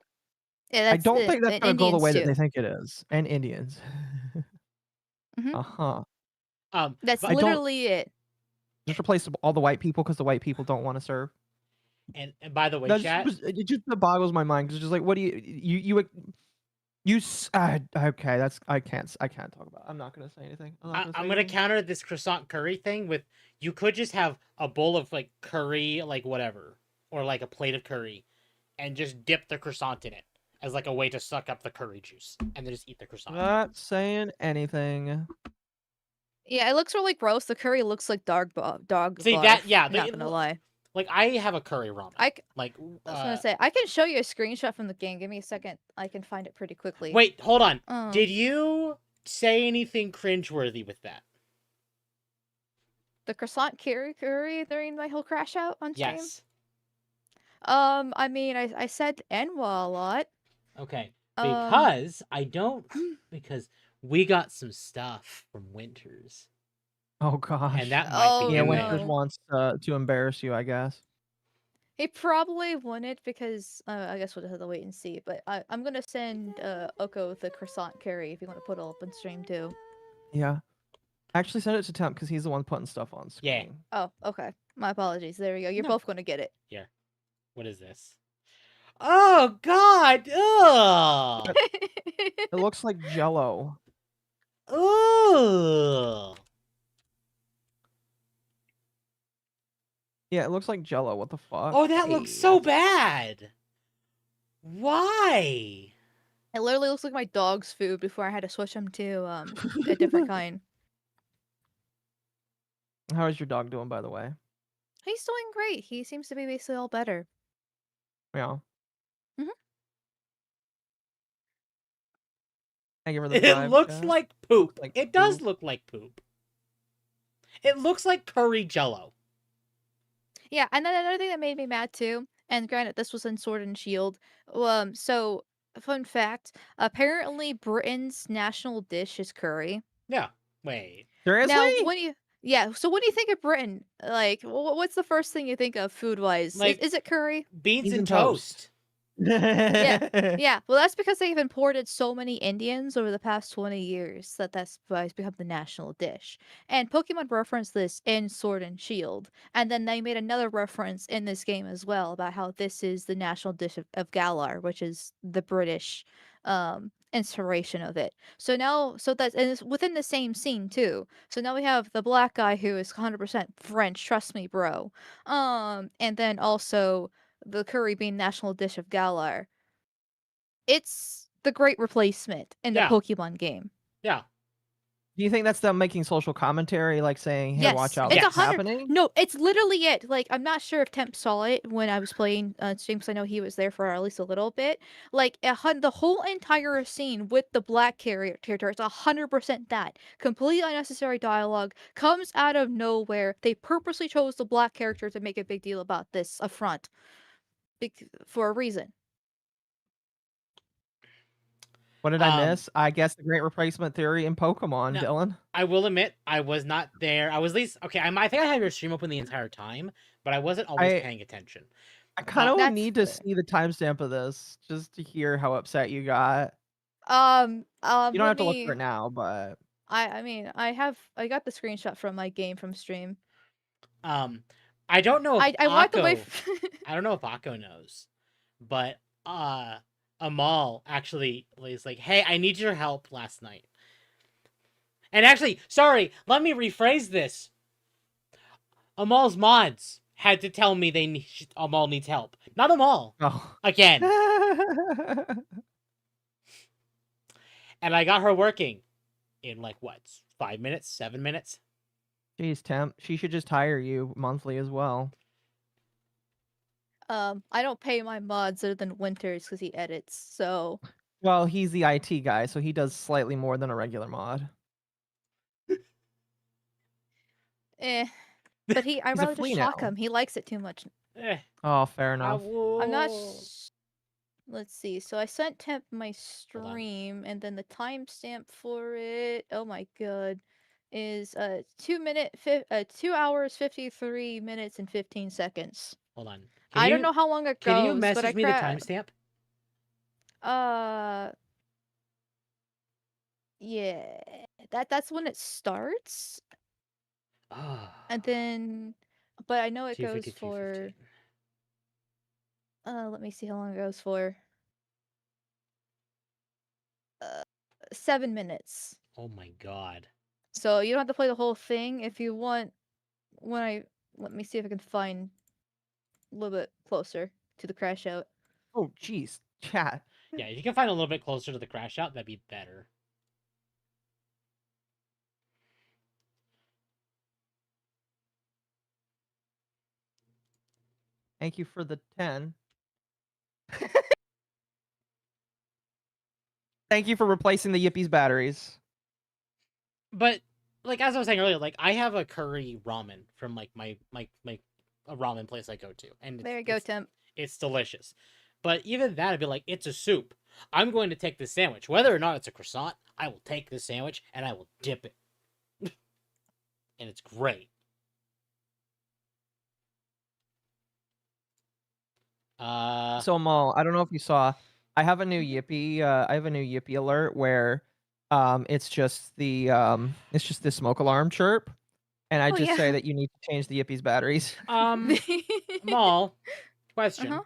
Yeah, I that's don't think that's and gonna go the Indians way that they too. think it is. And Indians. Mhm. Uh-huh. That's I don't literally it. just replace all the white people because the white people don't want to serve. And by the way, That chat. it just boggles my mind because it's just like, what do okay? That's I can't talk about it. I'm not gonna say anything. I'm gonna counter this croissant curry thing with you could just have a bowl of like curry, like whatever, or like a plate of curry, and just dip the croissant in it as like a way to suck up the curry juice, and then just eat the croissant. Not saying anything. Yeah, it looks really gross. The curry looks like dog See barf. that? Yeah, Not gonna lie. like I have a curry ramen. I Like, was gonna say I can show you a screenshot from the game. Give me a second. I can find it pretty quickly. wait, hold on. Um, Did you say anything cringeworthy with that? the croissant curry during my whole crash out on stream? Yes. I mean, I said Enwa a lot. Okay. Um, Because I don't. Because we got some stuff from Winters, Oh gosh. and that might Oh, be Yeah, in Winters there. wants to embarrass you, I guess. he probably wouldn't because I guess we'll have to wait and see. But I'm gonna send Oko the croissant curry if you want to put it up on stream too. Yeah. Actually, send it to Temp because he's the one putting stuff on Yeah. screen. Oh, okay. My apologies. There we go. You're No. both gonna get it. Here. What is this? Oh God! Ugh! It looks like Jello. Ugh! Yeah, it looks like Jello. What the fuck? Oh, that looks Hey. so bad. Why? It literally looks like my dog's food before I had to switch him to a different kind. How is your dog doing, by the way? He's doing great. He seems to be basically all better. Yeah. Mhm. Thank you for the It five, looks chat. like poop. Like It does poop. look like poop. It looks like curry jello. Yeah, and then another thing that made me mad too, and granted this was in Sword and Shield. So fun fact, apparently Britain's national dish is curry. Yeah. Wait. Seriously? Now, so when you think of Britain, like what's the first thing you think of food-wise? Like- Is it curry? Beans Beans and and toast. Yeah. Well, that's because they've imported so many Indians over the past 20 years that's why it's become the national dish. And Pokemon referenced this in Sword and Shield, and then they made another reference in this game as well about how this is the national dish of Galar, which is the British inspiration of it. So now, so that's and it's within the same scene too. So now we have the black guy who is 100% French, trust me, bro. And then also the curry being national dish of Galar. It's the great replacement in the Yeah. Pokemon game. Yeah. Do you think that's them making social commentary, like saying, "Hey, watch Yes, out, it's Yes. what's happening"? No, it's literally it. Like, I'm not sure if Temp saw it when I was playing stream, 'cause I know he was there for at least a little bit. Like, the whole entire scene with the black character, it's 100% that. Completely unnecessary dialogue, comes out of nowhere. They purposely chose the black character to make a big deal about this up front. For a reason. What did I Um, miss? I guess the great replacement theory in Pokemon, No. Dylan. I will admit, I was not there. I was at least okay. I think I had your stream open the entire time, but I wasn't always paying attention. I kind of That's need to fair. see the timestamp of this just to hear how upset you got. You don't Let have to look for me it now, but I mean, I got the screenshot from my game from stream. I don't know if I walked away I don't know if Akko knows, but Amal actually was like, "Hey, I need your help last night." And actually, sorry, let me rephrase this. Amal's mods had to tell me Amal needs help. Not Amal. oh. Again. And I got her working in like what? 5 minutes? 7 minutes? Jeez, Temp, she should just hire you monthly as well. I don't pay my mods other than Winters because he edits, so Well, he's the IT guy, so he does slightly more than a regular mod. eh. But I'd He's a rather just flea shock now. him. He likes it too much. Eh, Oh, fair I enough. I'm not will... Let's see. So I sent Temp my Hold on. stream, and then the timestamp for it. Oh my god, is 2 hours 53 minutes and 15 seconds. Hold on. I don't know how long it Can you goes, but message me the timestamp? Yeah, that's when it starts, Oh, and then, but I know it goes 2:52:15. for. Let me see how long it goes for. 7 minutes. Oh my god. So you don't have to play the whole thing if you want. Let me see if I can find a little bit closer to the crash out. Oh, jeez, chat. Yeah, if you can find a little bit closer to the crash out, that'd be better. Thank you for the 10. Thank you for replacing the Yippie's batteries. But like as I was saying earlier, like I have a curry ramen from like my a ramen place I go to, and There you go, Temp. it's delicious. But even that, I'd be like, it's a soup. I'm going to take this sandwich, whether or not it's a croissant. I will take this sandwich and I will dip it, and it's great. So Mal, I don't know if you saw, I have a new Yippie. I have a new Yippie alert where, it's just the smoke alarm chirp, and I Oh, just say yeah. that you need to change the Yippie's batteries. Maul, question. Uh-huh.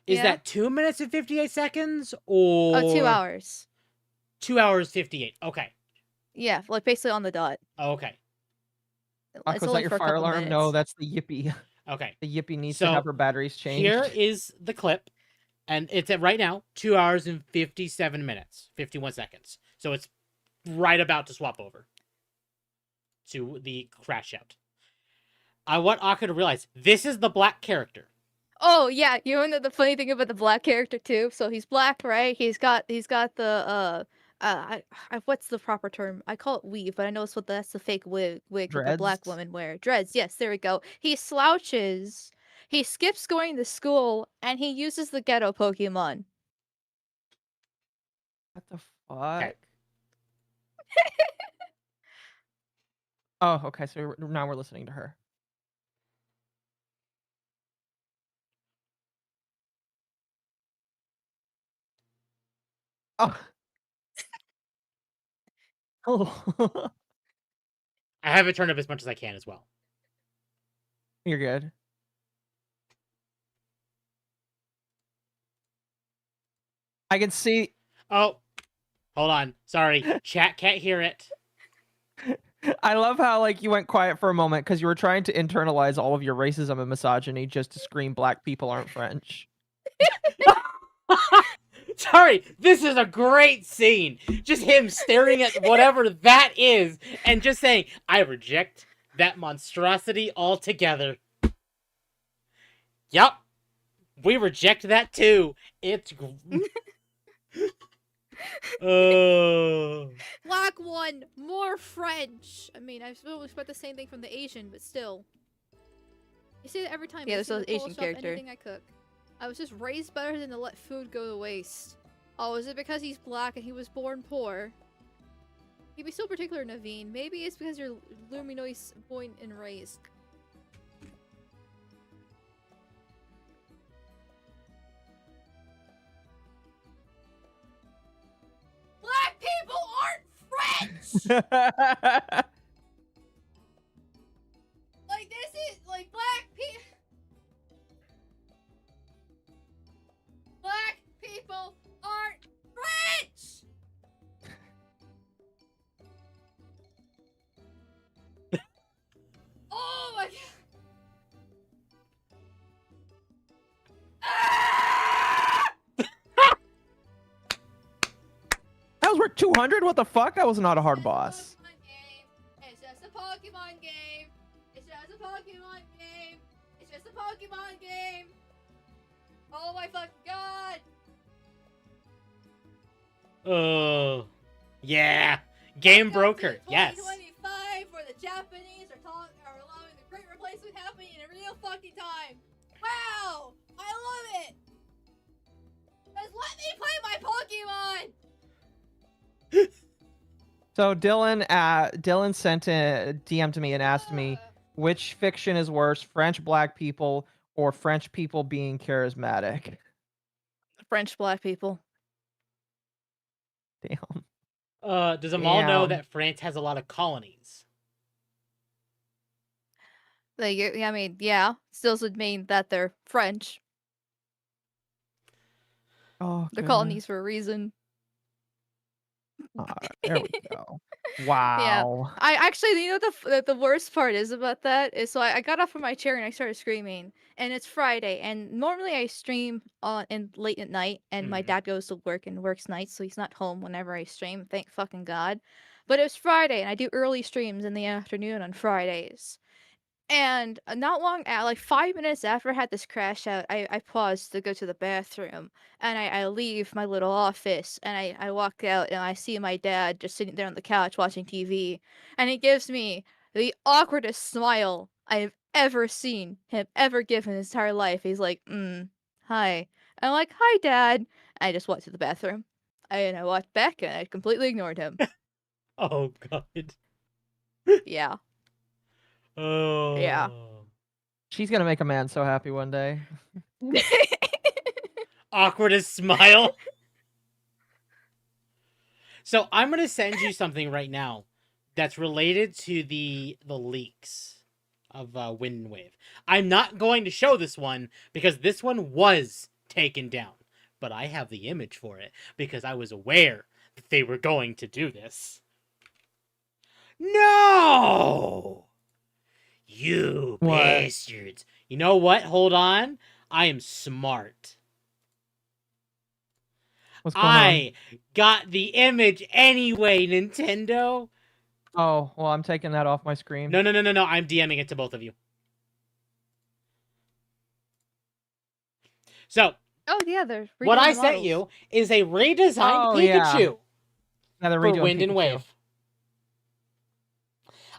Is Yeah. that 2 minutes and 58 seconds or Oh, 2 hours. 2 hours 58? Okay. Yeah, like basically on the dot. Okay. It's Was that only your for a fire couple alarm? minutes. No, that's the Yippie. Okay. The Yippie needs to So, have her batteries changed. Here is the clip, and it's at right now 2 hours and 57 minutes, 51 seconds. So it's right about to swap over to the crash out. I want Akka to realize this is the black character. Oh yeah, you know the funny thing about the black character too. So he's black, right? He's got the what's the proper term? I call it weave, but I know that's the fake wig that the black Dreads? women wear. Dreads. Yes, there we go. He slouches. He skips going to school, and he uses the ghetto Pokemon. What the fuck? Okay. Oh, okay. So now we're listening to her. Oh. Oh. I have it turned up as much as I can as well. You're good. I can see. Oh, hold on. Sorry, chat can't hear it. I love how like you went quiet for a moment because you were trying to internalize all of your racism and misogyny just to scream black people aren't French. Sorry, this is a great scene. Just him staring at whatever that is and just saying, I reject that monstrosity altogether. Yup. We reject that too. It's... Black one, more French. I mean, I still expect the same thing from the Asian, but still. You say that every time. Yeah, I there's see an the Asian Polish stuff, character. Anything I cook. I was just raised better than to let food go to waste. Oh, is it because he's black and he was born poor? You'd be so particular, Naveen. Maybe it's because you're luminois born and raised. Black people aren't French! Like, this is, like, black people... Black people aren't French! Oh my god! Ah! That was worth 200. What the fuck? That was not a hard boss. It's just a Pokemon game. It's just a Pokemon game. It's just a Pokemon game. Oh my fucking god! Oh. Yeah. Game broker. Yes. 2025, where the Japanese are allowing the great replacement happening in real fucking time. Wow! I love it! Just let me play my Pokemon! So Dylan sent a DM to me and asked me which fiction is worse, French black people or French people being charismatic. French black people. Damn. Does them all know Damn. that France has a lot of colonies? Like, I mean, yeah, still would mean that they're French. Oh, They're goodness. colonies for a reason. There we go. Wow. I actually, you know, the worst part is about that is so I got off from my chair and I started screaming, and it's Friday, and normally I stream in late at night, and my Mhm. dad goes to work and works nights, so he's not home whenever I stream. Thank fucking God. But it was Friday, and I do early streams in the afternoon on Fridays. And not long like 5 minutes after I had this crash out, I paused to go to the bathroom, and I leave my little office, and I walk out, and I see my dad just sitting there on the couch watching TV, and he gives me the awkwardest smile I have ever seen him ever give in his entire life. He's like, hi. I'm like, hi, Dad. I just walked to the bathroom. And I walked back, and I completely ignored him. Oh, God. Yeah. Oh. Yeah. She's gonna make a man so happy one day. Awkwardest smile. So I'm gonna send you something right now that's related to the leaks of Wind and Wave. I'm not going to show this one because this one was taken down, but I have the image for it because I was aware that they were going to do this. No! You What? bastards. You know what? Hold on. I am smart. What's going on? I got the image anyway, Nintendo. Oh, well, I'm taking that off my screen. No. I'm DMing it to both of you. So, Oh yeah, they're what redoing I the sent models. you is a redesigned Oh, yeah. Pikachu Yeah, they're for redoing Wind and Pikachu. Wave.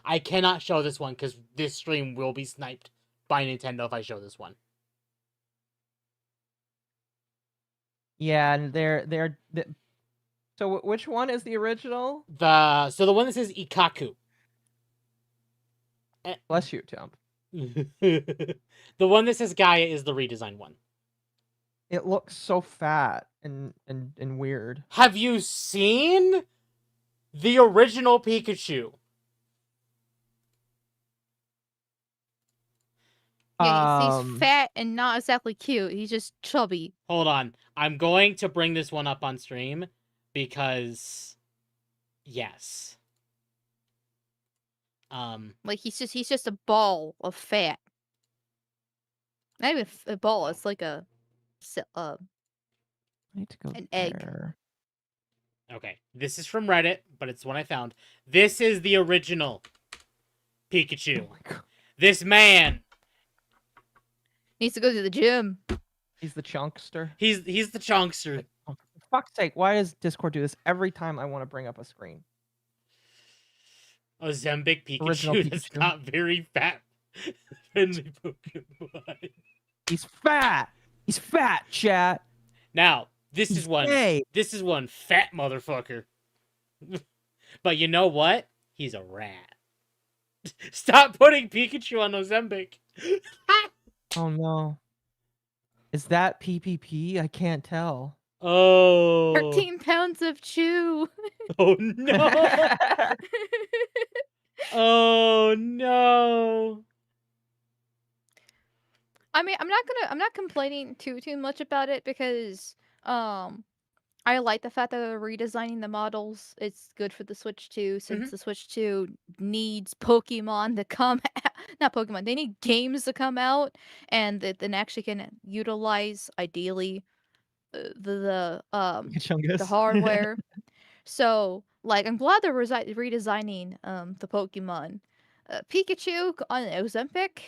I cannot show this one because this stream will be sniped by Nintendo if I show this one. Yeah, and so which one is the original? So the one that says Ikaku. Bless you, Temp. The one that says Gaia is the redesigned one. It looks so fat. and weird. Have you seen the original Pikachu? Yeah, he's fat and not exactly cute. He's just chubby. Hold on. I'm going to bring this one up on stream because yes. Like he's just a ball of fat. Not even a ball. It's like a I need to go an egg. there. Okay. This is from Reddit, but it's one I found. This is the original Pikachu. Oh my God. This man. Needs to go to the gym. He's the chunkster. He's the chunkster. Oh, for fuck's sake, why does Discord do this every time I want to bring up a screen? A Zembic Original Pikachu that's Pikachu. not very fat. Friendly Pokemon. He's fat. He's fat, chat. Now, this He's is one. gay. This is one fat motherfucker. But you know what? He's a rat. Stop putting Pikachu on Ozembic. Oh no. Is that PPP? I can't tell. Oh. 13 pounds of chew. Oh no. Oh no. I mean, I'm not complaining too much about it because I like the fact that they're redesigning the models. It's good for the Switch 2 since the Switch 2 needs Pokemon to come out. Not Pokemon, they need games to come out and that then actually can utilize ideally the Chungus. hardware. So, like, I'm glad they're redesigning the Pokemon. Pikachu on Ozempic.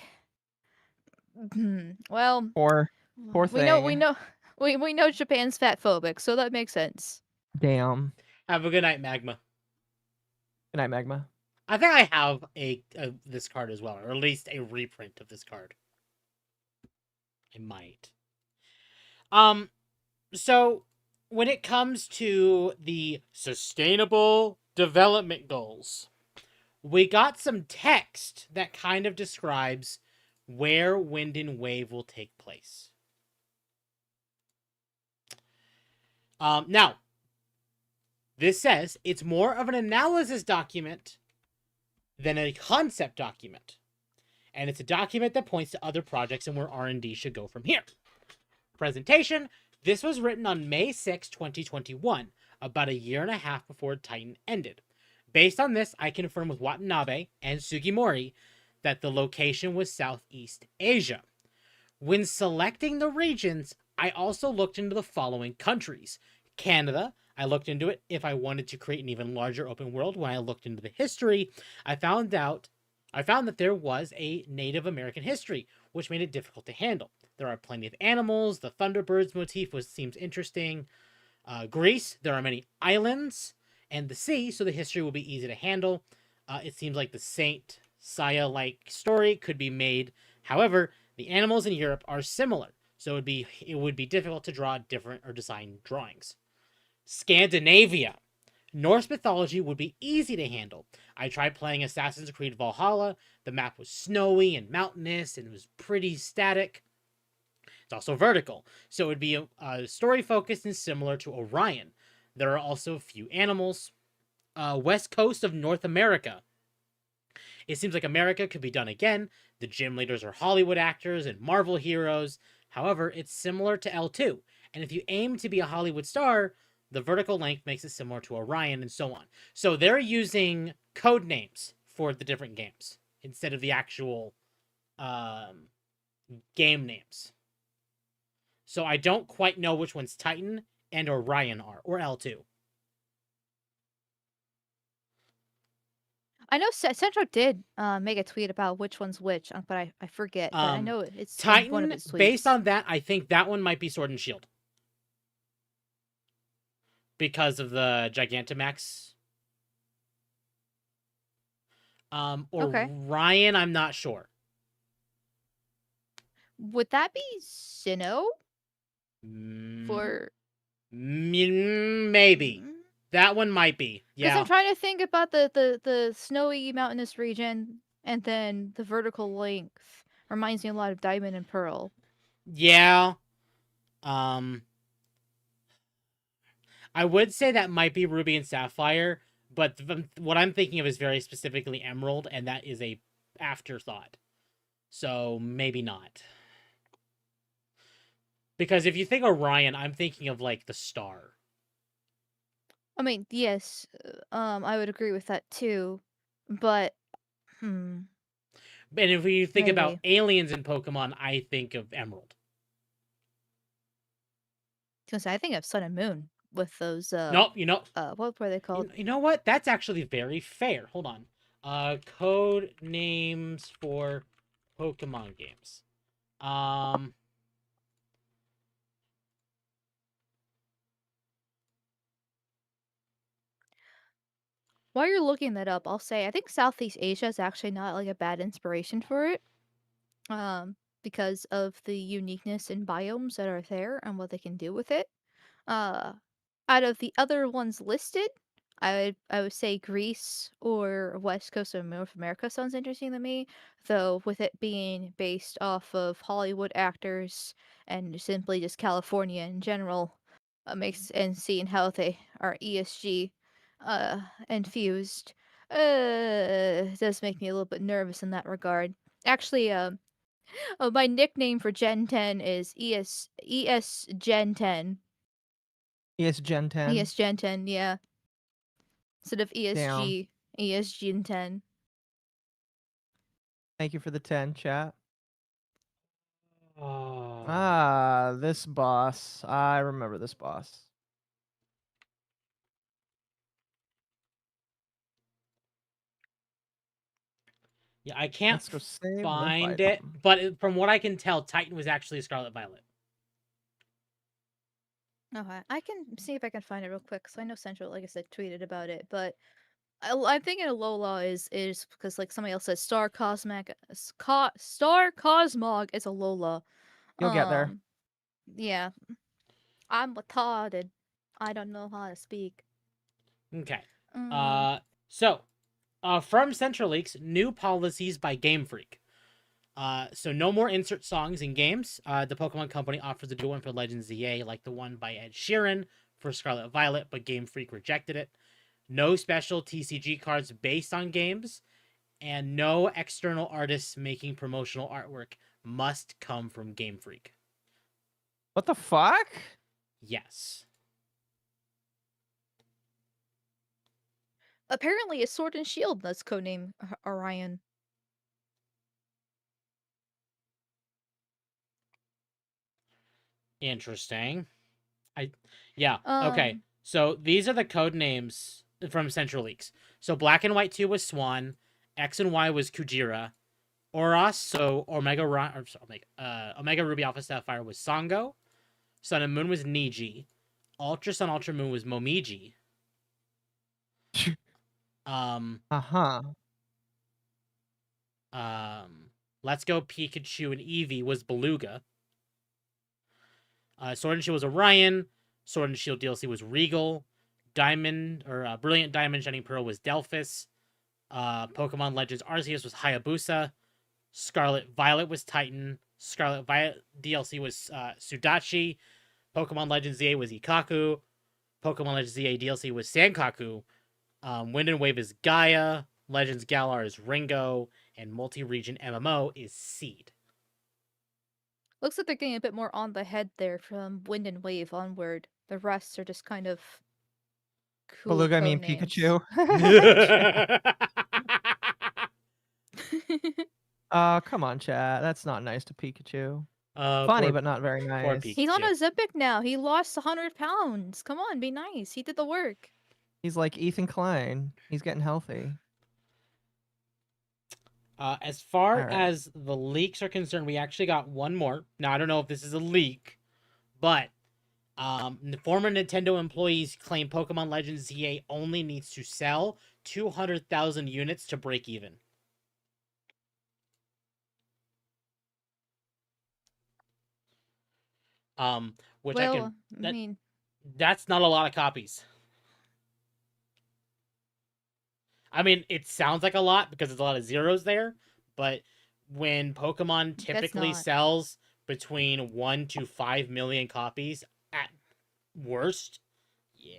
Well, Poor we know thing. we know Japan's fat phobic, so that makes sense. Damn. Have a good night, Magma. Good night, Magma. I think I have a this card as well, or at least a reprint of this card. I might. So when it comes to the sustainable development goals, we got some text that kind of describes where Wind and Wave will take place. Now, this says it's more of an analysis document than a concept document. And it's a document that points to other projects and where R&D should go from here. Presentation. This was written on May 6, 2021, about a year and a half before Titan ended. Based on this, I confirmed with Watanabe and Sugimori that the location was Southeast Asia. When selecting the regions, I also looked into the following countries. Canada, I looked into it if I wanted to create an even larger open world. When I looked into the history, I found that there was a Native American history, which made it difficult to handle. There are plenty of animals. The Thunderbirds motif seems interesting. Greece, there are many islands, and the sea, so the history will be easy to handle. It seems like the Saint Seiya-like story could be made. However, the animals in Europe are similar, so it would be difficult to draw different or design drawings. Scandinavia. Norse mythology would be easy to handle. I tried playing Assassin's Creed Valhalla. The map was snowy and mountainous, and it was pretty static. It's also vertical, so it would be a story focused and similar to Orion. There are also a few animals. West coast of North America. It seems like America could be done again. The gym leaders are Hollywood actors and Marvel heroes. However, it's similar to L2. And if you aim to be a Hollywood star, the vertical length makes it similar to Orion and so on. So they're using code names for the different games instead of the actual game names. So I don't quite know which ones Titan and Orion are, or L2. I know Central did make a tweet about which one's which, but I forget. But I know it's Titan, one of its tweets. based on that, I think that one might be Sword and Shield. Because of the Gigantamax. Okay. Ryan, I'm not sure. Would that be Sinnoh? For maybe. That one might be. Because Yeah. I'm trying to think about the snowy mountainous region and then the vertical length. Reminds me a lot of Diamond and Pearl. Yeah. I would say that might be Ruby and Sapphire, but what I'm thinking of is very specifically Emerald, and that is a afterthought. So maybe not. Because if you think Orion, I'm thinking of like the star. I mean, yes, I would agree with that too, but And if you think about Maybe. aliens in Pokemon, I think of Emerald. because I think of Sun and Moon with those. Nope, What were they called? you know what? That's actually very fair. Hold on. Code names for Pokemon games. While you're looking that up, I'll say I think Southeast Asia is actually not like a bad inspiration for it. Because of the uniqueness in biomes that are there and what they can do with it. Uh, Out of the other ones listed, I would say Greece or West Coast of North America sounds interesting to me. Though with it being based off of Hollywood actors and simply just California in general, makes and seeing how they are ESG infused does make me a little bit nervous in that regard. Actually, oh, my nickname for Gen 10 is ES Gen 10. ES Gen 10. ES Gen 10, yeah. Instead of Down. ESG, ES Gen 10. Thank you for the 10, chat. Oh. Ah, this boss. I remember this boss. Yeah, I can't Let's go save, then find fight it, him. but from what I can tell, Titan was actually a Scarlet Violet. Okay, I can see if I can find it real quick. So I know Central, like I said, tweeted about it, but I'm thinking Alola is because like somebody else said Star Cosmog is Alola. You'll get there. Yeah, I'm retarded. I don't know how to speak. Okay. Mm. So, from Central Leaks, new policies by Game Freak. So no more insert songs in games. The Pokemon Company offers to do one for Legends ZA, like the one by Ed Sheeran for Scarlet Violet, but Game Freak rejected it. No special TCG cards based on games, and no external artists making promotional artwork must come from Game Freak. What the fuck? Yes. Apparently, it's Sword and Shield that's codename Orion. Interesting. Okay. Um, So these are the code names from Central Leaks. So Black and White 2 was Swan, X and Y was Kujira, Oros, so Omega Ruby Alpha Sapphire was Sango, Sun and Moon was Niji, Ultra Sun Ultra Moon was Momiji. Uh-huh. Let's Go Pikachu and Eevee was Beluga. Sword and Shield was Orion. Sword and Shield DLC was Regal. Diamond or Brilliant Diamond Shining Pearl was Delphus. Pokemon Legends Arceus was Hayabusa. Scarlet Violet was Titan. Scarlet Violet DLC was Sudachi. Pokemon Legends ZA was Ikaku. Pokemon Legends ZA DLC was Sankaku. Wind and Wave is Gaia. Legends Galar is Ringo. And multi-region MMO is Seed. looks like they're getting a bit more on the head there from Wind and Wave onward. The rest are just kind of cool Beluga, I code mean names. Pikachu. Come on, chat. That's not nice to Pikachu. Funny, but not very nice. He's on a Zipic now. He lost 100 pounds. Come on, be nice. He did the work. He's like Ethan Klein. He's getting healthy. As far All right. as the leaks are concerned, we actually got one more. Now, I don't know if this is a leak, but former Nintendo employees claim Pokemon Legends ZA only needs to sell 200,000 units to break even. Which I mean, that's not a lot of copies. I mean, it sounds like a lot because there's a lot of zeros there, but when Pokemon typically not. sells between 1 to 5 million copies at worst, Yeah.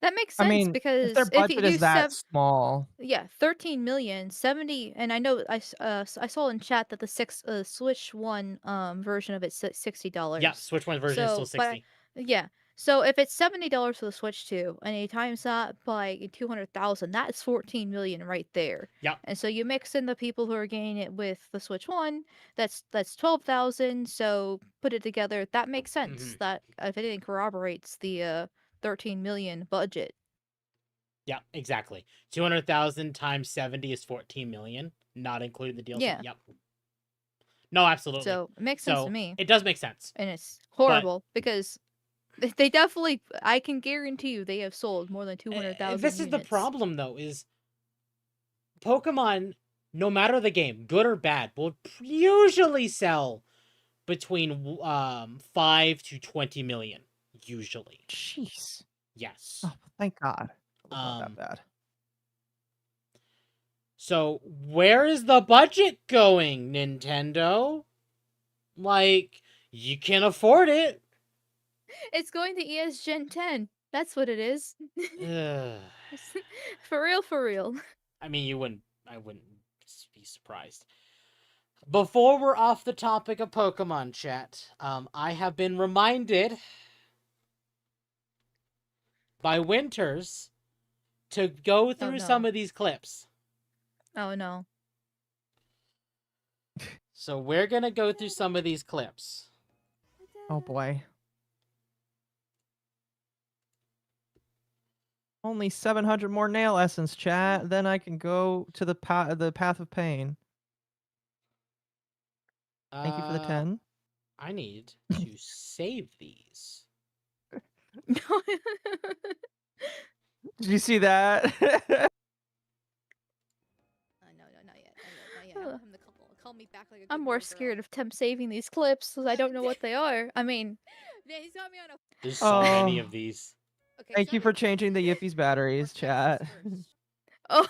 That makes I sense mean, because if their if you budget is do that small, yeah, 13 million, 70, and I know I saw in chat that the Switch One version of it's Yeah, $60. Switch One version is still So, but 60. yeah, so if it's $70 for the Switch 2, and you times that by 200,000, that's 14 million right there. Yep. And so you mix in the people who are getting it with the Switch One, that's 12,000. So put it together, that makes sense. Mhm. That if anything corroborates the 13 million budget. Yeah, exactly. 200,000 times 70 is 14 million, not including the DLC. Yeah. Yep. No, absolutely. So it makes sense to So me. it does make sense. And it's horrible because they definitely, I can guarantee you, they have sold more than 200,000 This is the units. problem, though, is Pokemon, no matter the game, good or bad, will usually sell between 5 to 20 million. Usually. jeez. Yes. Oh, thank God. It was not Um, that bad. So where is the budget going, Nintendo? Like, you can afford it. It's going to ES Gen 10. That's what it is. Ugh. For real, for real. I mean, I wouldn't be surprised. Before we're off the topic of Pokemon chat, I have been reminded by Winters to go through some no. of these clips. Oh no. So we're gonna go through some of these clips. Oh boy. Only 700 more nail essence, chat. Then I can go to the path of pain. Thank you for the 10. I need to save these. Did you see that? No, not yet. Not yet. I want him to call me back like a I'm more scared of Temp saving these clips because I don't know what they are. I mean, Yeah, he's got me on a. There's so many Oh. of these. Okay, Thank you for changing the Yiffy's batteries, chat. Oh.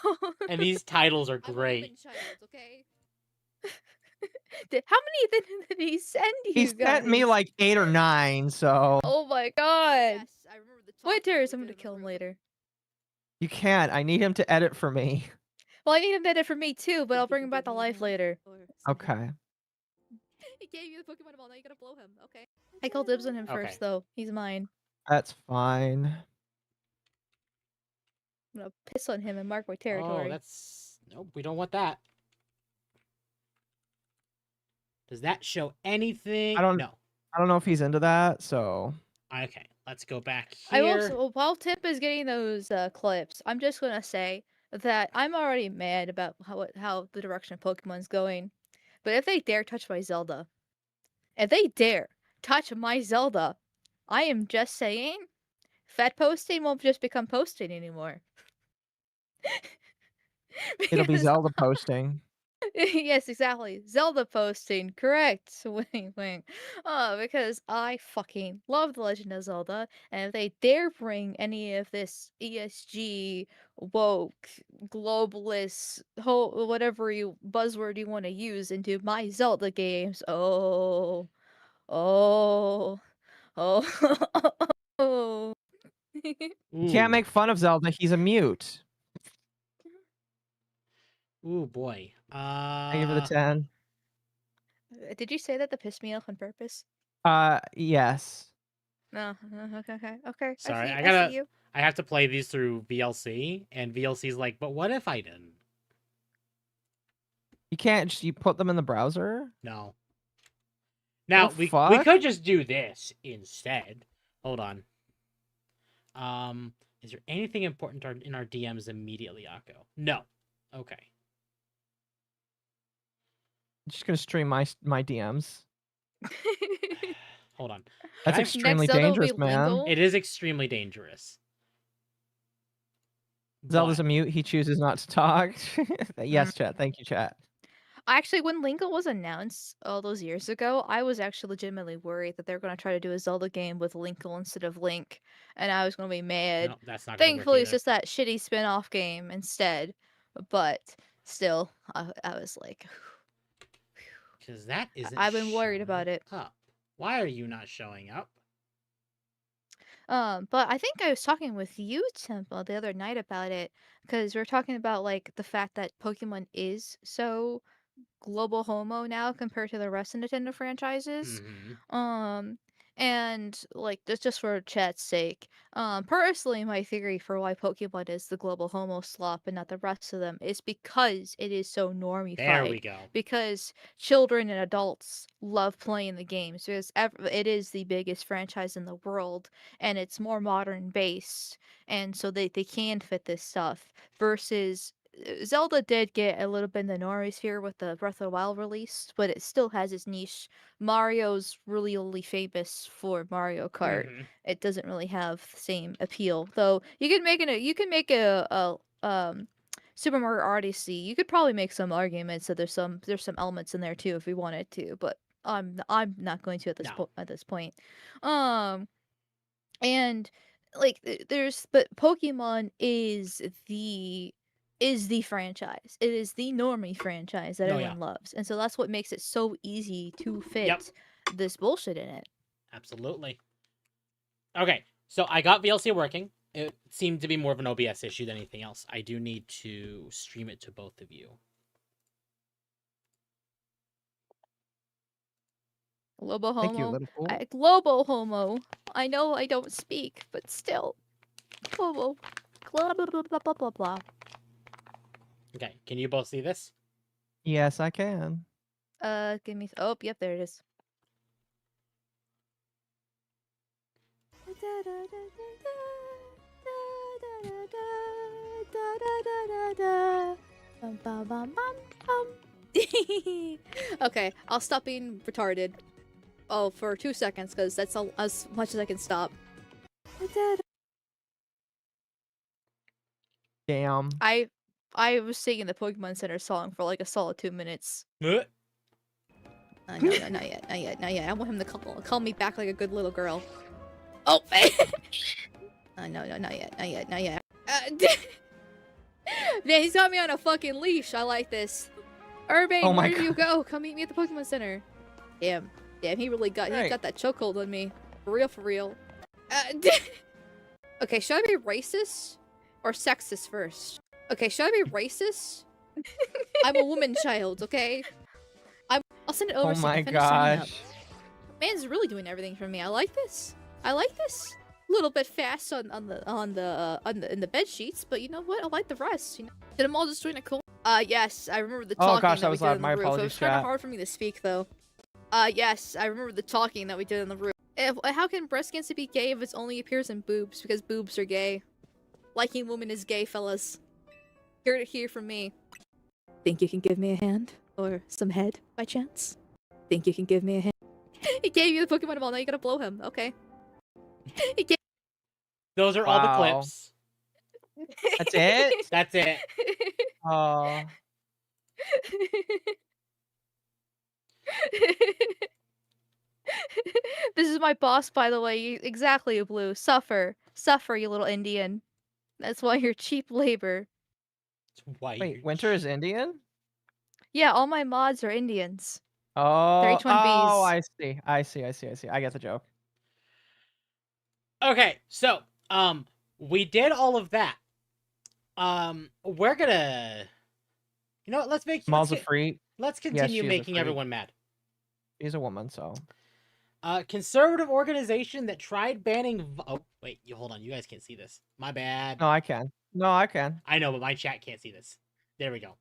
And these titles are I want great. them in childs, okay? How many did he send you He guys? sent me like 8 or 9, so Oh my god. Yes, I remember the top Winters, one I'm we gonna did kill him remember. later. you can't. I need him to edit for me. Well, I need him to edit for me too, but I'll bring him back to life later. Okay. He gave you the Pokemon ball, now you gotta blow him, okay? I call dibs on him Okay. first, though. He's mine. That's fine. I'm gonna piss on him and mark my Oh, territory. that's... Nope, we don't want that. Does that show anything? I don't No. I don't know if he's into that, so Okay, let's go back I will. here. While Tip is getting those clips, I'm just gonna say that I'm already mad about how the direction of Pokemon's going. But if they dare touch my Zelda, if they dare touch my Zelda, I am just saying, fat posting won't just become posting anymore. it'll be Because- Zelda posting. yes, exactly. Zelda posting, correct. Wink, wink. Because I fucking love The Legend of Zelda, and if they dare bring any of this ESG, woke, globalist, whatever buzzword you want to use into my Zelda games, oh, oh, oh. You can't make fun of Zelda. He's a mute. Ooh, boy. Thank you for the 10. Did you say that to piss me off on purpose? Yes. No. Okay. Sorry, I I see you. I have to play these through VLC, and VLC's like, but what if I didn't? You can't just you put them in the browser? No. Now, we fuck? could just do this instead. Hold on. Is there anything important in our DMs immediately, Akko? No. Okay. I'm just gonna stream my DMs. Hold on. That's Can I- extremely Next Zelda will dangerous, be man. Lingle. It is extremely dangerous. Zelda's But- a mute. He chooses not to talk. Yes, chat. Thank you, chat. Actually, when Lingo was announced all those years ago, I was actually legitimately worried that they were going to try to do a Zelda game with Linkle instead of Link, and I was going to be mad. No, that's not gonna work Thankfully, it's either. just that shitty spin-off game instead. But still, I was like, Because that isn't I've been worried showing about it. up. Why are you not showing up? But I think I was talking with you, Temple, the other night about it because we were talking about like the fact that Pokemon is so global homo now compared to the rest of Nintendo franchises. Mm-hmm. Um, and like just for chat's sake, personally, my theory for why Pokemon is the global homo slop and not the rest of them is because it is so There we normified. go. Because children and adults love playing the games. Because it is the biggest franchise in the world, and it's more modern based, and so they can fit this stuff. Versus Zelda did get a little bit in the normies here with the Breath of the Wild release, but it still has its niche. Mario's really only famous for Mario Kart. Mm-hmm. It doesn't really have the same appeal, though. You can make a Super Mario Odyssey. You could probably make some arguments that there's some elements in there too if we wanted to, but I'm not going to at this No. at this point. Um, and like but Pokemon is the franchise. It is the normie franchise that Oh, yeah. everyone loves. And so that's what makes it so easy to fit Yep. this bullshit in it. Absolutely. Okay, so I got VLC working. It seemed to be more of an OBS issue than anything else. I do need to stream it to both of you. Globo Thank you, homo. little fool. Globo homo. I know I don't speak, but still. Globo. Blah blah blah blah blah blah blah. Okay, can you both see this? Yes, I can. Give me. Oh, yep, there it is. Okay, I'll stop being retarded. Oh, for 2 seconds, because that's as much as I can stop. Damn. I was singing the Pokemon Center song for like a solid 2 minutes. Uh, No, not yet, not yet, not yet. I want him to call me back like a good little girl. Oh, no, not yet, not yet, not yet. Man, he's got me on a fucking leash. I like this. Urbane, Oh my where did you God. go? Come meet me at the Pokemon Center. Damn, he really got Right. that chokehold on me. For real, for real. Okay, should I be racist or sexist first? Okay, should I be racist? I'm a woman child, okay? I'll send it over Oh so you my can finish signing up. gosh. Man's really doing everything for me. I like this. I like this. A little bit fast in the bed sheets, but you know what? I like the rest. You know, did them all just doing it cool? Yes, I remember the Oh talking gosh, that that we was did loud. in My the roof. It apologies, was kind of chat. hard for me to speak though. Yes, I remember the talking that we did in the roof. How can breast cancer be gay if it only appears in boobs? Because boobs are gay. Liking women is gay, fellas. Hear it here from me. Think you can give me a hand? Or some head, by chance? Think you can give me a hand? He gave you the Pokemon ball, now you gotta blow him, okay? He gave those are all the Wow. clips. That's it? That's it. Oh. This is my boss, by the way. Exactly, Blue. Suffer. Suffer, you little Indian. That's why you're cheap labor. It's white. Wait, Winter is Indian? Yeah, all my mods are Indians. Oh, H1Bs. oh, I see. I get the joke. Okay, so we did all of that. We're gonna, you know what? Maul's a freak. Let's Yes, continue she is a making freak. everyone mad. She's a woman, so. Conservative organization that tried banning. Oh wait, you hold on. You guys can't see this. My bad. No, I can. No, I can. I know, but my chat can't see this. There we go.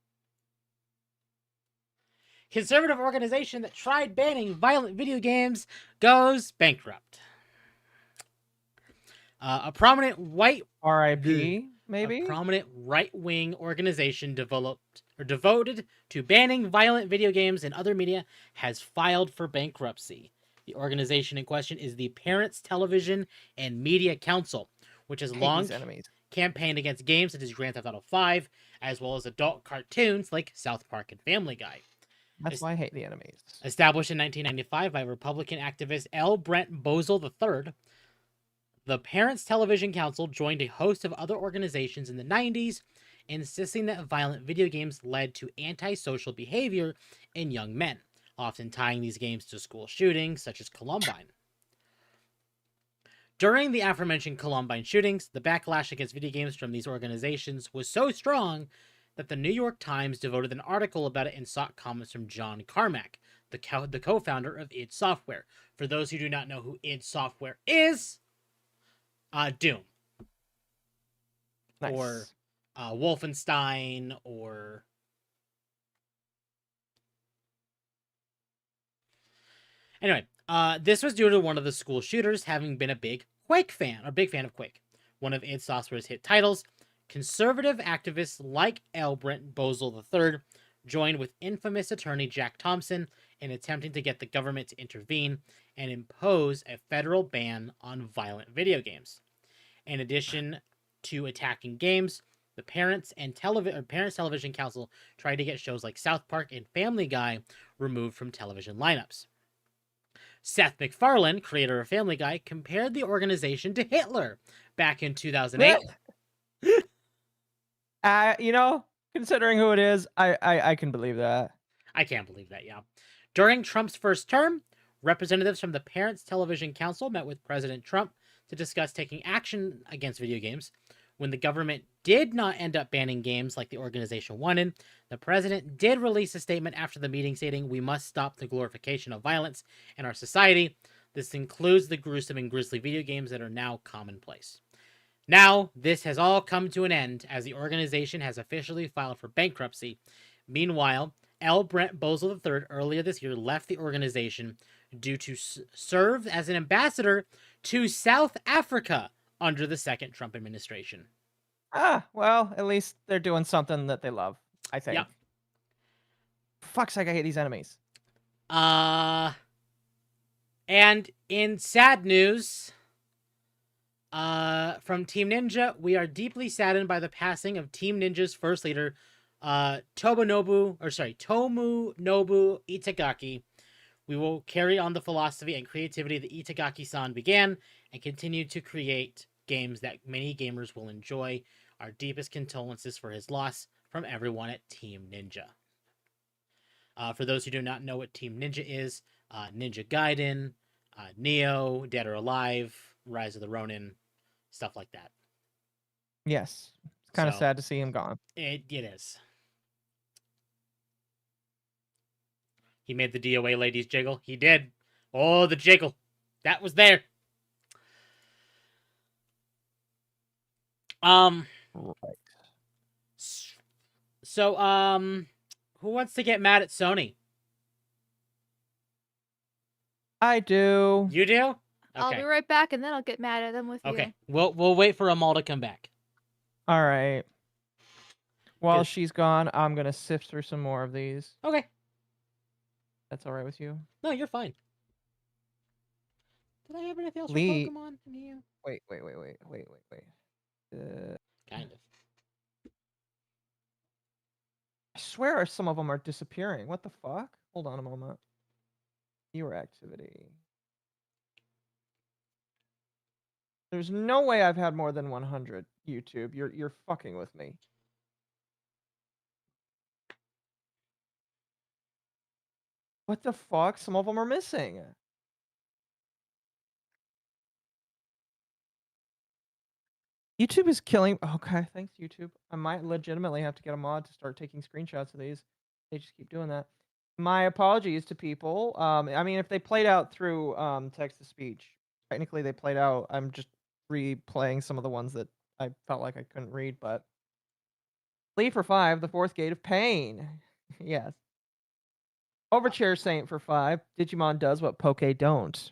Conservative organization that tried banning violent video games goes bankrupt. A prominent R.I.P. Maybe. A prominent right-wing organization devoted to banning violent video games and other media has filed for bankruptcy. The organization in question is the Parents Television and Media Council, which has Hate long these enemies. campaigned against games such as Grand Theft Auto 5, as well as adult cartoons like South Park and Family Guy. That's why I hate the enemies. Established in 1995 by Republican activist L. Brent Bozell III, the Parents Television Council joined a host of other organizations in the 90s, insisting that violent video games led to antisocial behavior in young men, often tying these games to school shootings such as Columbine. During the aforementioned Columbine shootings, the backlash against video games from these organizations was so strong that the New York Times devoted an article about it and sought comments from John Carmack, the co-founder of id Software. For those who do not know who id Software is, Doom. Nice. Or Wolfenstein, or... Anyway, this was due to one of the school shooters having been a big fan of Quake, one of id Software's hit titles. Conservative activists like L. Brent Bozell III joined with infamous attorney Jack Thompson in attempting to get the government to intervene and impose a federal ban on violent video games. In addition to attacking games, the Parents Television Council tried to get shows like South Park and Family Guy removed from television lineups. Seth MacFarlane, creator of Family Guy, compared the organization to Hitler back in 2008. Considering who it is, I can believe that. I can't believe that, yeah. During Trump's first term, representatives from the Parents Television Council met with President Trump to discuss taking action against video games. When the government did not end up banning games like the organization wanted, the president did release a statement after the meeting stating, "We must stop the glorification of violence in our society. This includes the gruesome and grisly video games that are now commonplace." Now, this has all come to an end as the organization has officially filed for bankruptcy. Meanwhile, L. Brent Bozell III earlier this year left the organization due to serve as an ambassador to South Africa under the second Trump administration. Well, at least they're doing something that they love, I think. Yep. Fuck's sake, I hate these enemies. And in sad news, from Team Ninja, we are deeply saddened by the passing of Team Ninja's first leader, Tomonobu Itagaki. We will carry on the philosophy and creativity that Itagaki-san began and continue to create games that many gamers will enjoy. Our deepest condolences for his loss from everyone at Team Ninja. For those who do not know what Team Ninja is, Ninja Gaiden, Neo, Dead or Alive, Rise of the Ronin, stuff like that. Yes. It's kind of sad to see him gone. It is. He made the DOA ladies jiggle. He did. Oh, the jiggle. That was there. Right. So, who wants to get mad at Sony? I do. You do? Okay. I'll be right back, and then I'll get mad at them with you. Okay. We'll wait for Amal to come back. All right. While Good. she's gone, I'm gonna sift through some more of these. Okay. That's all right with you? No, you're fine. Did I have anything else Lee- for Pokemon in here? Wait. Kind of. I swear some of them are disappearing. What the fuck? Hold on a moment. Viewer activity. There's no way I've had more than 100, YouTube. You're fucking with me. What the fuck? Some of them are missing. YouTube is killing. Okay, thanks, YouTube. I might legitimately have to get a mod to start taking screenshots of these. They just keep doing that. My apologies to people. I mean, if they played out through text to speech, technically they played out. I'm just replaying some of the ones that I felt like I couldn't read. But Lee for 5, the fourth gate of pain. Yes. Overchair Saint for 5. Digimon does what Poke don't.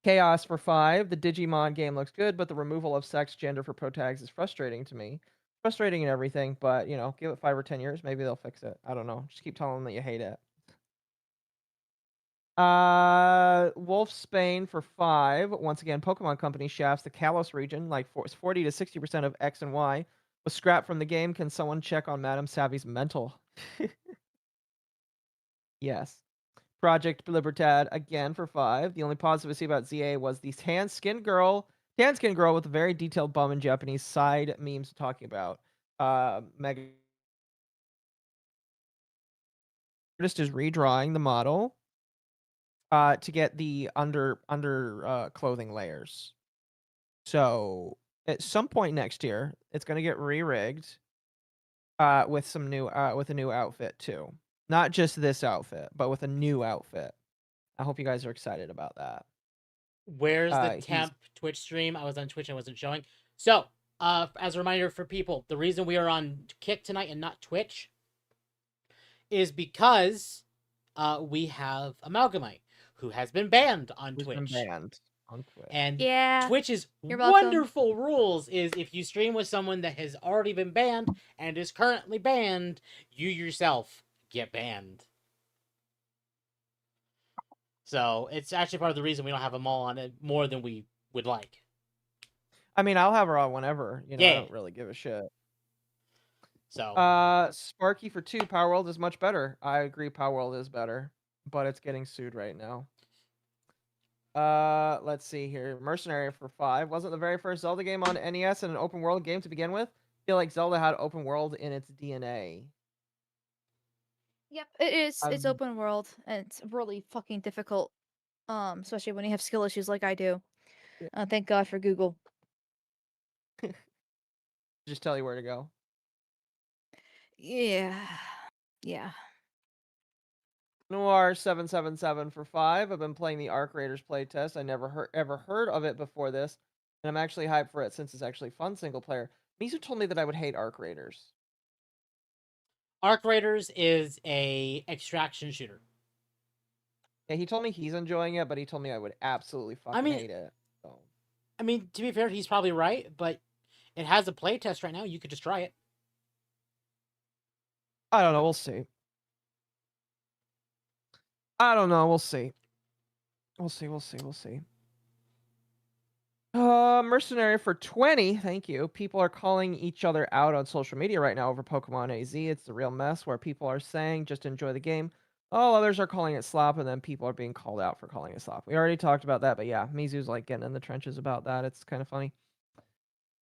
Chaos for 5. The Digimon game looks good, but the removal of sex gender for pro tags is frustrating to me. Frustrating and everything, but you know, give it 5 or 10 years, maybe they'll fix it. I don't know. Just keep telling them that you hate it. Wolf Spain for 5. Once again, Pokemon Company shafts the Kalos region, like 40 to 60% of X and Y was scrapped from the game. Can someone check on Madame Savvy's mental? Yes. Project Libertad again for 5. The only positive I see about ZA was the tan-skinned girl with a very detailed bum in Japanese side memes talking about. Mega artist is redrawing the model. to get the under clothing layers. So at some point next year, it's gonna get re-rigged with some new with a new outfit too. Not just this outfit, but with a new outfit. I hope you guys are excited about that. Where's the he's- temp Twitch stream? I was on Twitch, I wasn't showing. So, as a reminder for people, the reason we are on Kick tonight and not Twitch is because we have Amalgamite, who has been banned on Who's been Twitch. banned on Twitch. And Yeah. Twitch's You're welcome. wonderful rules is if you stream with someone that has already been banned and is currently banned, you yourself get banned. So it's actually part of the reason we don't have them all on it more than we would like. I mean, I'll have her on whenever. You know, I Yeah. don't really give a shit. So Sparky for 2, Power World is much better. I agree, Power World is better, but it's getting sued right now. Let's see here. Mercenary for 5. Wasn't the very first Zelda game on NES and an open world game to begin with? I feel like Zelda had open world in its DNA. Yep, it is. It's Um, open world, and it's really fucking difficult. Especially when you have skill issues like I do. Yeah. Thank God for Google. Just tell you where to go. Yeah. Yeah. Noir777 for 5. I've been playing the Arc Raiders playtest. I never ever heard of it before this, and I'm actually hyped for it since it's actually fun single player. Mizu told me that I would hate Arc Raiders. Arc Raiders is a extraction shooter. Yeah, he told me he's enjoying it, but he told me I would absolutely fucking hate it. So. I mean, to be fair, he's probably right, but it has a playtest right now. You could just try it. I don't know. We'll see. I don't know. We'll see. We'll see. Mercenary for 20. Thank you. People are calling each other out on social media right now over Pokemon AZ. It's the real mess where people are saying just enjoy the game. Oh, others are calling it slop, and then people are being called out for calling it slop. We already talked about that, but yeah, Mizu's like getting in the trenches about that. It's kind of funny.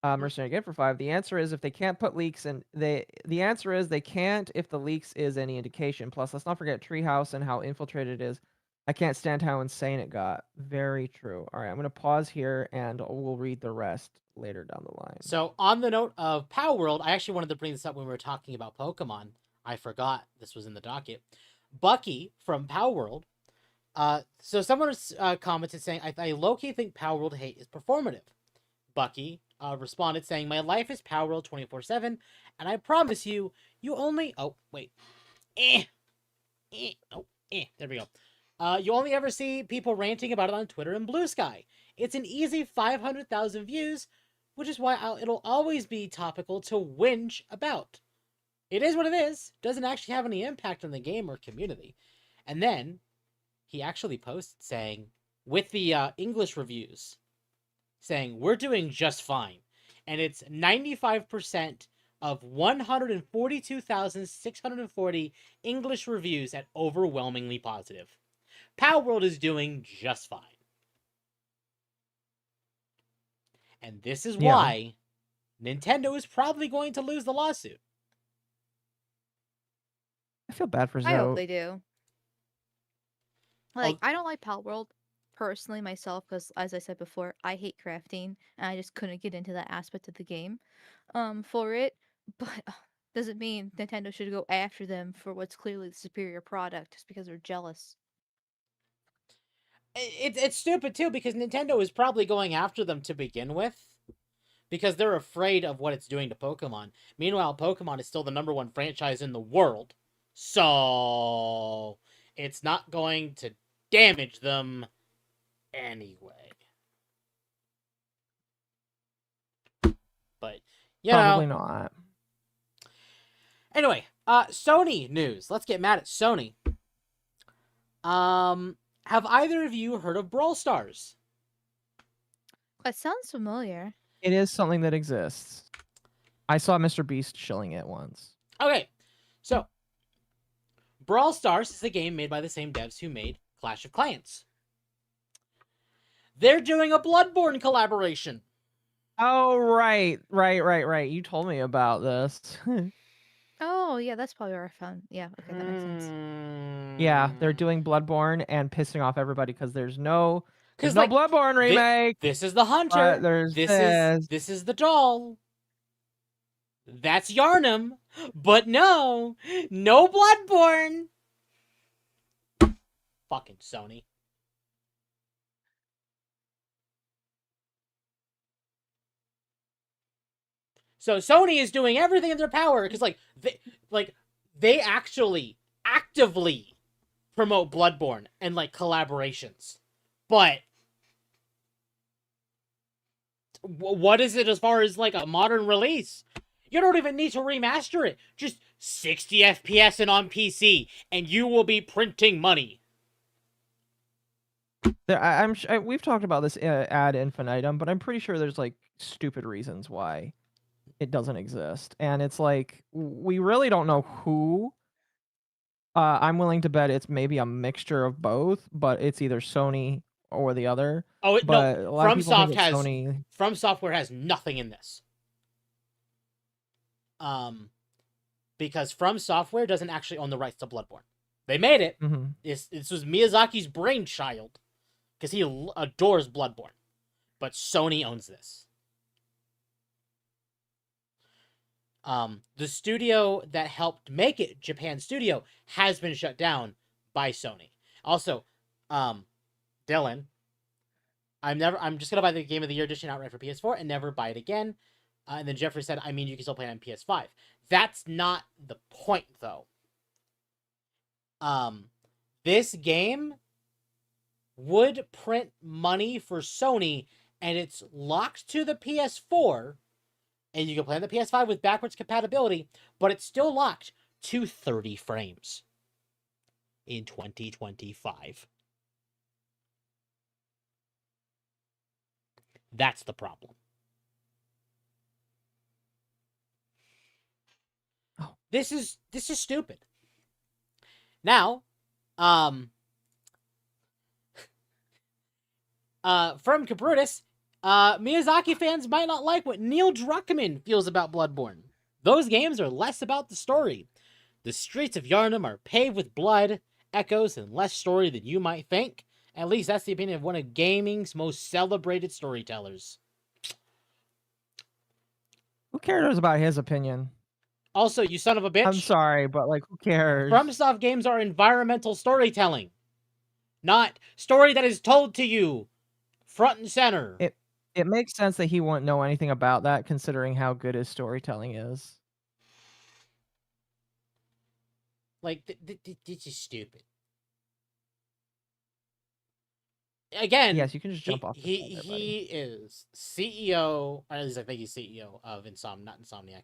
Mercenary again for 5. The answer is if they can't put leaks in, the answer is they can't if the leaks is any indication. Plus, let's not forget Treehouse and how infiltrated it is. I can't stand how insane it got. Very true. All right, I'm going to pause here and we'll read the rest later down the line. So, on the note of Power World, I actually wanted to bring this up when we were talking about Pokemon. I forgot this was in the docket. Bucky from Power World. So someone commented saying, I low-key think Power World hate is performative. Bucky responded saying, my life is Power World 24/7, and I promise you, you only... Oh, wait. There we go. You only ever see people ranting about it on Twitter and Blue Sky. It's an easy 500,000 views, which is why it'll always be topical to whinge about. It is what it is. Doesn't actually have any impact on the game or community. And then, he actually posted saying, with the English reviews, saying, we're doing just fine. And it's 95% of 142,640 English reviews at overwhelmingly positive. Power World is doing just fine. And this is why Nintendo is probably going to lose the lawsuit. I feel bad for Zoe. I hope they do. Like, I don't like Power World personally myself because, as I said before, I hate crafting and I just couldn't get into that aspect of the game for it. But doesn't mean Nintendo should go after them for what's clearly the superior product just because they're jealous. It's stupid too because Nintendo is probably going after them to begin with because they're afraid of what it's doing to Pokemon. Meanwhile, Pokemon is still the #1 franchise in the world, so it's not going to damage them anyway. But probably not. Anyway, Sony news. Let's get mad at Sony. Have either of you heard of Brawl Stars? That sounds familiar. It is something that exists. I saw Mr. Beast shilling it once. Okay, so Brawl Stars is a game made by the same devs who made Clash of Clans. They're doing a Bloodborne collaboration. Oh, right. You told me about this. Oh, yeah, that's probably where I found. Yeah, okay, that makes sense. Yeah, they're Hmm. doing Bloodborne and pissing off everybody because there's no Because no like Bloodborne remake. this is the But hunter. there's This is the doll. That's Yarnum. But no Bloodborne. Fucking Sony. So Sony is doing everything in their power because they actually actively promote Bloodborne and like collaborations. But what is it as far as like a modern release? You don't even need to remaster it. Just 60 FPS and on PC, and you will be printing money. we've talked about this ad infinitum, but I'm pretty sure there's like stupid reasons why it doesn't exist, and it's like we really don't know who. I'm willing to bet it's maybe a mixture of both, but it's either Sony or the other. Oh But no, a lot of people think it's has Sony. From Software has nothing in this. Because From Software doesn't actually own the rights to Bloodborne. They made it. Mm-hmm. This was Miyazaki's brainchild because he adores Bloodborne, but Sony owns this. The studio that helped make it, Japan Studio, has been shut down by Sony. Also, Dylan, I'm just gonna buy the Game of the Year edition outright for PS4 and never buy it again. And then Jeffrey said, I mean, you can still play it on PS5. That's not the point, though. This game would print money for Sony, and it's locked to the PS4, and you can play on the PS5 with backwards compatibility, but it's still locked to 30 frames in 2025. That's the problem. Oh. This is stupid. Now, from Cabrutus, Miyazaki fans might not like what Neil Druckmann feels about Bloodborne. Those games are less about the story. The streets of Yharnam are paved with blood, echoes, and less story than you might think. At least that's the opinion of one of gaming's most celebrated storytellers. Who cares about his opinion? Also, you son of a bitch. I'm sorry, but like, who cares? FromSoft games are environmental storytelling, not story that is told to you front and center. It makes sense that he wouldn't know anything about that, considering how good his storytelling is. Like, this is stupid. Again, Yes, you can just jump off. He is CEO, or at least I think he's CEO of not Insomniac,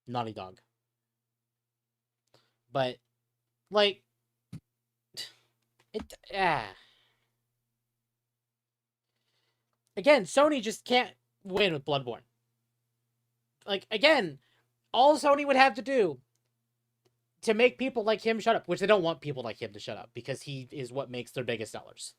Naughty Dog. But, like, again, Sony just can't win with Bloodborne. Like, again, all Sony would have to do to make people like him shut up, which they don't want people like him to shut up, because he is what makes their biggest sellers.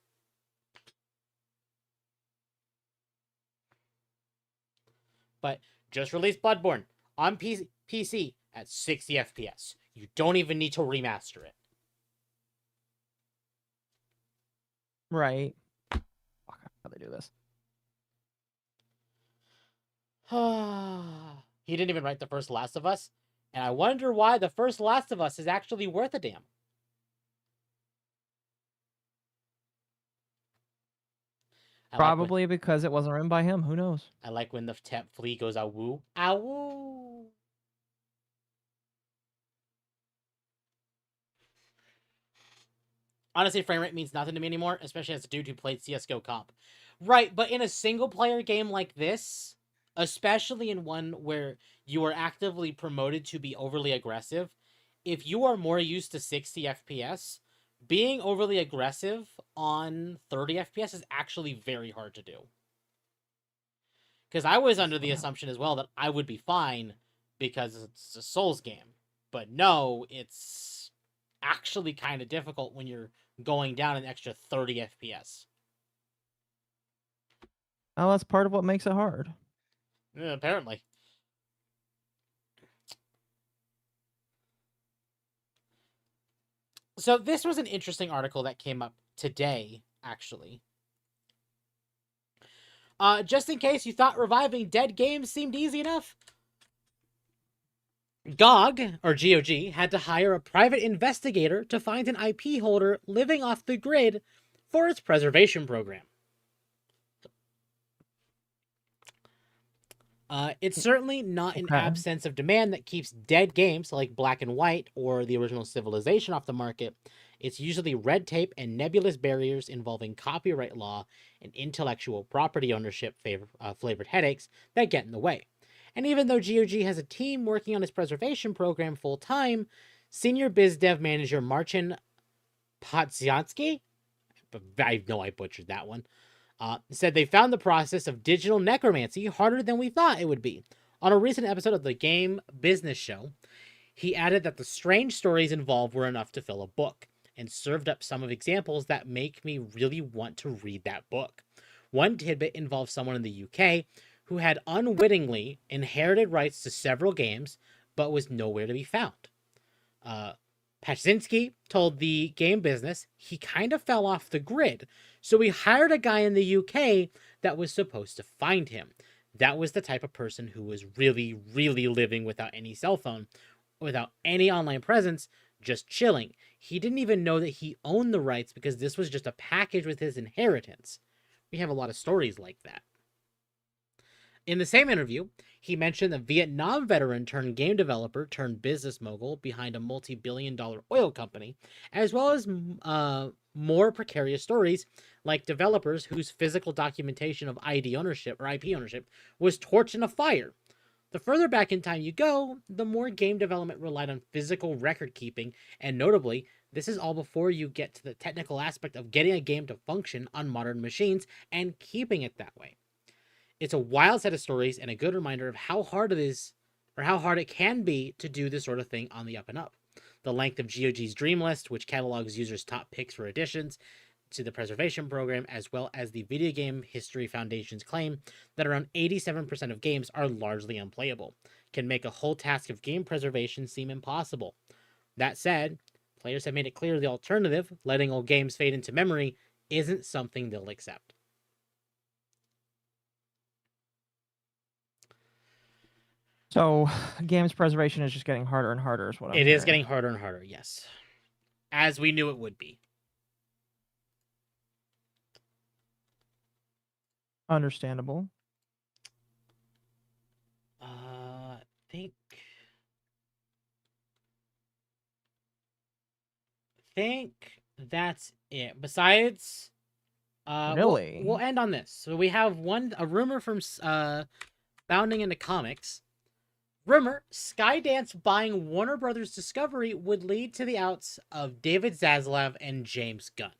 But just release Bloodborne on PC at 60 FPS. You don't even need to remaster it. Right. Fuck, how they do this. He didn't even write the first Last of Us, and I wonder why the first Last of Us is actually worth a damn. Probably because it wasn't written by him. Who knows? I like when the temp flea goes awoo. Awoo. Honestly, frame rate means nothing to me anymore, especially as a dude who played CSGO comp. Right, but in a single-player game like this, especially in one where you are actively promoted to be overly aggressive, if you are more used to 60 FPS, being overly aggressive on 30 FPS is actually very hard to do. Because I was under the assumption as well that I would be fine because it's a Souls game. But no, it's actually kind of difficult when you're going down an extra 30 FPS. Well, that's part of what makes it hard. Apparently. So this was an interesting article that came up today, actually. Just in case you thought reviving dead games seemed easy enough, GOG, or GOG, had to hire a private investigator to find an IP holder living off the grid for its preservation program. It's certainly not an absence of demand that keeps dead games like Black and White or the original Civilization off the market. It's usually red tape and nebulous barriers involving copyright law and intellectual property ownership flavored headaches that get in the way. And even though GOG has a team working on its preservation program full time, senior biz dev manager Marcin Podzianski, I know I butchered that one, said they found the process of digital necromancy harder than we thought it would be. On a recent episode of the Game Business Show, he added that the strange stories involved were enough to fill a book, and served up some of examples that make me really want to read that book. One tidbit involves someone in the UK who had unwittingly inherited rights to several games, but was nowhere to be found. Pachzinski told the Game Business he kind of fell off the grid, so we hired a guy in the UK that was supposed to find him. That was the type of person who was really, really living without any cell phone, without any online presence, just chilling. He didn't even know that he owned the rights because this was just a package with his inheritance. We have a lot of stories like that. In the same interview, he mentioned the Vietnam veteran turned game developer turned business mogul behind a multi-billion-dollar oil company, as well as more precarious stories like developers whose physical documentation of ID ownership or IP ownership was torched in a fire. The further back in time you go, the more game development relied on physical record keeping, and notably, this is all before you get to the technical aspect of getting a game to function on modern machines and keeping it that way. It's a wild set of stories and a good reminder of how hard it is, or how hard it can be to do this sort of thing on the up and up. The length of GOG's Dream List, which catalogs users' top picks for additions to the preservation program, as well as the Video Game History Foundation's claim that around 87% of games are largely unplayable, can make a whole task of game preservation seem impossible. That said, players have made it clear the alternative, letting old games fade into memory, isn't something they'll accept. So, games preservation is just getting harder and harder, is what I'm It hearing. is getting harder and harder, yes. As we knew it would be. Understandable. I think that's it. Besides, Really? we'll end on this. So we have a rumor from Bounding into Comics. Rumor: Skydance buying Warner Brothers Discovery would lead to the outs of David Zaslav and James Gunn.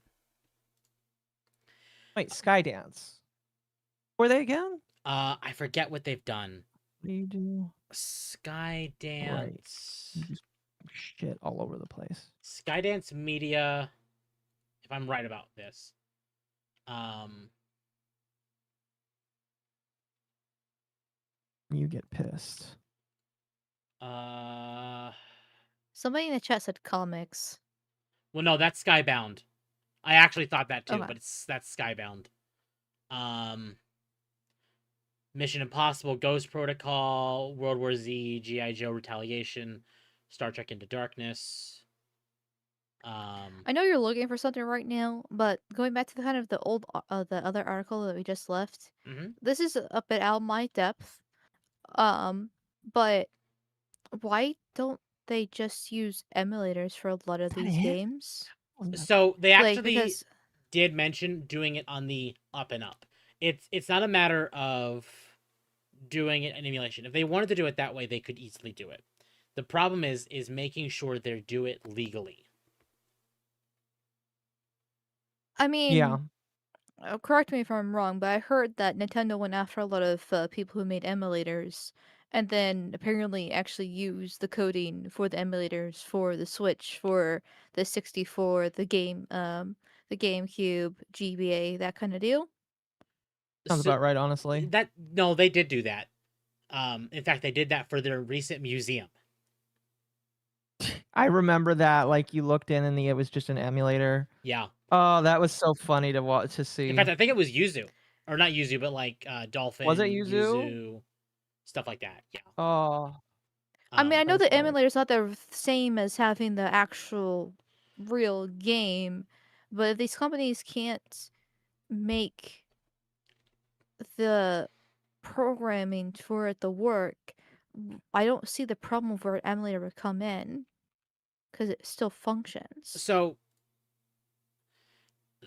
Wait, Skydance. Who are they again? I forget what they've done. What do you do? Skydance. Just shit all over the place. Skydance Media, if I'm right about this. You get pissed. Somebody in the chat said comics. Well, no, that's Skybound. I actually thought that too, Okay. but that's Skybound. Mission Impossible, Ghost Protocol, World War Z, G.I. Joe Retaliation, Star Trek Into Darkness. I know you're looking for something right now, but going back to the kind of the old, the other article that we just left, this is a bit out of my depth. But why don't they just use emulators for a lot of these games? So they Like, actually because did mention doing it on the up and up. It's not a matter of doing it in emulation. If they wanted to do it that way, they could easily do it. The problem is making sure they do it legally. I mean, Yeah. correct me if I'm wrong, but I heard that Nintendo went after a lot of people who made emulators, and then apparently actually used the coding for the emulators for the Switch, for the 64, the GameCube, GBA, that kind of deal. Sounds about right, honestly. No, they did do that. In fact, they did that for their recent museum. I remember that, like, you looked in and it was just an emulator. Yeah. Oh, that was so funny to In see. fact, I think it was Yuzu, or not Yuzu, but like Dolphin, Was it Yuzu? Yuzu, stuff like that. Yeah. Oh, I mean, I know that's the funny. emulator's not the same as having the actual real game, but if these companies can't make the programming for it to work, I don't see the problem where an emulator would come in because it still functions. So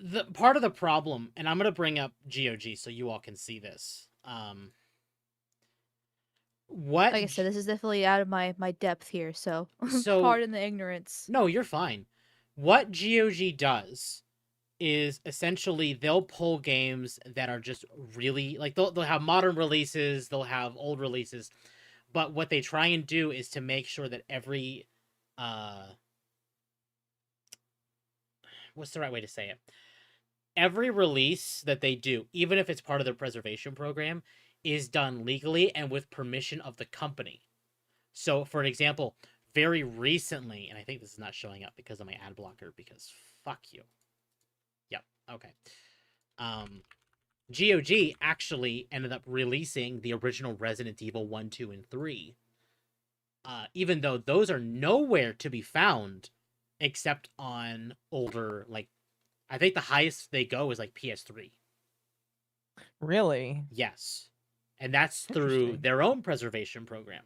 the part of the problem, and I'm gonna bring up GOG so you all can see this. What? Like I said, this is definitely out of my depth here, so So pardon the ignorance. no, you're fine. What GOG does is essentially they'll pull games that are just really like they'll have modern releases, they'll have old releases, but what they try and do is to make sure that every what's the right way to say it? Every release that they do, even if it's part of their preservation program, is done legally and with permission of the company. So, for an example, very recently, and I think this is not showing up because of my ad blocker, because fuck you. Yep, okay. GOG actually ended up releasing the original Resident Evil 1, 2, and 3. Even though those are nowhere to be found except on older, like, I think the highest they go is like PS3. Really? Yes. And that's through Interesting. their own preservation program.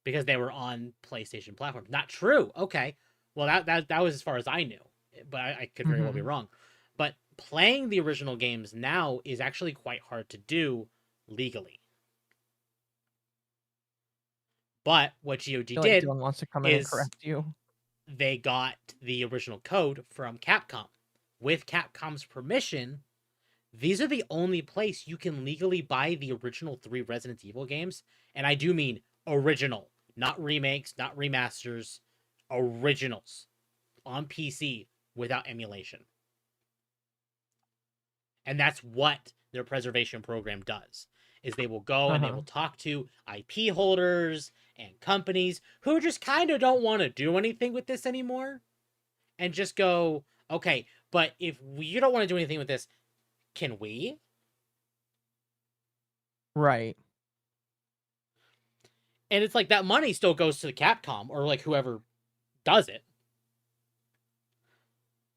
Because they were on PlayStation platforms. Not true. Okay. Well, that was as far as I knew. But I could very well be wrong. But playing the original games now is actually quite hard to do legally. But what GOG I feel did like Dylan wants to come in and is correct you. they got the original code from Capcom. With Capcom's permission, these are the only place you can legally buy the original 3 Resident Evil games. And I do mean original, not remakes, not remasters, originals on PC without emulation. And that's what their preservation program does. Is they will go and they will talk to IP holders and companies who just kind of don't want to do anything with this anymore and just go, okay, but if you don't want to do anything with this, can we? Right. And it's like that money still goes to the Capcom or like whoever does it.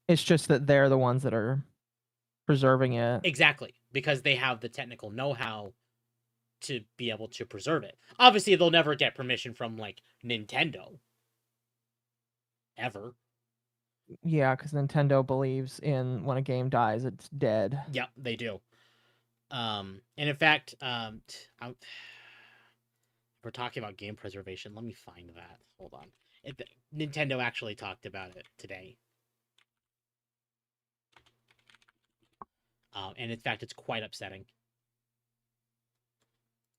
It's just that they're the ones that are preserving it. Exactly, because they have the technical know-how to be able to preserve it. Obviously, they'll never get permission from like Nintendo. Ever. Yeah, because Nintendo believes in when a game dies, it's dead. Yep, they do. And in fact, we're talking about game preservation. Let me find that. Hold on. Nintendo actually talked about it today. And in fact, it's quite upsetting.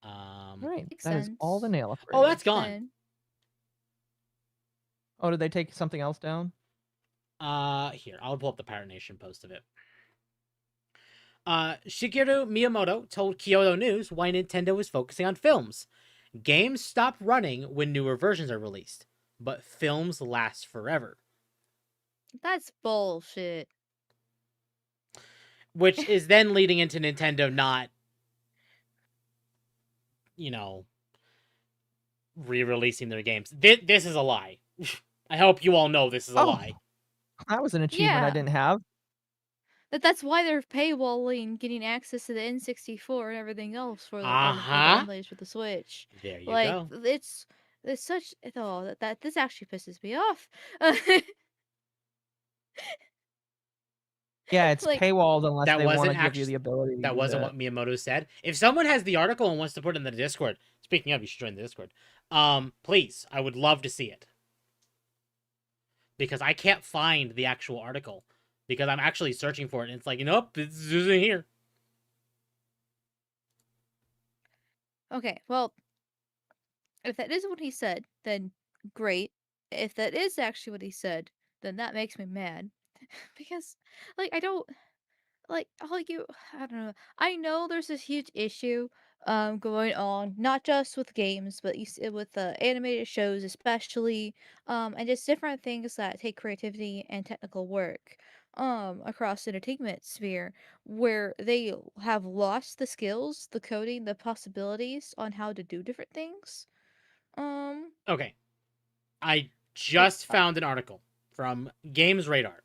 Right. Makes That is all the sense. nail. Oh, that's gone. Then Oh, did they take something else down? Here, I'll pull up the Pirate Nation post of it. Shigeru Miyamoto told Kyoto News why Nintendo is focusing on films. Games stop running when newer versions are released, but films last forever. that's bullshit. Which is then leading into Nintendo not, re-releasing their games. This is a lie. I hope you all know this is a lie. That was an achievement I Yeah. didn't have. That's why they're paywalling getting access to the N64 and everything else for the emulators for the Switch. There you Like go. it's such that this actually pisses me off. Yeah, it's Like- paywalled unless That they want to wasn't give you the ability to That use wasn't it. what Miyamoto said. If someone has the article and wants to put it in the Discord, speaking of, you should join the Discord. Please, I would love to see it. Because I can't find the actual article. Because I'm actually searching for it, and it's like, nope, this isn't here. Okay, well, if that is what he said, then great. If that is actually what he said, then that makes me mad. Because, like, I don't. like all you I don't know. I know there's this huge issue going on not just with games but with animated shows especially and just different things that take creativity and technical work across the entertainment sphere where they have lost the skills, the coding, the possibilities on how to do different things. Um Okay, I yeah, just found an article from Games Radar.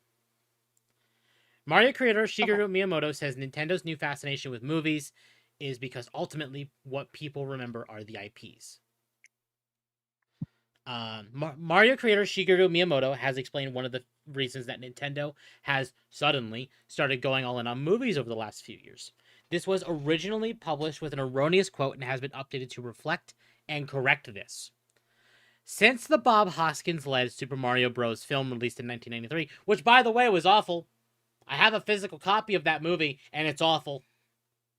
Mario creator okay. Shigeru Miyamoto says Nintendo's new fascination with movies is because ultimately what people remember are the IPs. Mario creator Shigeru Miyamoto has explained one of the reasons that Nintendo has suddenly started going all in on movies over the last few years. This was originally published with an erroneous quote and has been updated to reflect and correct this. Since the Bob Hoskins led Super Mario Bros. Film released in 1993, which by the way was awful. I have a physical copy of that movie and it's awful.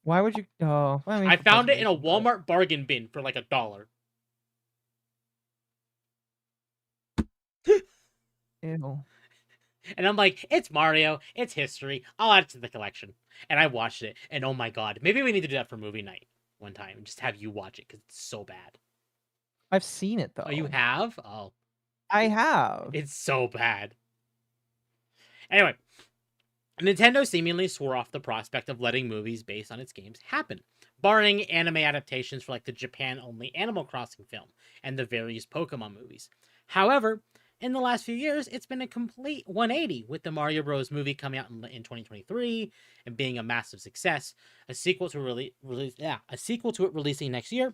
Why would you? Oh, I mean, I for found it in a preservation, but- Walmart bargain bin for like $1. Ew. And I'm like, it's Mario, it's history. I'll add it to the collection. And I watched it, and oh my god, maybe we need to do that for movie night one time. Just have you watch it because it's so bad. I've seen it though. Oh, you have? Oh, I have. it's so bad. Anyway, Nintendo seemingly swore off the prospect of letting movies based on its games happen, barring anime adaptations for like the Japan-only Animal Crossing film and the various Pokemon movies. However, in the last few years, it's been a complete 180 with the Mario Bros. Movie coming out in 2023 and being a massive success, a sequel to it releasing next year,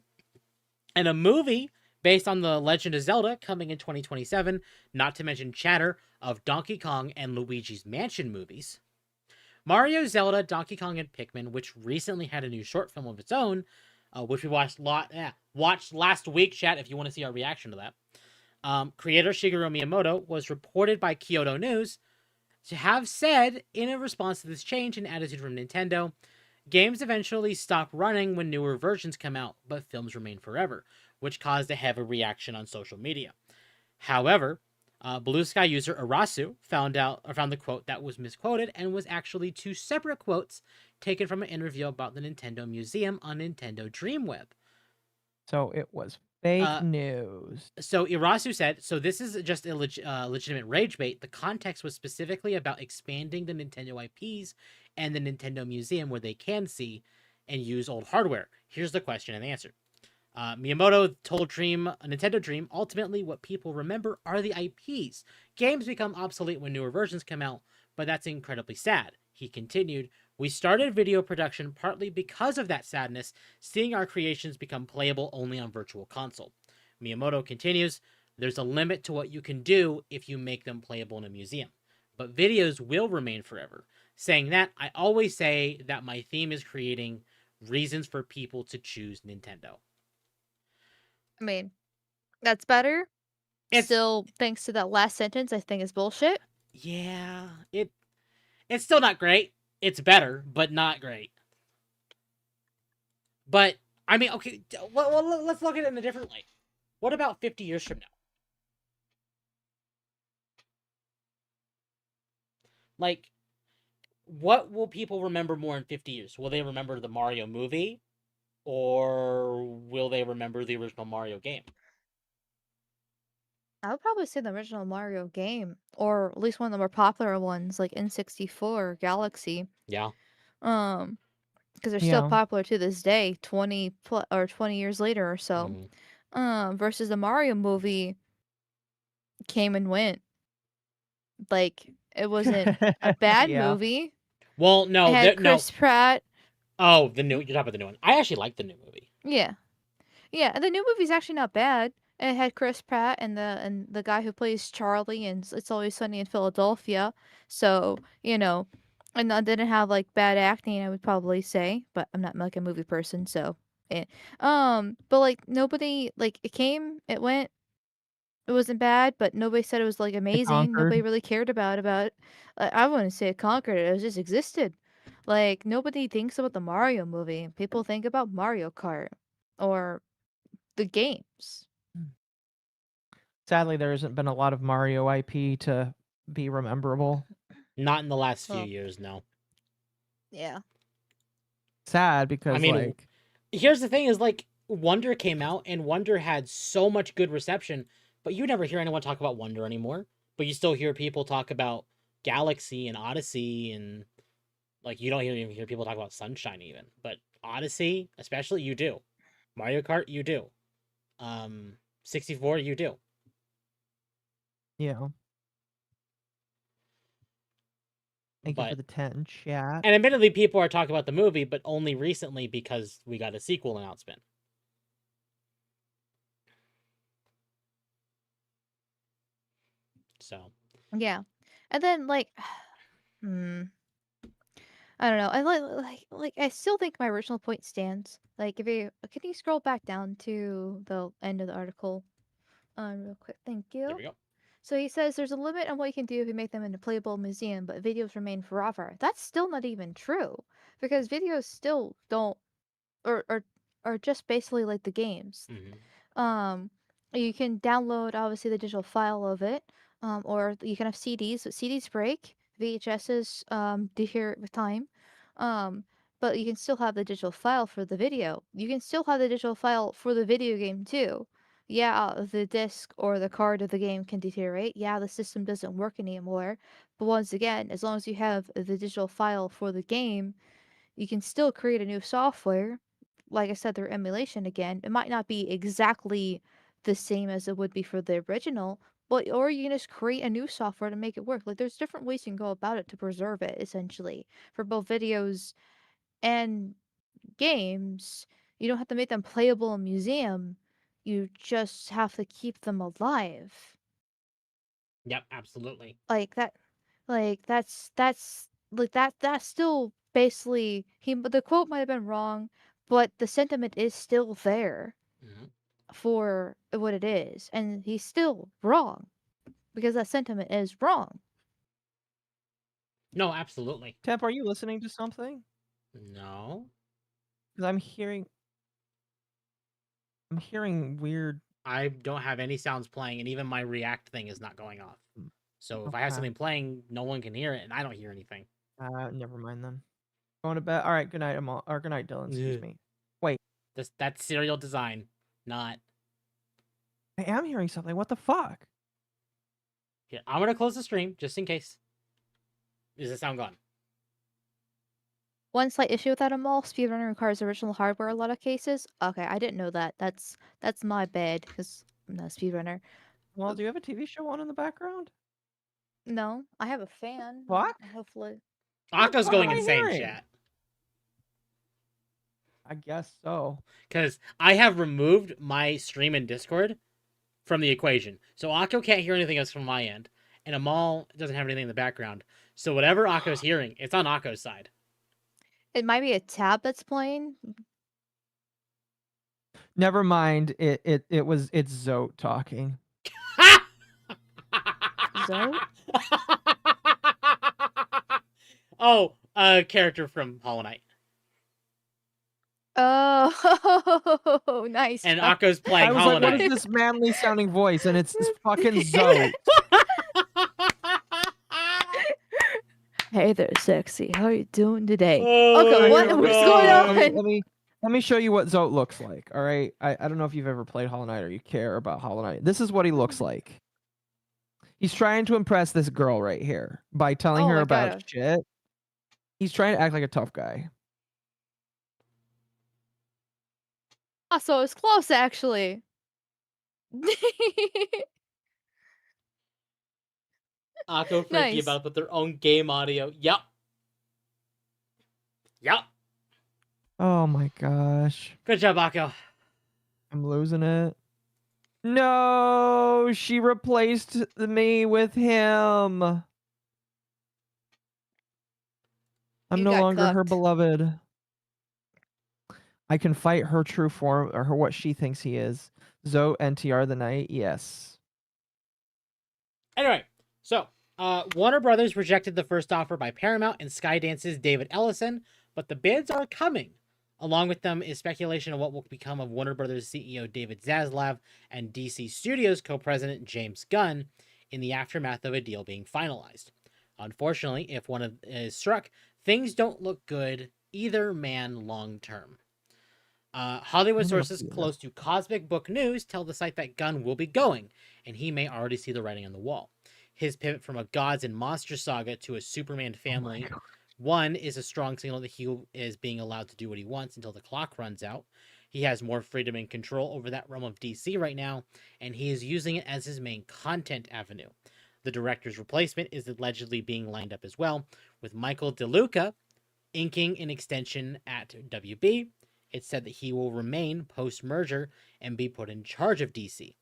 and a movie based on the Legend of Zelda coming in 2027. Not to mention chatter of Donkey Kong and Luigi's Mansion movies. Mario, Zelda, Donkey Kong, and Pikmin, which recently had a new short film of its own, which we watched last week. Chat, if you want to see our reaction to that. Creator Shigeru Miyamoto was reported by Kyoto News to have said, in a response to this change in attitude from Nintendo, games eventually stop running when newer versions come out, but films remain forever, which caused a heavy reaction on social media. However, Blue Sky user Arasu found the quote that was misquoted and was actually two separate quotes taken from an interview about the Nintendo Museum on Nintendo Dreamweb. So it was fake news. So Irasu said, so this is just a legitimate rage bait. The context was specifically about expanding the Nintendo IPs and the Nintendo Museum where they can see and use old hardware. Here's the question and answer. Miyamoto told Nintendo Dream, ultimately what people remember are the IPs. Games become obsolete when newer versions come out, but that's incredibly sad. He continued, we started video production partly because of that sadness, seeing our creations become playable only on Virtual Console. Miyamoto continues, there's a limit to what you can do if you make them playable in a museum, but videos will remain forever. Saying that, I always say that my theme is creating reasons for people to choose Nintendo. I mean, that's better. Still, thanks to that last sentence, I think is bullshit. Yeah, it's still not great. It's better, but not great. But I mean, okay, well, let's look at it in a different light. What about 50 years from now? Like, what will people remember more in 50 years? Will they remember the Mario movie, or will they remember the original Mario game? I would probably say the original Mario game, or at least one of the more popular ones, like N64, Galaxy. Yeah. Because they're still Yeah. popular to this day, 20 years later or so. Versus the Mario movie came and went. Like it wasn't a bad Yeah. movie. Well, no, It had Chris Pratt. Oh, you're talking about the new one. I actually like the new movie. Yeah, yeah. The new movie's actually not bad. It had Chris Pratt and the guy who plays Charlie, and It's Always Sunny in Philadelphia. So and that didn't have like bad acting, I would probably say, but I'm not like a movie person, so. But like nobody like it came, it went. It wasn't bad, but nobody said it was like amazing. Nobody conquered. really cared about it. I wouldn't say it conquered it. It just existed. Like nobody thinks about the Mario movie. People think about Mario Kart or the games. Sadly, there hasn't been a lot of Mario IP to be rememberable. Not in the last few Well, years, no. Yeah. Sad because mean, like Here's the thing: is like Wonder came out, and Wonder had so much good reception, but you never hear anyone talk about Wonder anymore. But you still hear people talk about Galaxy and Odyssey, and like you don't even hear people talk about Sunshine even. But Odyssey, especially, you do. Mario Kart, you do. 64, you do. yeah. Thank you for But the 10 chat. and admittedly, people are talking about the movie, but only recently because we got a sequel announcement. So Yeah. And then like I don't know. I like I still think my original point stands. Like if you can you scroll back down to the end of the article? Real quick. Thank there you. we go. So he says there's a limit on what you can do if you make them into playable museum, but videos remain forever. That's still not even true because videos still don't or are just basically like the games. Um, you can download obviously the digital file of it, or you can have CDs, but CDs break. VHSs deteriorate with time. Um, but you can still have the digital file for the video. You can still have the digital file for the video game too. Yeah, the disc or the card of the game can deteriorate. Yeah, the system doesn't work anymore. But once again, as long as you have the digital file for the game, you can still create a new software. Like I said, through emulation again. It might not be exactly the same as it would be for the original, but or you can just create a new software to make it work. Like there's different ways you can go about it to preserve it essentially for both videos and games. You don't have to make them playable in a museum. You just have to keep them alive. Yep, absolutely. Like that that's like that's still basically the quote might have been wrong, but the sentiment is still there Mhm. for what it is, and he's still wrong because that sentiment is wrong. No, absolutely. Temp, are you listening to something? No, Because I'm hearing weird. I don't have any sounds playing, and even my React thing is not going off. So if I have Okay. something playing, no one can hear it, and I don't hear anything. Never mind then. Going to bed. All right. Good night, Amal. Or good night, Dylan. Excuse Yeah. me. Wait, That's serial design, not. I am hearing something. What the fuck? Here, I'm gonna close the stream just in case. Is the sound gone? One slight issue with that mall, speedrunning requires original hardware in a lot of cases. Okay, I didn't know that. That's my bad because I'm not a speedrunner. Well, do you have a TV show on in the background? No, I have a fan. Fuck. Hopefully. What the Akko's fuck going am I insane, hearing? chat. I guess so. Because I have removed my stream in Discord from the equation. So Akko can't hear anything else from my end. And Amal doesn't have anything in the background. So whatever Akko's hearing, it's on Akko's side. It might be a tab that's playing. Never mind. It's Zote talking. Zote? Oh, a character from Hollow Knight. Oh, nice. And Chuck. Akko's I playing was Hollow like, what Knight. is this manly sounding voice? And it's fucking Zote. Hey there, sexy. How are you doing today? Oh Okay, my what's going God. on? Let me show you what Zote looks like. All right. I don't know if you've ever played Hollow Knight or you care about Hollow Knight. This is what he looks like. He's trying to impress this girl right here by telling Oh her my about God. shit. He's trying to act like a tough guy. Oh, so it's close actually. Akko freaky Nice. about with their own game audio. Yep. Yep. Oh my gosh. Good job, Akko. I'm losing it. No, she replaced me with him. I'm You no got longer her cucked. beloved. I can fight her true form or her what she thinks he is. Zoe NTR the Knight, yes. Anyway, so Warner Brothers rejected the first offer by Paramount and Skydance's David Ellison, but the bids are coming. Along with them is speculation of what will become of Warner Brothers CEO David Zaslav and DC Studios co-president James Gunn in the aftermath of a deal being finalized. Unfortunately, if one is struck, things don't look good either man long term. Hollywood Nobody will sources see this. close to Cosmic Book News tell the site that Gunn will be going, and he may already see the writing on the wall. His pivot from a gods and monster saga to a Superman family God. one is a strong signal that he is being allowed to do what he wants until the clock runs out. He has more freedom and control over that realm of DC right now, and he is using it as his main content avenue. The director's replacement is allegedly being lined up as well, with Michael DeLuca inking an extension at WB. It's said that he will remain post-merger and be put in charge of DC.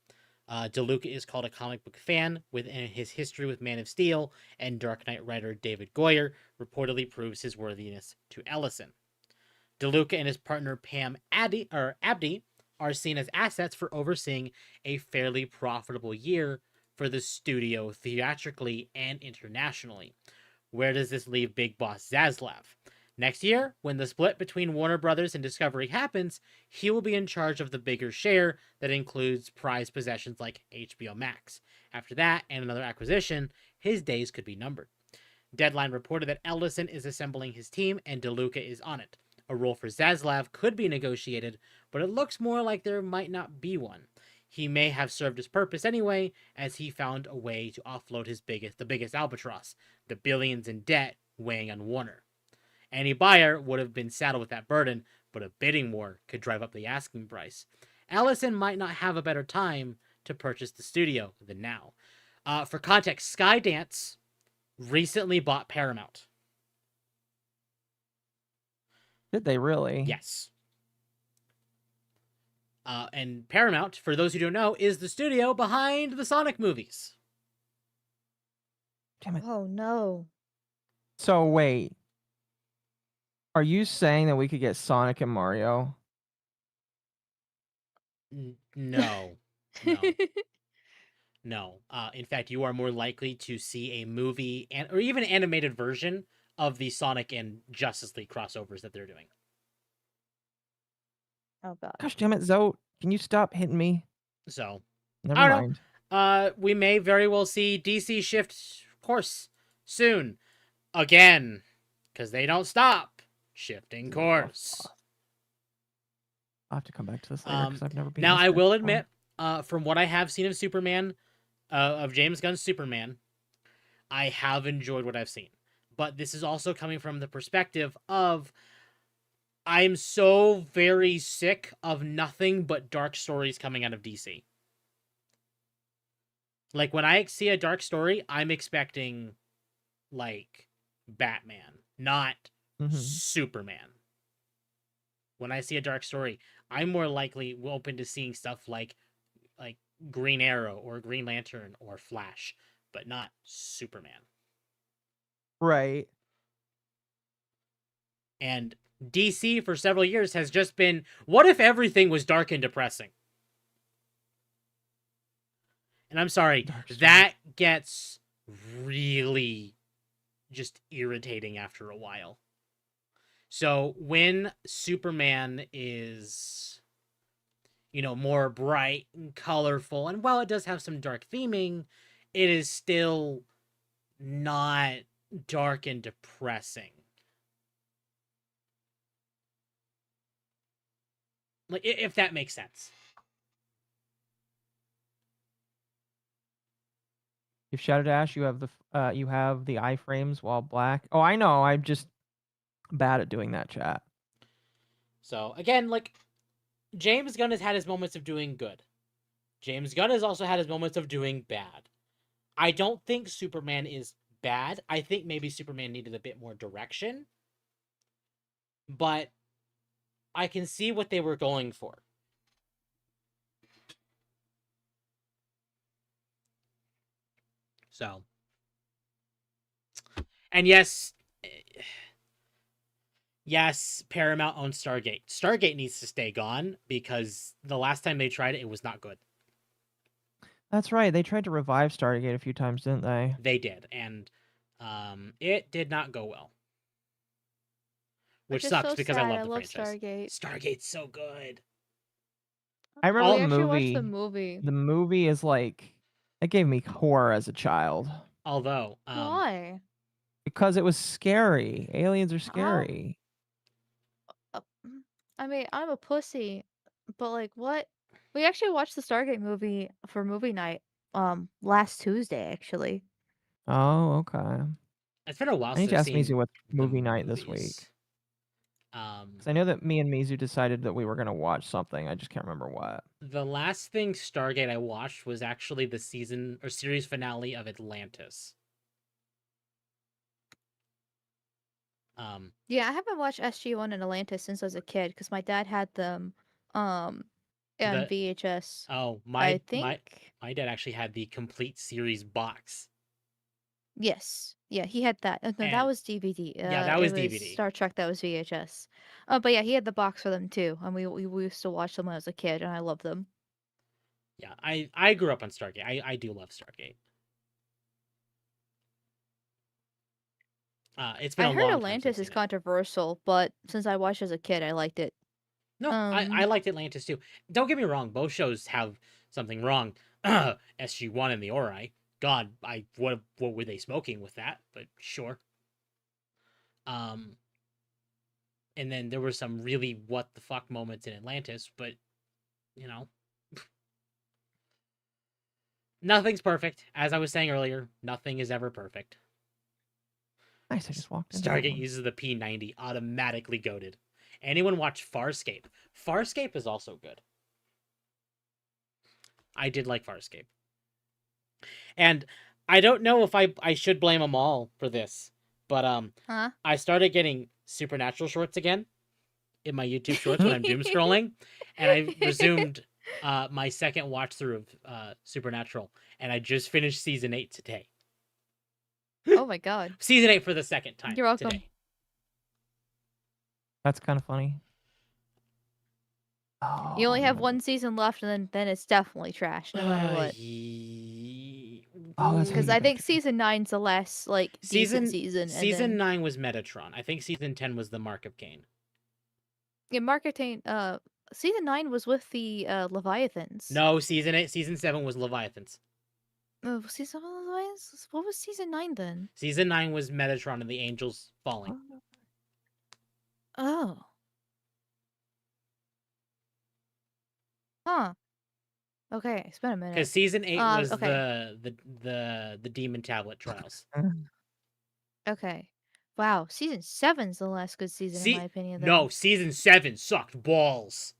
DeLuca is called a comic book fan within his history with Man of Steel, and Dark Knight writer David Goyer reportedly proves his worthiness to Ellison. DeLuca and his partner Pam Abdi are seen as assets for overseeing a fairly profitable year for the studio theatrically and internationally. Where does this leave Big Boss Zaslav? Next year, when the split between Warner Brothers and Discovery happens, he will be in charge of the bigger share that includes prized possessions like HBO Max. After that, and another acquisition, his days could be numbered. Deadline reported that Ellison is assembling his team and DeLuca is on it. A role for Zaslav could be negotiated, but it looks more like there might not be one. He may have served his purpose anyway, as he found a way to offload the biggest albatross, the billions in debt weighing on Warner. Any buyer would have been saddled with that burden, but a bidding war could drive up the asking price. Ellison might not have a better time to purchase the studio than now. For context, Skydance recently bought Paramount. Did they really? Yes. And Paramount, for those who don't know, is the studio behind the Sonic movies. Damn it. Oh no. So wait. Are you saying that we could get Sonic and Mario? No. No. In fact, you are more likely to see a movie or even animated version of the Sonic and Justice League crossovers that they're doing. Oh god. Gosh damn it, Zoe. Can you stop hitting me? So, Never I don't mind. we may very well see DC shift course soon. Again. Because they don't stop shifting course. I'll have to come back to this later because I've never been. Now, I will admit, from what I have seen of Superman, of James Gunn's Superman, I have enjoyed what I've seen. But this is also coming from the perspective of I'm so very sick of nothing but dark stories coming out of DC. Like, when I see a dark story, I'm expecting, like, Batman, not Superman. When I see a dark story, I'm more likely open to seeing stuff like Green Arrow or Green Lantern or Flash, but not Superman. Right. And DC for several years has just been, what if everything was dark and depressing? And I'm sorry, that gets really just irritating after a while. So when Superman is, more bright and colorful, and while it does have some dark theming, it is still not dark and depressing. Like, if that makes sense. If Shadow Dash, you have the iframes while black. Oh, I know. I'm just bad at doing that, chat. So again, like, James Gunn has had his moments of doing good. James Gunn has also had his moments of doing bad. I don't think Superman is bad. I think maybe Superman needed a bit more direction. But I can see what they were going for. So. And yes, Paramount owns Stargate. Stargate needs to stay gone because the last time they tried it, it was not good. That's right. They tried to revive Stargate a few times, didn't they? They did, and it did not go well. Which sucks because I love the franchise. Stargate. Stargate's so good. I remember we the actually movie. watched the movie. The movie is like, it gave me horror as a child. Although, Why? Because it was scary. Aliens are scary. I mean, I'm a pussy, but like, what? We actually watched the Stargate movie for movie night last Tuesday, actually. Oh, okay. It's been a while I need since to I've ask seen Mizu what the movie night this movies. week. Because I know that me and Mizu decided that we were going to watch something. I just can't remember what. The last thing Stargate I watched was actually the season or series finale of Atlantis. Yeah, I haven't watched SG-1 and Atlantis since I was a kid because my dad had them on The VHS. oh I my think. my dad actually had the complete series box. Yes. Yeah, he had that. No, that And was DVD. yeah, that It was was DVD. Star Trek. That was VHS. But yeah, he had the box for them too, and we used to watch them when I was a kid, and I loved them. Yeah, I grew up on Stargate. I do love Stargate. It's been I a heard long time Atlantis since is I've seen it. controversial, but since I watched as a kid, I liked it. No, I liked Atlantis too. Don't get me wrong, both shows have something wrong. SG-1 and the Ori. God, what were they smoking with that? But sure. And then there were some really what the fuck moments in Atlantis, but you know, nothing's perfect. As I was saying earlier, nothing is ever perfect. Nice, I just walked into Stargate one. uses the P90, automatically goated. Anyone watch Farscape? Farscape is also good. I did like Farscape. And I don't know if I should blame them all for this, but I started getting Supernatural shorts again in my YouTube shorts when I'm doom scrolling, and I resumed my second watch through of Supernatural, and I just finished season 8 today. Oh my god. Season 8 for the second time. You're welcome. Today. That's kind of funny. You only have Oh, one season left, and then it's definitely trash, no matter what. Oh, that's how Because you I get think back season 9's the last like decent season, and season then 9 was Metatron. I think season 10 was the Mark of Cain. yeah, marketing. Season 9 was with the Leviathans. No, season 7 was Leviathans. Season of Leviathans. What was season 9 then? Season 9 was Metatron and the angels falling. Oh. Huh. Okay, it's been a minute. Because season 8 was okay. the demon tablet trials. Okay. Wow, season 7's the last good season in my opinion. Then. No, season 7 sucked balls.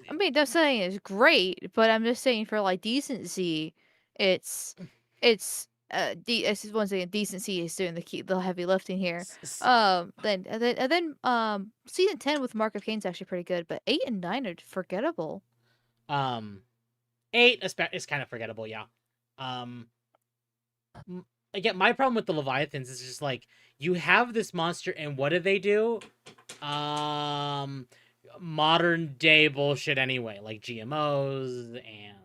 I mean, not saying it's great, but I'm just saying for like decency, it's once again decency is doing the heavy lifting here. Then season 10 with Mark of Cain's actually pretty good, but 8 and 9 are forgettable. 8 is kind of forgettable, yeah. Again, my problem with the Leviathans is just like you have this monster, and what do? Modern day bullshit anyway, like GMOs and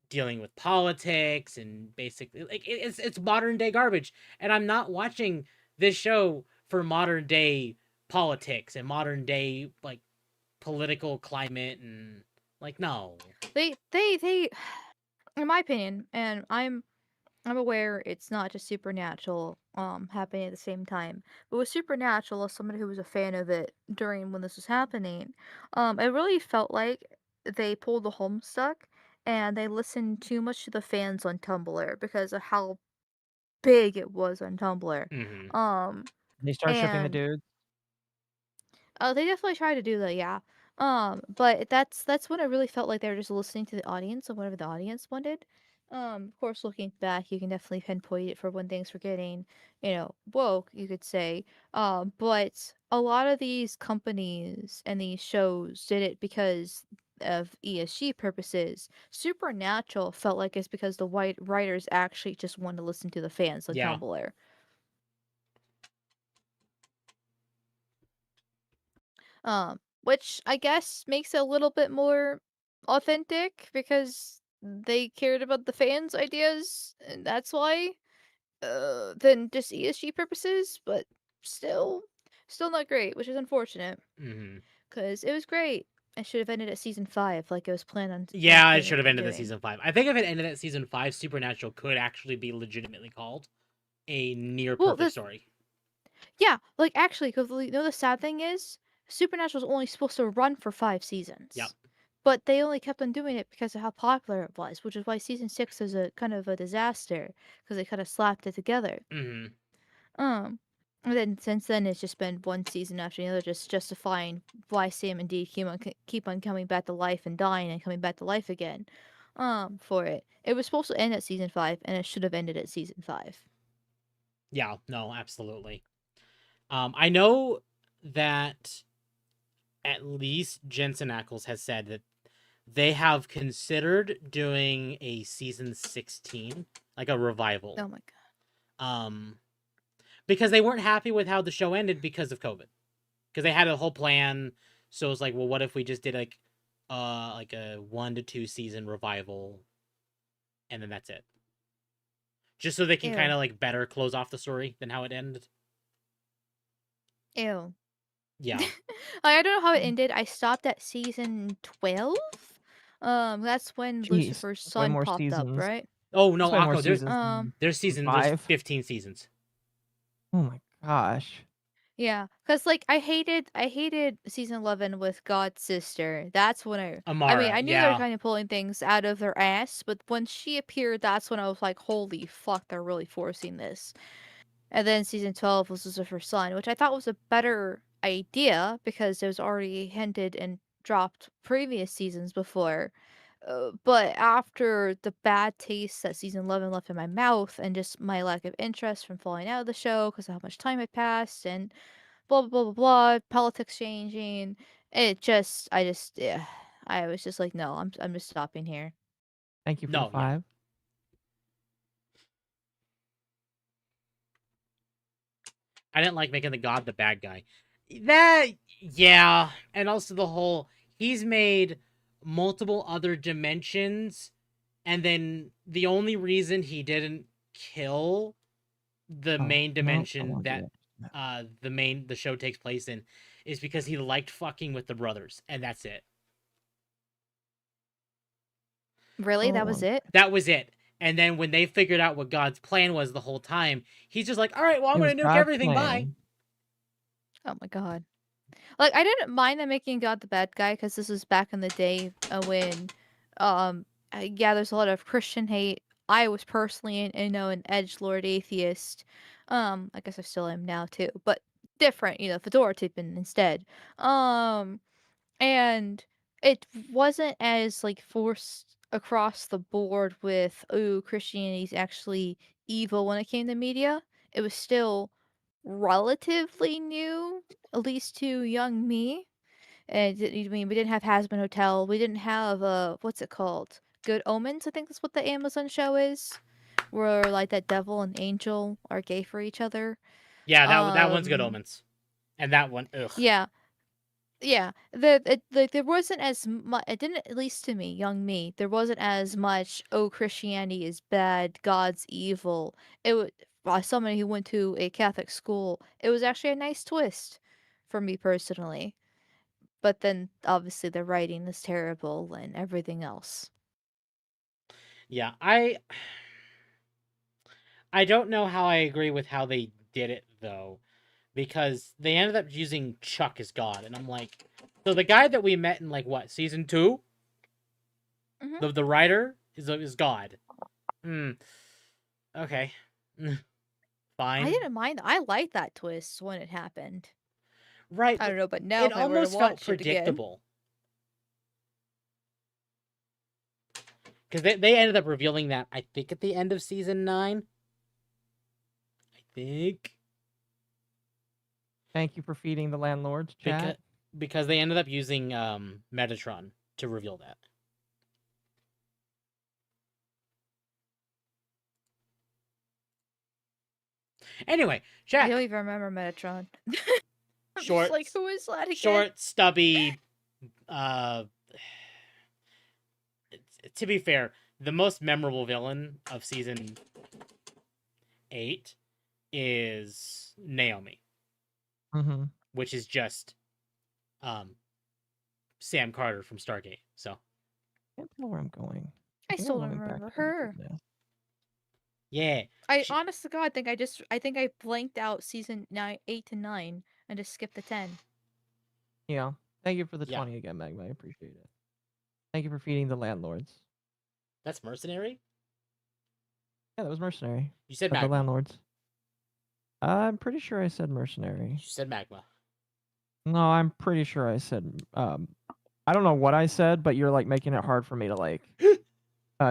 dealing with politics and basically like it's modern day garbage. And I'm not watching this show for modern day politics and modern day like political climate and like no. They in my opinion, and I'm aware it's not just Supernatural happening at the same time. But with Supernatural, as somebody who was a fan of it during when this was happening, it really felt like they pulled the Homestuck and they listened too much to the fans on Tumblr because of how big it was on Tumblr. Mm-hmm. They start shipping the And dudes. oh, they definitely tried to do that, yeah. But that's when I really felt like they were just listening to the audience and whatever the audience wanted. Of course, looking back, you can definitely pinpoint it for when things were getting, woke, you could say. But a lot of these companies and these shows did it because of ESG purposes. Supernatural felt like it's because the white writers actually just wanted to listen to the fans on Yeah. Tumblr. Which I guess makes it a little bit more authentic because they cared about the fans' ideas, and that's why, than just ESG purposes. But still not great, which is unfortunate Mm-hmm. because it was great. It should have ended at season 5, like it was planned on. Yeah, it should have on ended at doing. season 5. I think if it ended at season 5, Supernatural could actually be legitimately called a near Well, perfect story. Yeah, like actually, because you know the sad thing is, Supernatural's only supposed to run for 5 seasons. Yep. But they only kept on doing it because of how popular it was, which is why season 6 is a kind of a disaster because they kind of slapped it together. Mm-hmm. And then since then it's just been one season after the other, just justifying why Sam and Dee keep on coming back to life and dying and coming back to life again. For it, it was supposed to end at season 5, and it should have ended at season 5. Yeah, no, absolutely. I know that at least Jensen Ackles has said that they have considered doing a season 16, like a revival. Oh my god. Because they weren't happy with how the show ended because of COVID. Because they had a whole plan, so it's like, well, what if we just did like a 1 to 2 season revival, and then that's it. Just so they can Ew. kind of like better close off the story than how it ended. Ew. Yeah. I don't know how it ended. I stopped at season 12. That's when Jeez, Lucifer's that's way son more popped up, seasons. right? Oh no, That's way more Akko, seasons there's seasons. There's 5. 15 seasons. Oh my gosh. Yeah, cause like I hated season 11 with God's sister. That's when I Amara, mean, I knew they were yeah. kind of pulling things out of their ass, but when she appeared, that's when I was like, holy fuck, they're really forcing this. And then season 12 was Lucifer's son, which I thought was a better idea because it was already hinted and dropped previous seasons before. But after the bad taste that season 11 left in my mouth and just my lack of interest from falling out of the show because of how much time had passed and blah, blah, blah, blah, blah, politics changing, yeah, I was just like, no, I'm just stopping here. Thank you for the No, yeah. 5. I didn't like making the god the bad guy. That, yeah. And also the whole, he's made multiple other dimensions, and then the only reason he didn't kill the Oh, main no, I dimension won't do that that. the show takes place in is because he liked fucking with the brothers, and that's it. Really? Oh, That was it? That was it. And then when they figured out what God's plan was the whole time, he's just like, all right, well, I'm It was going to nuke God's everything. Bye. plan. Oh my god. Like, I didn't mind them making God the bad guy because this was back in the day when, yeah, there's a lot of Christian hate. I was personally, an edgelord atheist. I guess I still am now too, but different, fedora tipping instead. Um, and it wasn't as like forced across the board with, oh, Christianity's actually evil when it came to media. It was still relatively new, at least to young me. And I mean, we didn't have Hazbin Hotel. We didn't have what's it called? Good Omens. I think that's what the Amazon show is, where like that devil and angel are gay for each other. Yeah, that one's Good Omens. And that one, ugh. Yeah, yeah. There wasn't as much. It didn't, at least to me, young me. There wasn't as much. Oh, Christianity is bad. God's evil. It was, by somebody who went to a Catholic school. It was actually a nice twist, for me personally. But then obviously the writing is terrible and everything else. Yeah, I don't know how I agree with how they did it though, because they ended up using Chuck as God, and I'm like, so the guy that we met in like what, season 2, the writer is God. Okay, fine. I didn't mind. I liked that twist when it happened. Right, I don't know, but now it if I were to almost felt watch it again, predictable. Because they ended up revealing that, I think, at the end of season 9. I think. Thank you for feeding the landlords, chat. Because they ended up using Metatron to reveal that. Anyway, chat. I don't even remember Metatron. I'm Short, just like, who is that again? short, stubby. To be fair, the most memorable villain of season 8 is Naomi, Mm-hmm. which is just Sam Carter from Stargate. So Can't tell where I'm going. I think still I'm don't going back remember to the her. goodness. yeah, I she- honest to God think I think I blanked out season 8 to 9 and just skipped the 10. Yeah. Thank you for the Yeah. 20 again, Magma. I appreciate it. Thank you for feeding the landlords. that's Mercenary. Yeah, that was mercenary. You said The Magma. landlords. I'm pretty sure I said mercenary. You said Magma. No, I'm pretty sure I said. I don't know what I said, but you're like making it hard for me to like.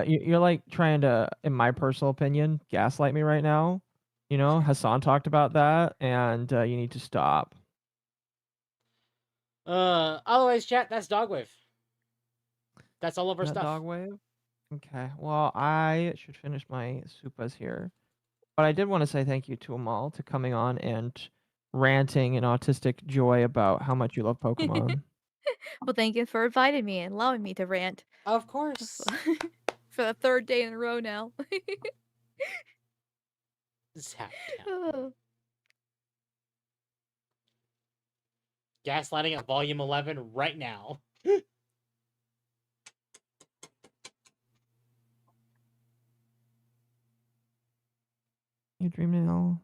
You're like trying to, in my personal opinion, gaslight me right now. You know, Hassan talked about that, and you need to stop. Otherwise, chat. That's Dogwave. That's all of our Is that stuff. Dogwave? Okay. Well, I should finish my soupas here, but I did want to say thank you to Amal to coming on and ranting in autistic joy about how much you love Pokemon. Well, thank you for inviting me and allowing me to rant Of course. for the 3rd day in a row now. Zap Town. Oh. Gaslighting at volume 11 right now. You dream now?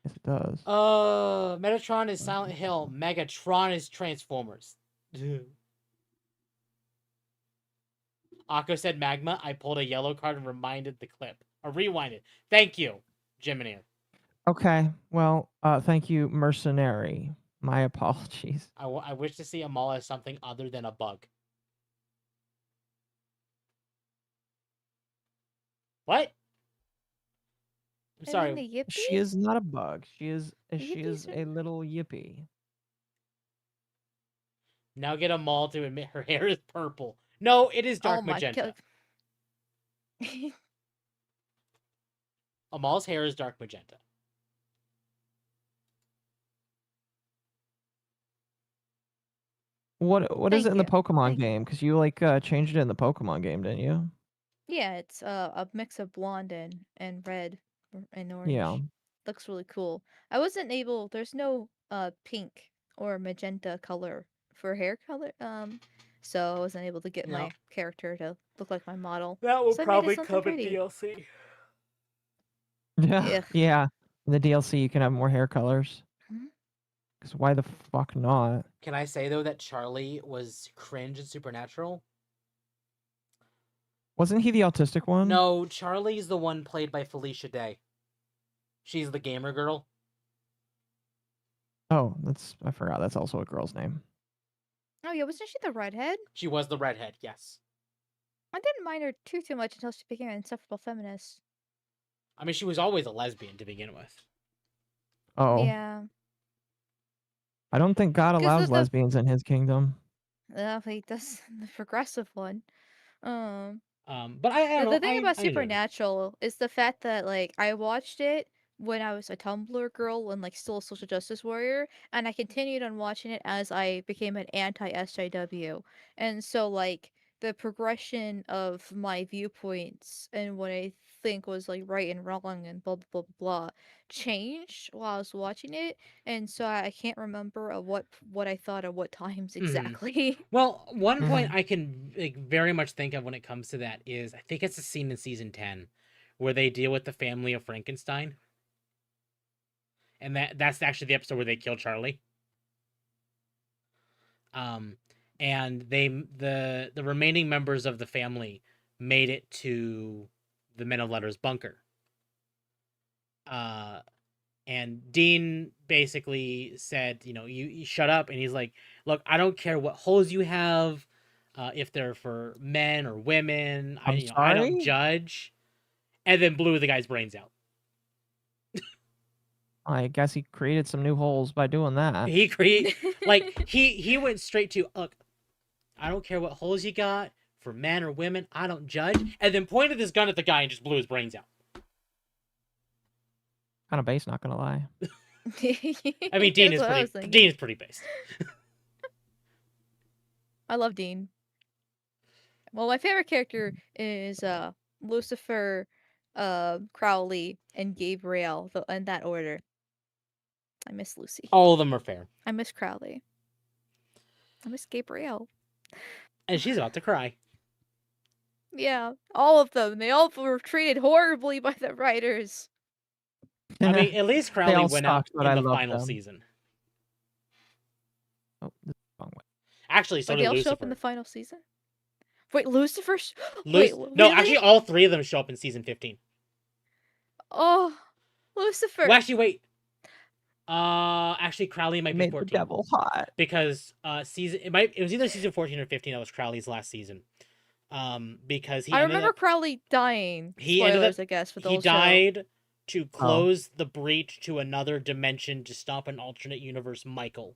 Yes, it does. Metatron is Silent Hill. Megatron is Transformers. Akko said Magma. I pulled a yellow card and reminded the clip. Or rewinded. Thank you, Jiminy. Okay. Well, thank you, mercenary. My apologies. I wish to see Amal as something other than a bug. What? I'm I sorry. mean, the yippee? She is not a bug. She is Yippies are- a little yippy. Now get Amal to admit her hair is purple. No, it is dark Oh my magenta. God. Amal's hair is dark magenta. What is Thank it in the you. Pokemon Thank you. game? Because you like changed it in the Pokemon game, didn't you? Yeah, it's a mix of blonde and red and orange. Yeah. Looks really cool. I wasn't able. There's no pink or magenta color for hair color. So I wasn't able to get Yeah. my character to look like my model. That will So I made it probably something come in pretty. DLC. Yeah. Ugh. Yeah. In the DLC, you can have more hair colors. Mhm. Because why the fuck not? Can I say though that Charlie was cringe in Supernatural? Wasn't he the autistic one? No, Charlie's the one played by Felicia Day. She's the gamer girl. Oh, I forgot. That's also a girl's name. Oh yeah, wasn't she the redhead? She was the redhead, yes. I didn't mind her too much until she became an insufferable feminist. I mean, she was always a lesbian to begin with. Oh. Yeah. I don't think God 'Cause allows the- lesbians in his kingdom. Wait, that's the progressive one. But I don't know. The thing I about enjoyed it. Supernatural is the fact that like I watched it when I was a Tumblr girl and like still a social justice warrior, and I continued on watching it as I became an anti-SJW. And so like the progression of my viewpoints and what I think was like right and wrong and blah blah blah blah changed while I was watching it, and so I can't remember what I thought at what times exactly. Well, one point I can like, very much think of when it comes to that is I think it's a scene in season 10 where they deal with the family of Frankenstein. And that's actually the episode where they kill Charlie. And the remaining members of the family made it to the Men of Letters bunker. And Dean basically said, you shut up. And he's like, look, I don't care what holes you have, if they're for men or women. I don't sorry? judge. And then blew the guy's brains out. I guess he created some new holes by doing that. He went straight to, look, I don't care what holes you got for men or women. I don't judge. And then pointed his gun at the guy and just blew his brains out. Kind of base, not gonna lie. I mean, Dean That's what I was Dean is pretty based. I love Dean. Well, my favorite character is Lucifer, Crowley, and Gabriel, in that order. I miss Lucy. All of them are fair. I miss Crowley. I miss Gabriel. And she's about to cry. Yeah, all of them. They all were treated horribly by the writers. I mean, at least They Crowley all went out sucked, but in I the love final them. season. Oh, this is the wrong way. Actually, so But did they all show up Lucifer. in the final season. Wait, Lucifer? Luc- Wait, No, really? actually, all 3 of them show up in season 15. Oh, Lucifer. Well, actually, wait. Actually, Crowley might be Made 14 the devil hot. because it was either season 14 or 15 that was Crowley's last season. Because I remember Crowley dying. He ended Spoilers, up- I guess, for the he whole show. died to close the breach to another dimension to stop an alternate universe Michael.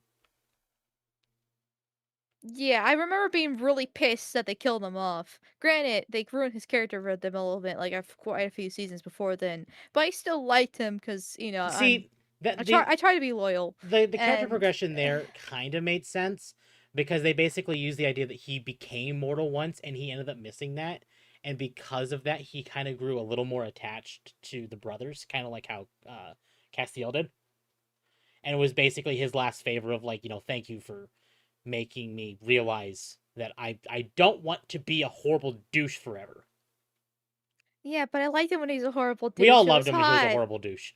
Yeah, I remember being really pissed that they killed him off. Granted, they ruined his character for development like quite a few seasons before then, but I still liked him because See, I try to be loyal. the character and- progression there kind of made sense because they basically used the idea that he became mortal once and he ended up missing that, and because of that, he kind of grew a little more attached to the brothers, kind of like how Castiel did. And it was basically his last favor of like, thank you for making me realize that I don't want to be a horrible douche forever. Yeah, but I liked him when he was a horrible douche. We all It loved was him when he was a hot. horrible douche.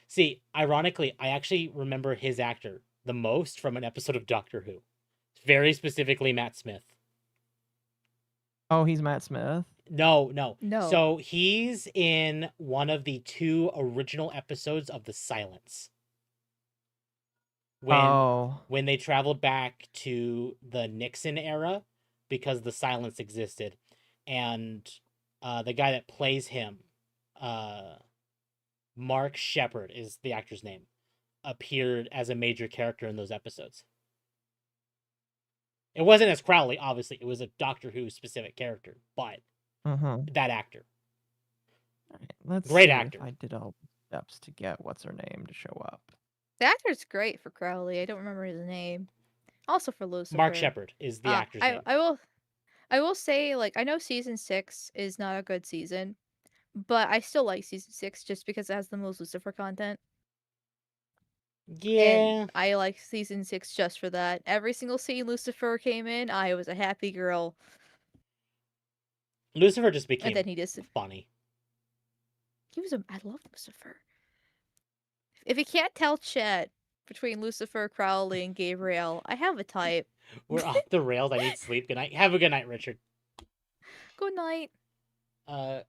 See, ironically, I actually remember his actor the most from an episode of Doctor Who. Very specifically, Matt Smith. Oh, he's Matt Smith. No. No. So he's in one of the 2 original episodes of The Silence. When they traveled back to the Nixon era because the Silence existed, and the guy that plays him, Mark Shepard is the actor's name, appeared as a major character in those episodes. It wasn't as Crowley, obviously. It was a Doctor Who specific character, but that actor. All right, let's Great see actor. If I did all the steps to get what's her name to show up. The actor's great for Crowley. I don't remember his name. Also for Lucifer. Mark Shepard is the actor's name. I will say, like, I know season 6 is not a good season, but I still like season 6 just because it has the most Lucifer content. Yeah. And I like season 6 just for that. Every single scene Lucifer came in, I was a happy girl. Lucifer just became And then he just funny. I love Lucifer. If you can't tell, chat between Lucifer, Crowley, and Gabriel, I have a type. We're off the rails. I need sleep. Good night. Have a good night, Richard. Good night. Akko,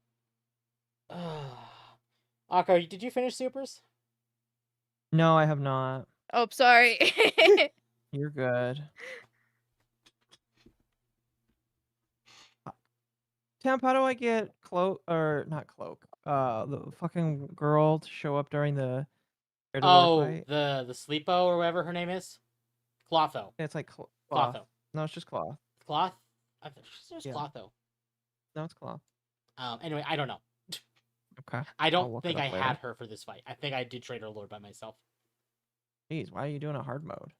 did you finish Supers? No, I have not. Oh, sorry. You're good. Temp, how do I get Cloak or not Cloak? The fucking girl to show up during the fight? the Sleepo or whatever her name is, Clotho. Yeah, it's like Cloth. Clotho. No, it's just Cloth. Cloth. I thought it was Yeah. Clotho. No, it's Cloth. Anyway, I don't know. Okay. I I'll don't look think it I up later. had her for this fight. I think I did Trader Lord by myself. Jeez, why are you doing a hard mode?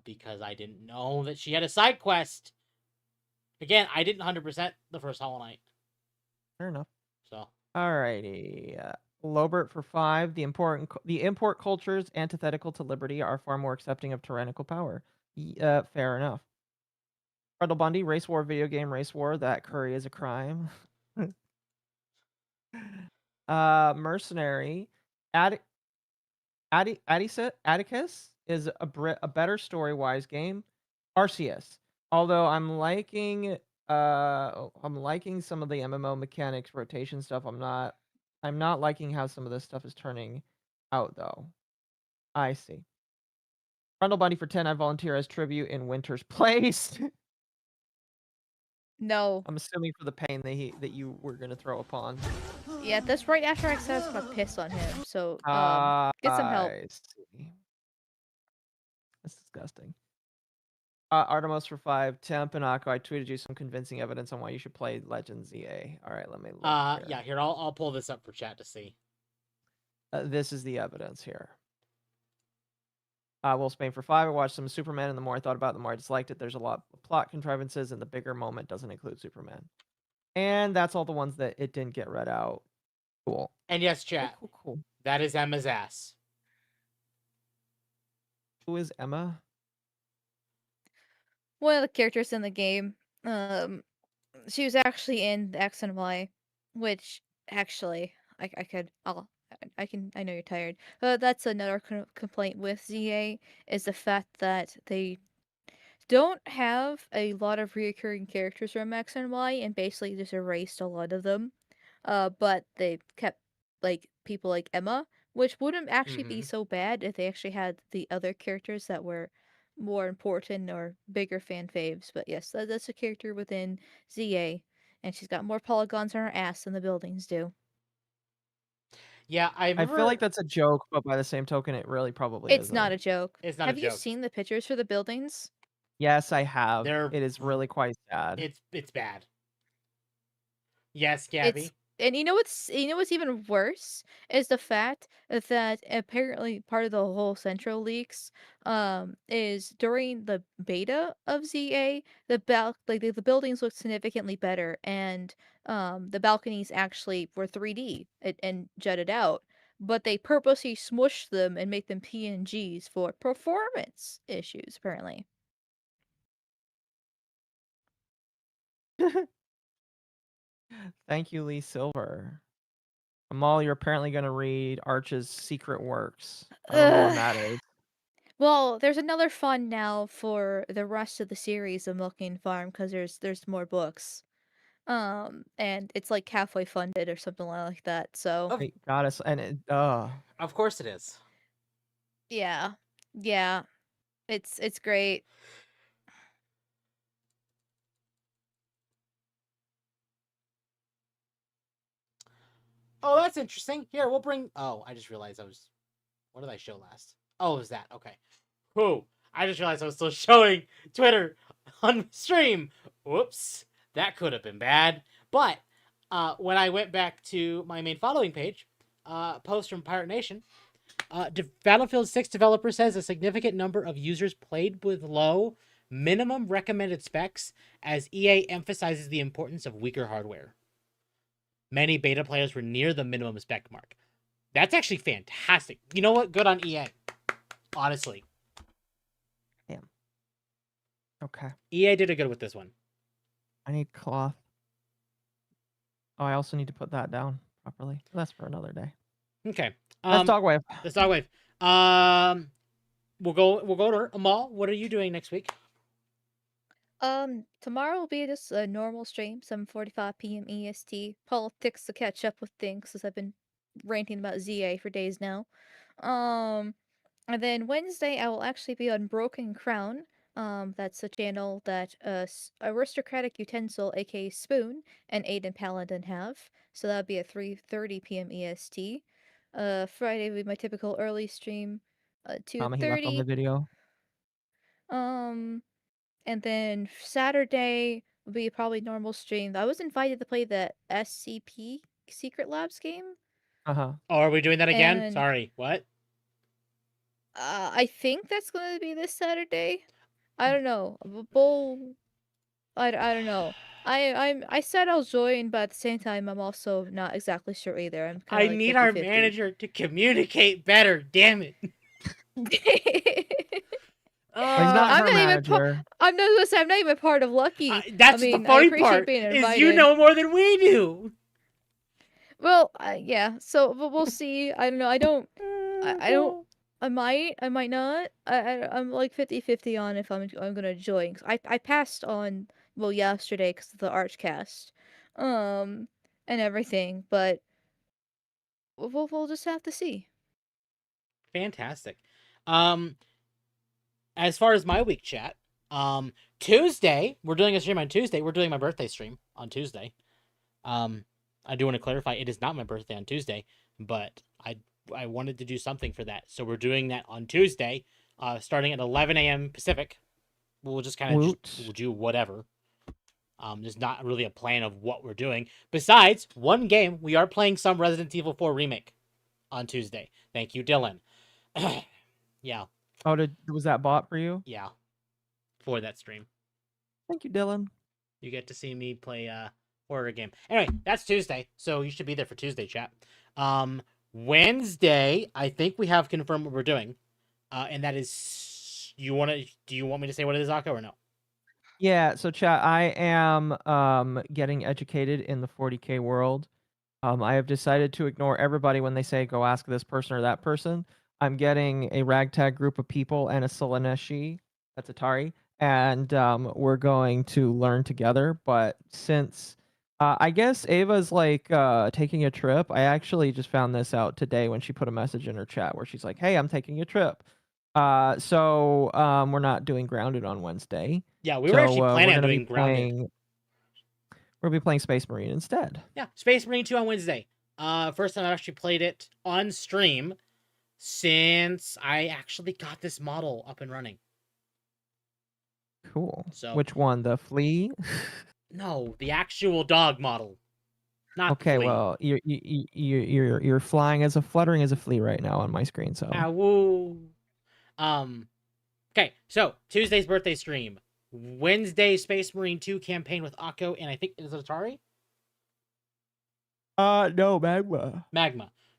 Because I didn't know that she had a side quest. Again, I didn't 100% the first Hollow Knight. Fair enough. So. Alrighty. Lobert for 5. The import cultures antithetical to liberty are far more accepting of tyrannical power. Fair enough. Fredel Bundy, race war, video game race war. That curry is a crime. Mercenary. Atticus is a better story-wise game. Arceus. Although I'm liking some of the MMO mechanics, rotation stuff. I'm not liking how some of this stuff is turning out though. I see. Brundle Bunny for 10. I volunteer as tribute in Winter's place. No. I'm assuming for the pain that you were gonna throw upon. Yeah, that's right after I said I was gonna piss on him. So get some help. I see. That's disgusting. Artemis for 5. Temp and Akko, I tweeted you some convincing evidence on why you should play Legends EA. All right, let me look here. Yeah, here I'll pull this up for chat to see. This is the evidence here. Will Spain for 5. I watched some Superman, and the more I thought about it, the more I disliked it. There's a lot of plot contrivances, and the bigger moment doesn't include Superman. And that's all the ones that it didn't get read out. Cool. And yes, chat. Cool. That is Emma's ass. Who is Emma? one of the characters in the game. She was actually in the X and Y, which actually I could I know you're tired. That's another complaint with ZA is the fact that they don't have a lot of reoccurring characters from X and Y and basically just erased a lot of them. But they kept like people like Emma, which wouldn't actually be so bad if they actually had the other characters that were more important or bigger fan faves. But yes, that's a character within ZA, and she's got more polygons on her ass than the buildings do. Yeah, I I feel like remember. that's a joke, but by the same token, it really probably It's not isn't. a joke. It's not a Have you joke. seen the pictures for the buildings? Yes, I have. They're It is really quite sad. it's bad. Yes, It's Gabby. and you know what's even worse is the fact that apparently part of the whole Central leaks is during the beta of ZA the buildings looked significantly better and the balconies actually were 3D and jutted out, but they purposely smushed them and make them PNGs for performance issues apparently. Thank you, Lee Silver. Amal, you're apparently going to read Arch's Secret Works. I don't know when that is. Well, there's another fund now for the rest of the series of Milking Farm because there's more books. And it's like halfway funded or something like that. So Of, Wait, goddess, and it, of course it is. yeah, yeah, it's great. Oh, that's interesting. Here, we'll bring. Oh, I just realized I was. What did I show last? Oh, it was that. Okay. Whoa. I just realized I was still showing Twitter on stream. Whoops. That could have been bad. But when I went back to my main following page, post from Pirate Nation, Battlefield 6 developer says a significant number of users played with low minimum recommended specs as EA emphasizes the importance of weaker hardware. Many beta players were near the minimum spec mark. That's actually fantastic. You know what? Good on EA. Honestly. damn. Okay. EA did a good with this one. I need cloth. Oh, I also need to put that down properly. That's for another day. Okay. That's Dogwave. That's Dogwave. We'll go to Amal. What are you doing next week? Tomorrow will be just a normal stream, 7:45 p.m. EST. Politics to catch up with things, because I've been ranting about ZA for days now. And then Wednesday I will actually be on Broken Crown. That's a channel that Aristocratic Utensil, aka Spoon, and Aiden Paladin have. So that'll be at 3:30 p.m. EST. Friday will be my typical early stream, Comment he left on the 2:30. video. And then Saturday will be probably normal stream. I was invited to play the SCP Secret Labs game. Uh-huh. Oh, are we doing that again? And Sorry. What? I think that's going to be this Saturday. I don't know. Bull. I don't know. I said I'll join, but at the same time, I'm also not exactly sure either. I'm kind I of like need our 50-50. manager to communicate better. Damn it. Well, he's not I'm her not even manager. I'm not gonna say I'm not even part of Lucky. That's I mean, the funny I appreciate part. being Is invited. you know more than we do. Well, yeah. So we'll see. I don't know. I don't. I might not. I'm like 50-50 on if I'm gonna join. 'Cause I passed on yesterday because of the Archcast, and everything. But we'll just have to see. Fantastic. As far as my week chat, Tuesday we're doing a stream on Tuesday. We're doing my birthday stream on Tuesday. I do want to clarify it is not my birthday on Tuesday, but I wanted to do something for that, so we're doing that on Tuesday, starting at 11 a.m. Pacific. We'll just kind of we'll do whatever. There's not really a plan of what we're doing. Besides, one game, we are playing some Resident Evil 4 remake on Tuesday. Thank you, Dylan. Yeah. Oh, was that bought for you? Yeah. For that stream. Thank you, Dylan. You get to see me play a horror game. Anyway, that's Tuesday, so you should be there for Tuesday, chat. Wednesday, I think we have confirmed what we're doing. And that is do you want me to say what it is, Akko, or no? Yeah, so chat, I am getting educated in the 40K world. I have decided to ignore everybody when they say go ask this person or that person. I'm getting a ragtag group of people and a Solaneshi, that's Atari, and we're going to learn together. But since I guess Ava's like taking a trip, I actually just found this out today when she put a message in her chat where she's like, "Hey, I'm taking a trip." So we're not doing Grounded on Wednesday. Yeah, we were actually we're planning on gonna be doing Grounded. we're gonna be playing Space Marine instead. Yeah, Space Marine 2 on Wednesday. First time I've actually played it on stream since I actually got this model up and running. Cool. So Which one? The flea? no, the actual dog model. Not Okay, the flea. well, you're flying as a fluttering as a flea right now on my screen, so. Woo. Okay, so Tuesday's birthday stream. Wednesday Space Marine 2 campaign with Occo, and I think is it Atari? No, Magma.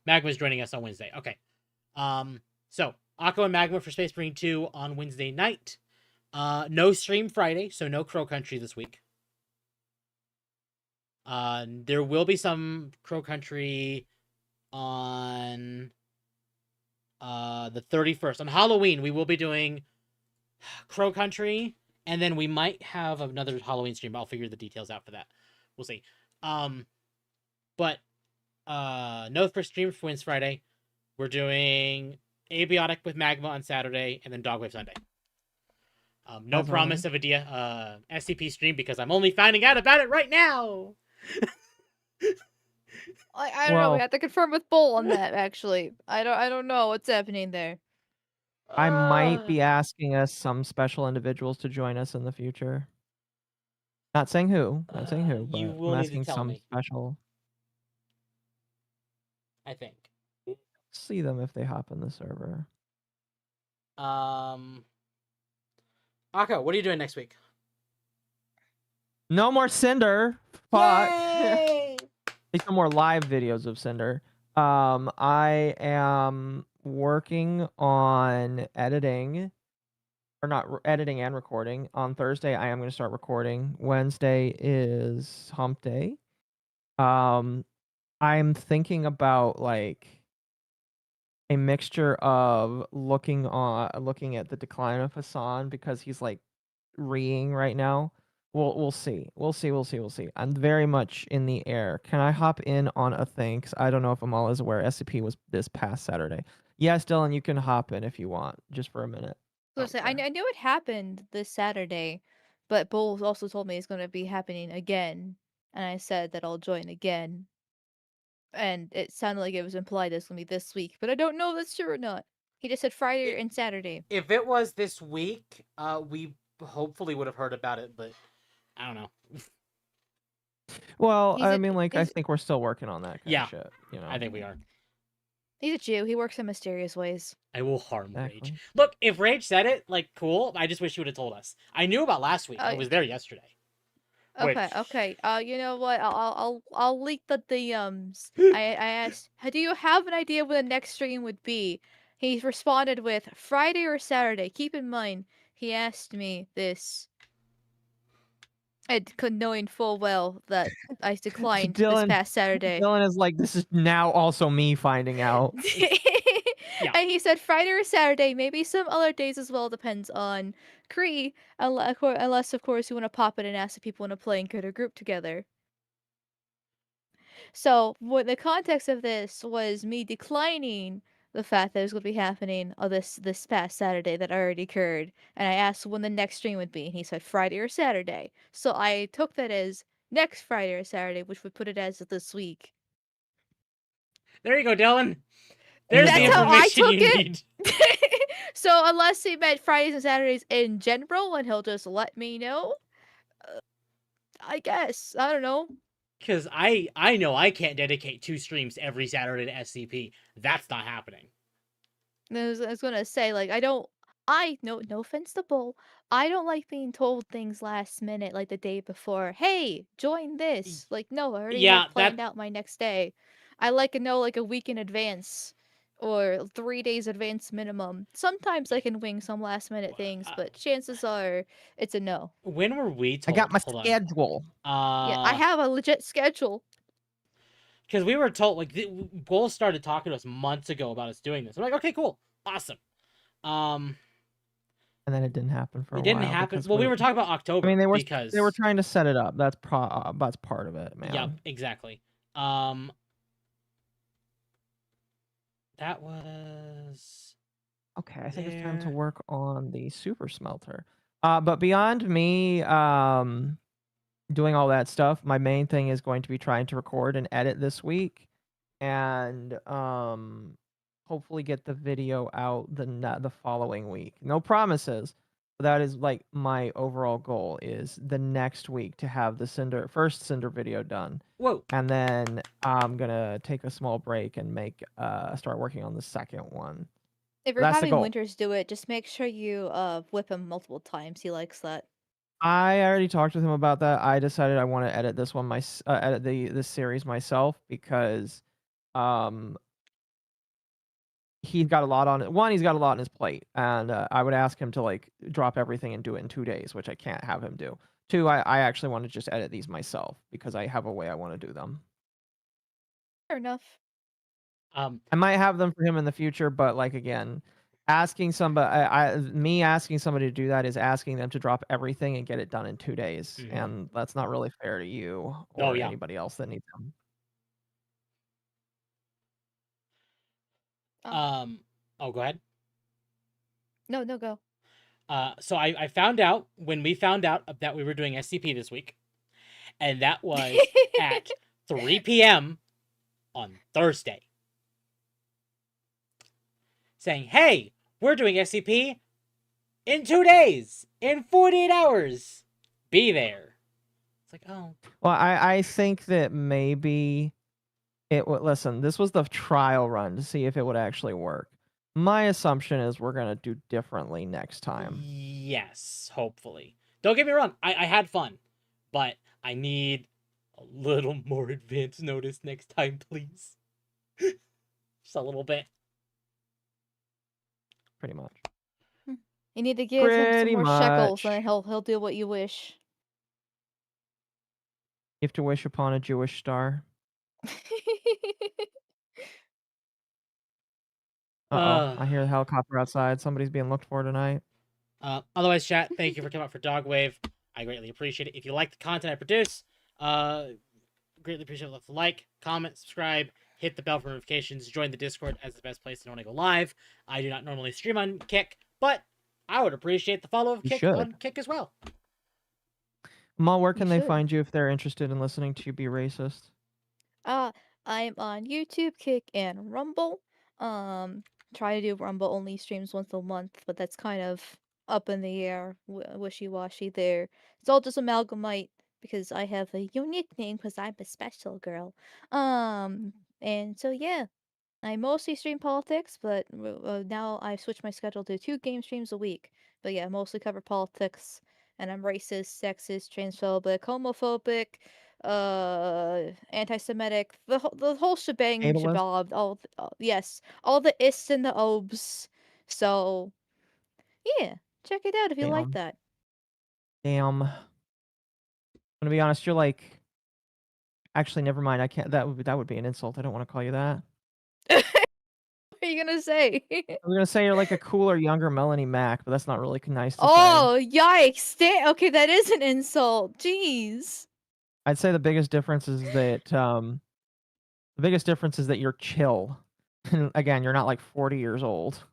Magma's joining us on Wednesday. Okay. So Occo and Magma for Space Marine 2 on Wednesday night. No stream Friday, so no Crow Country this week. There will be some Crow Country on the 31st. On Halloween, we will be doing Crow Country, and then we might have another Halloween stream. I'll figure the details out for that. We'll see. But no first stream for Wednesday, Friday. We're doing Abiotic with Magma on Saturday, and then Dogwave Sunday. No That's promise of a SCP stream because I'm only finding out about it right now. I don't know. Well- We have to confirm with Bull on that. Actually, I don't know what's happening there. I might be asking us some special individuals to join us in the future. Not saying who, but You will I'm need to asking tell some me. special. I think. See them if they hop in the server. Akko, what are you doing next week? No more Cinder. Fuck. Yay! Make some more live videos of Cinder. I am working on editing, or not editing and recording. On Thursday, I am going to start recording. Wednesday is hump day. I'm thinking about like a mixture of looking at the decline of Hassan because he's like reeing right now. We'll see. We'll see. I'm very much in the air. Can I hop in on a thing? 'Cause I don't know if Amal is aware. SCP was this past Saturday. Yes, Dylan, you can hop in if you want, just for a minute. I was gonna say, I knew it happened this Saturday, but Bull also told me it's going to be happening again, and I said that I'll join again. And it sounded like it was implied it's going to be this week, but I don't know if that's true or not. He just said Friday and Saturday. If it was this week, we hopefully would have heard about it, but I don't know. Well, He's I a- mean, like, I he's- think we're still working on that kind Yeah. of shit. You know, I think we are. He's a Jew. He works in mysterious ways. I will harm Exactly. Rage. Look, if Rage said it, like, cool. I just wish you would have told us. I knew about last week. I Oh, was there yesterday. Okay, Which- okay. You know what? I'll leak the DMs. I asked, do you have an idea when the next stream would be? He responded with Friday or Saturday. Keep in mind, he asked me this, and knowing full well that I declined this Dylan- past Saturday. Dylan is like, this is now also me finding out. Yeah. And he said Friday or Saturday, maybe some other days as well. Depends on Cree, unless of course you want to pop it and ask if people want to play and get a group together. So, what the context of this was me declining the fact that it was going to be happening on this past Saturday that already occurred, and I asked when the next stream would be, and he said Friday or Saturday. So I took that as next Friday or Saturday, which would put it as this week. There you go, Dylan. There's the That's how I information you took it. need. So unless he meant Fridays and Saturdays in general, and he'll just let me know, I guess I don't know. Because I know I can't dedicate 2 streams every Saturday to SCP. That's not happening. I was gonna say, like, no offense to Bull, I don't like being told things last minute, like the day before. Hey, join this. Like, no, I already Yeah, have planned out my next day. I like to know like a week in advance or 3 days advance minimum. Sometimes I can wing some last minute things, but chances are it's a no. When were we I told? got my Hold on. schedule. Yeah, I have a legit schedule. Because we were told, like, Goal started talking to us months ago about us doing this. I'm like, okay, cool, awesome. And then it didn't happen for a It while. didn't happen. because Well, we were talking about October. I mean, they were because trying to set it up. That's part of it, man. Yep, exactly. That was Okay, I think it's time to there. work on the super smelter. But beyond me doing all that stuff, my main thing is going to be trying to record and edit this week, and hopefully get the video out the following week. No promises, but that is like my overall goal is the next week to have the first Cinder video done. Whoa. And then I'm gonna take a small break and start working on the second one. If you're That's the having goal. Winters do it, just make sure you whip him multiple times. He likes that. I already talked with him about that. I decided I want to edit this one edit this series myself because he's got a lot on it. One, he's got a lot on his plate, and I would ask him to like drop everything and do it in 2 days, which I can't have him do. Two, I actually want to just edit these myself because I have a way I want to do them. Fair enough. I might have them for him in the future, but like again, asking asking somebody to do that is asking them to drop everything and get it done in 2 days, and that's not really fair to you or anybody else that needs them. Oh, go ahead. No, go. So I found out when we found out that we were doing SCP this week, and that was at 3 p.m. on Thursday. Saying, hey, we're doing SCP in 2 days, in 48 hours. Be there. It's like, oh. Well, I think that maybe it would listen, this was the trial run to see if it would actually work. My assumption is we're gonna do differently next time. Yes, hopefully. Don't get me wrong, I had fun, but I need a little more advance notice next time, please. Just a little bit. Pretty much. You need to give him some more shekels, much. and he'll do what you wish. You have to wish upon a Jewish star. I hear the helicopter outside. Somebody's being looked for tonight. Otherwise, chat, thank you for coming out for Dogwave. I greatly appreciate it. If you like the content I produce, greatly appreciate it. Left a like, comment, subscribe, hit the bell for notifications, join the Discord as the best place to know when I go live. I do not normally stream on Kick, but I would appreciate the follow of Kick on Kick as well. Mal, where can they find you if they're interested in listening to you be racist? I'm on YouTube, Kick, and Rumble. Try to do Rumble only streams once a month, but that's kind of up in the air, wishy-washy there. It's all just amalgamite because I have a unique name because I'm a special girl. And so yeah, I mostly stream politics, but now I've switched my schedule to 2 game streams a week. But yeah, mostly cover politics, and I'm racist, sexist, transphobic, homophobic, anti-Semitic, the whole shebang, shabob, yes, all the ists and the obs. So yeah, check it out if you like that. Damn. I'm gonna be honest, you're like. Actually, never mind. I can't. That would be an insult. I don't want to call you that. What are you gonna say? I'm gonna say you're like a cooler, younger Melanie Mac, but that's not really nice to say. Oh, yikes! Okay, that is an insult. Jeez. I'd say the biggest difference is that you're chill. Again, you're not like 40 years old.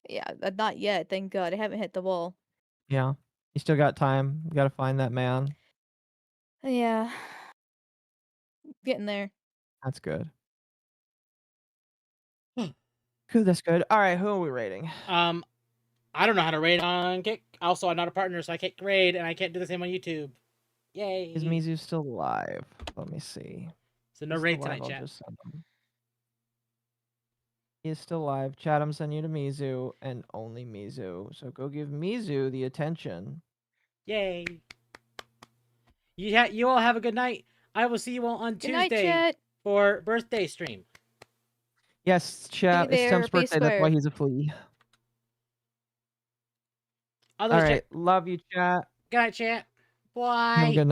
Yeah, not yet. Thank God, I haven't hit the wall. Yeah, you still got time. You got to find that man. Yeah, getting there. That's good. Good. That's good. All right, who are we rating? I don't know how to raid on Kick. Also, I'm not a partner, so I can't raid, and I can't do the same on YouTube. Yay! Is Mizu still alive? Let me see. So no raid tonight, chat. He is still alive. Chat, I'm sending you to Mizu, and only Mizu. So go give Mizu the attention. Yay! You all have a good night. I will see you all on Tuesday for birthday stream. Yes, chat. Be It's there, Temp's be birthday. That's why square. he's a flea. Other All chat. right. Love you, chat. Good night, chat. Have a Bye. good night.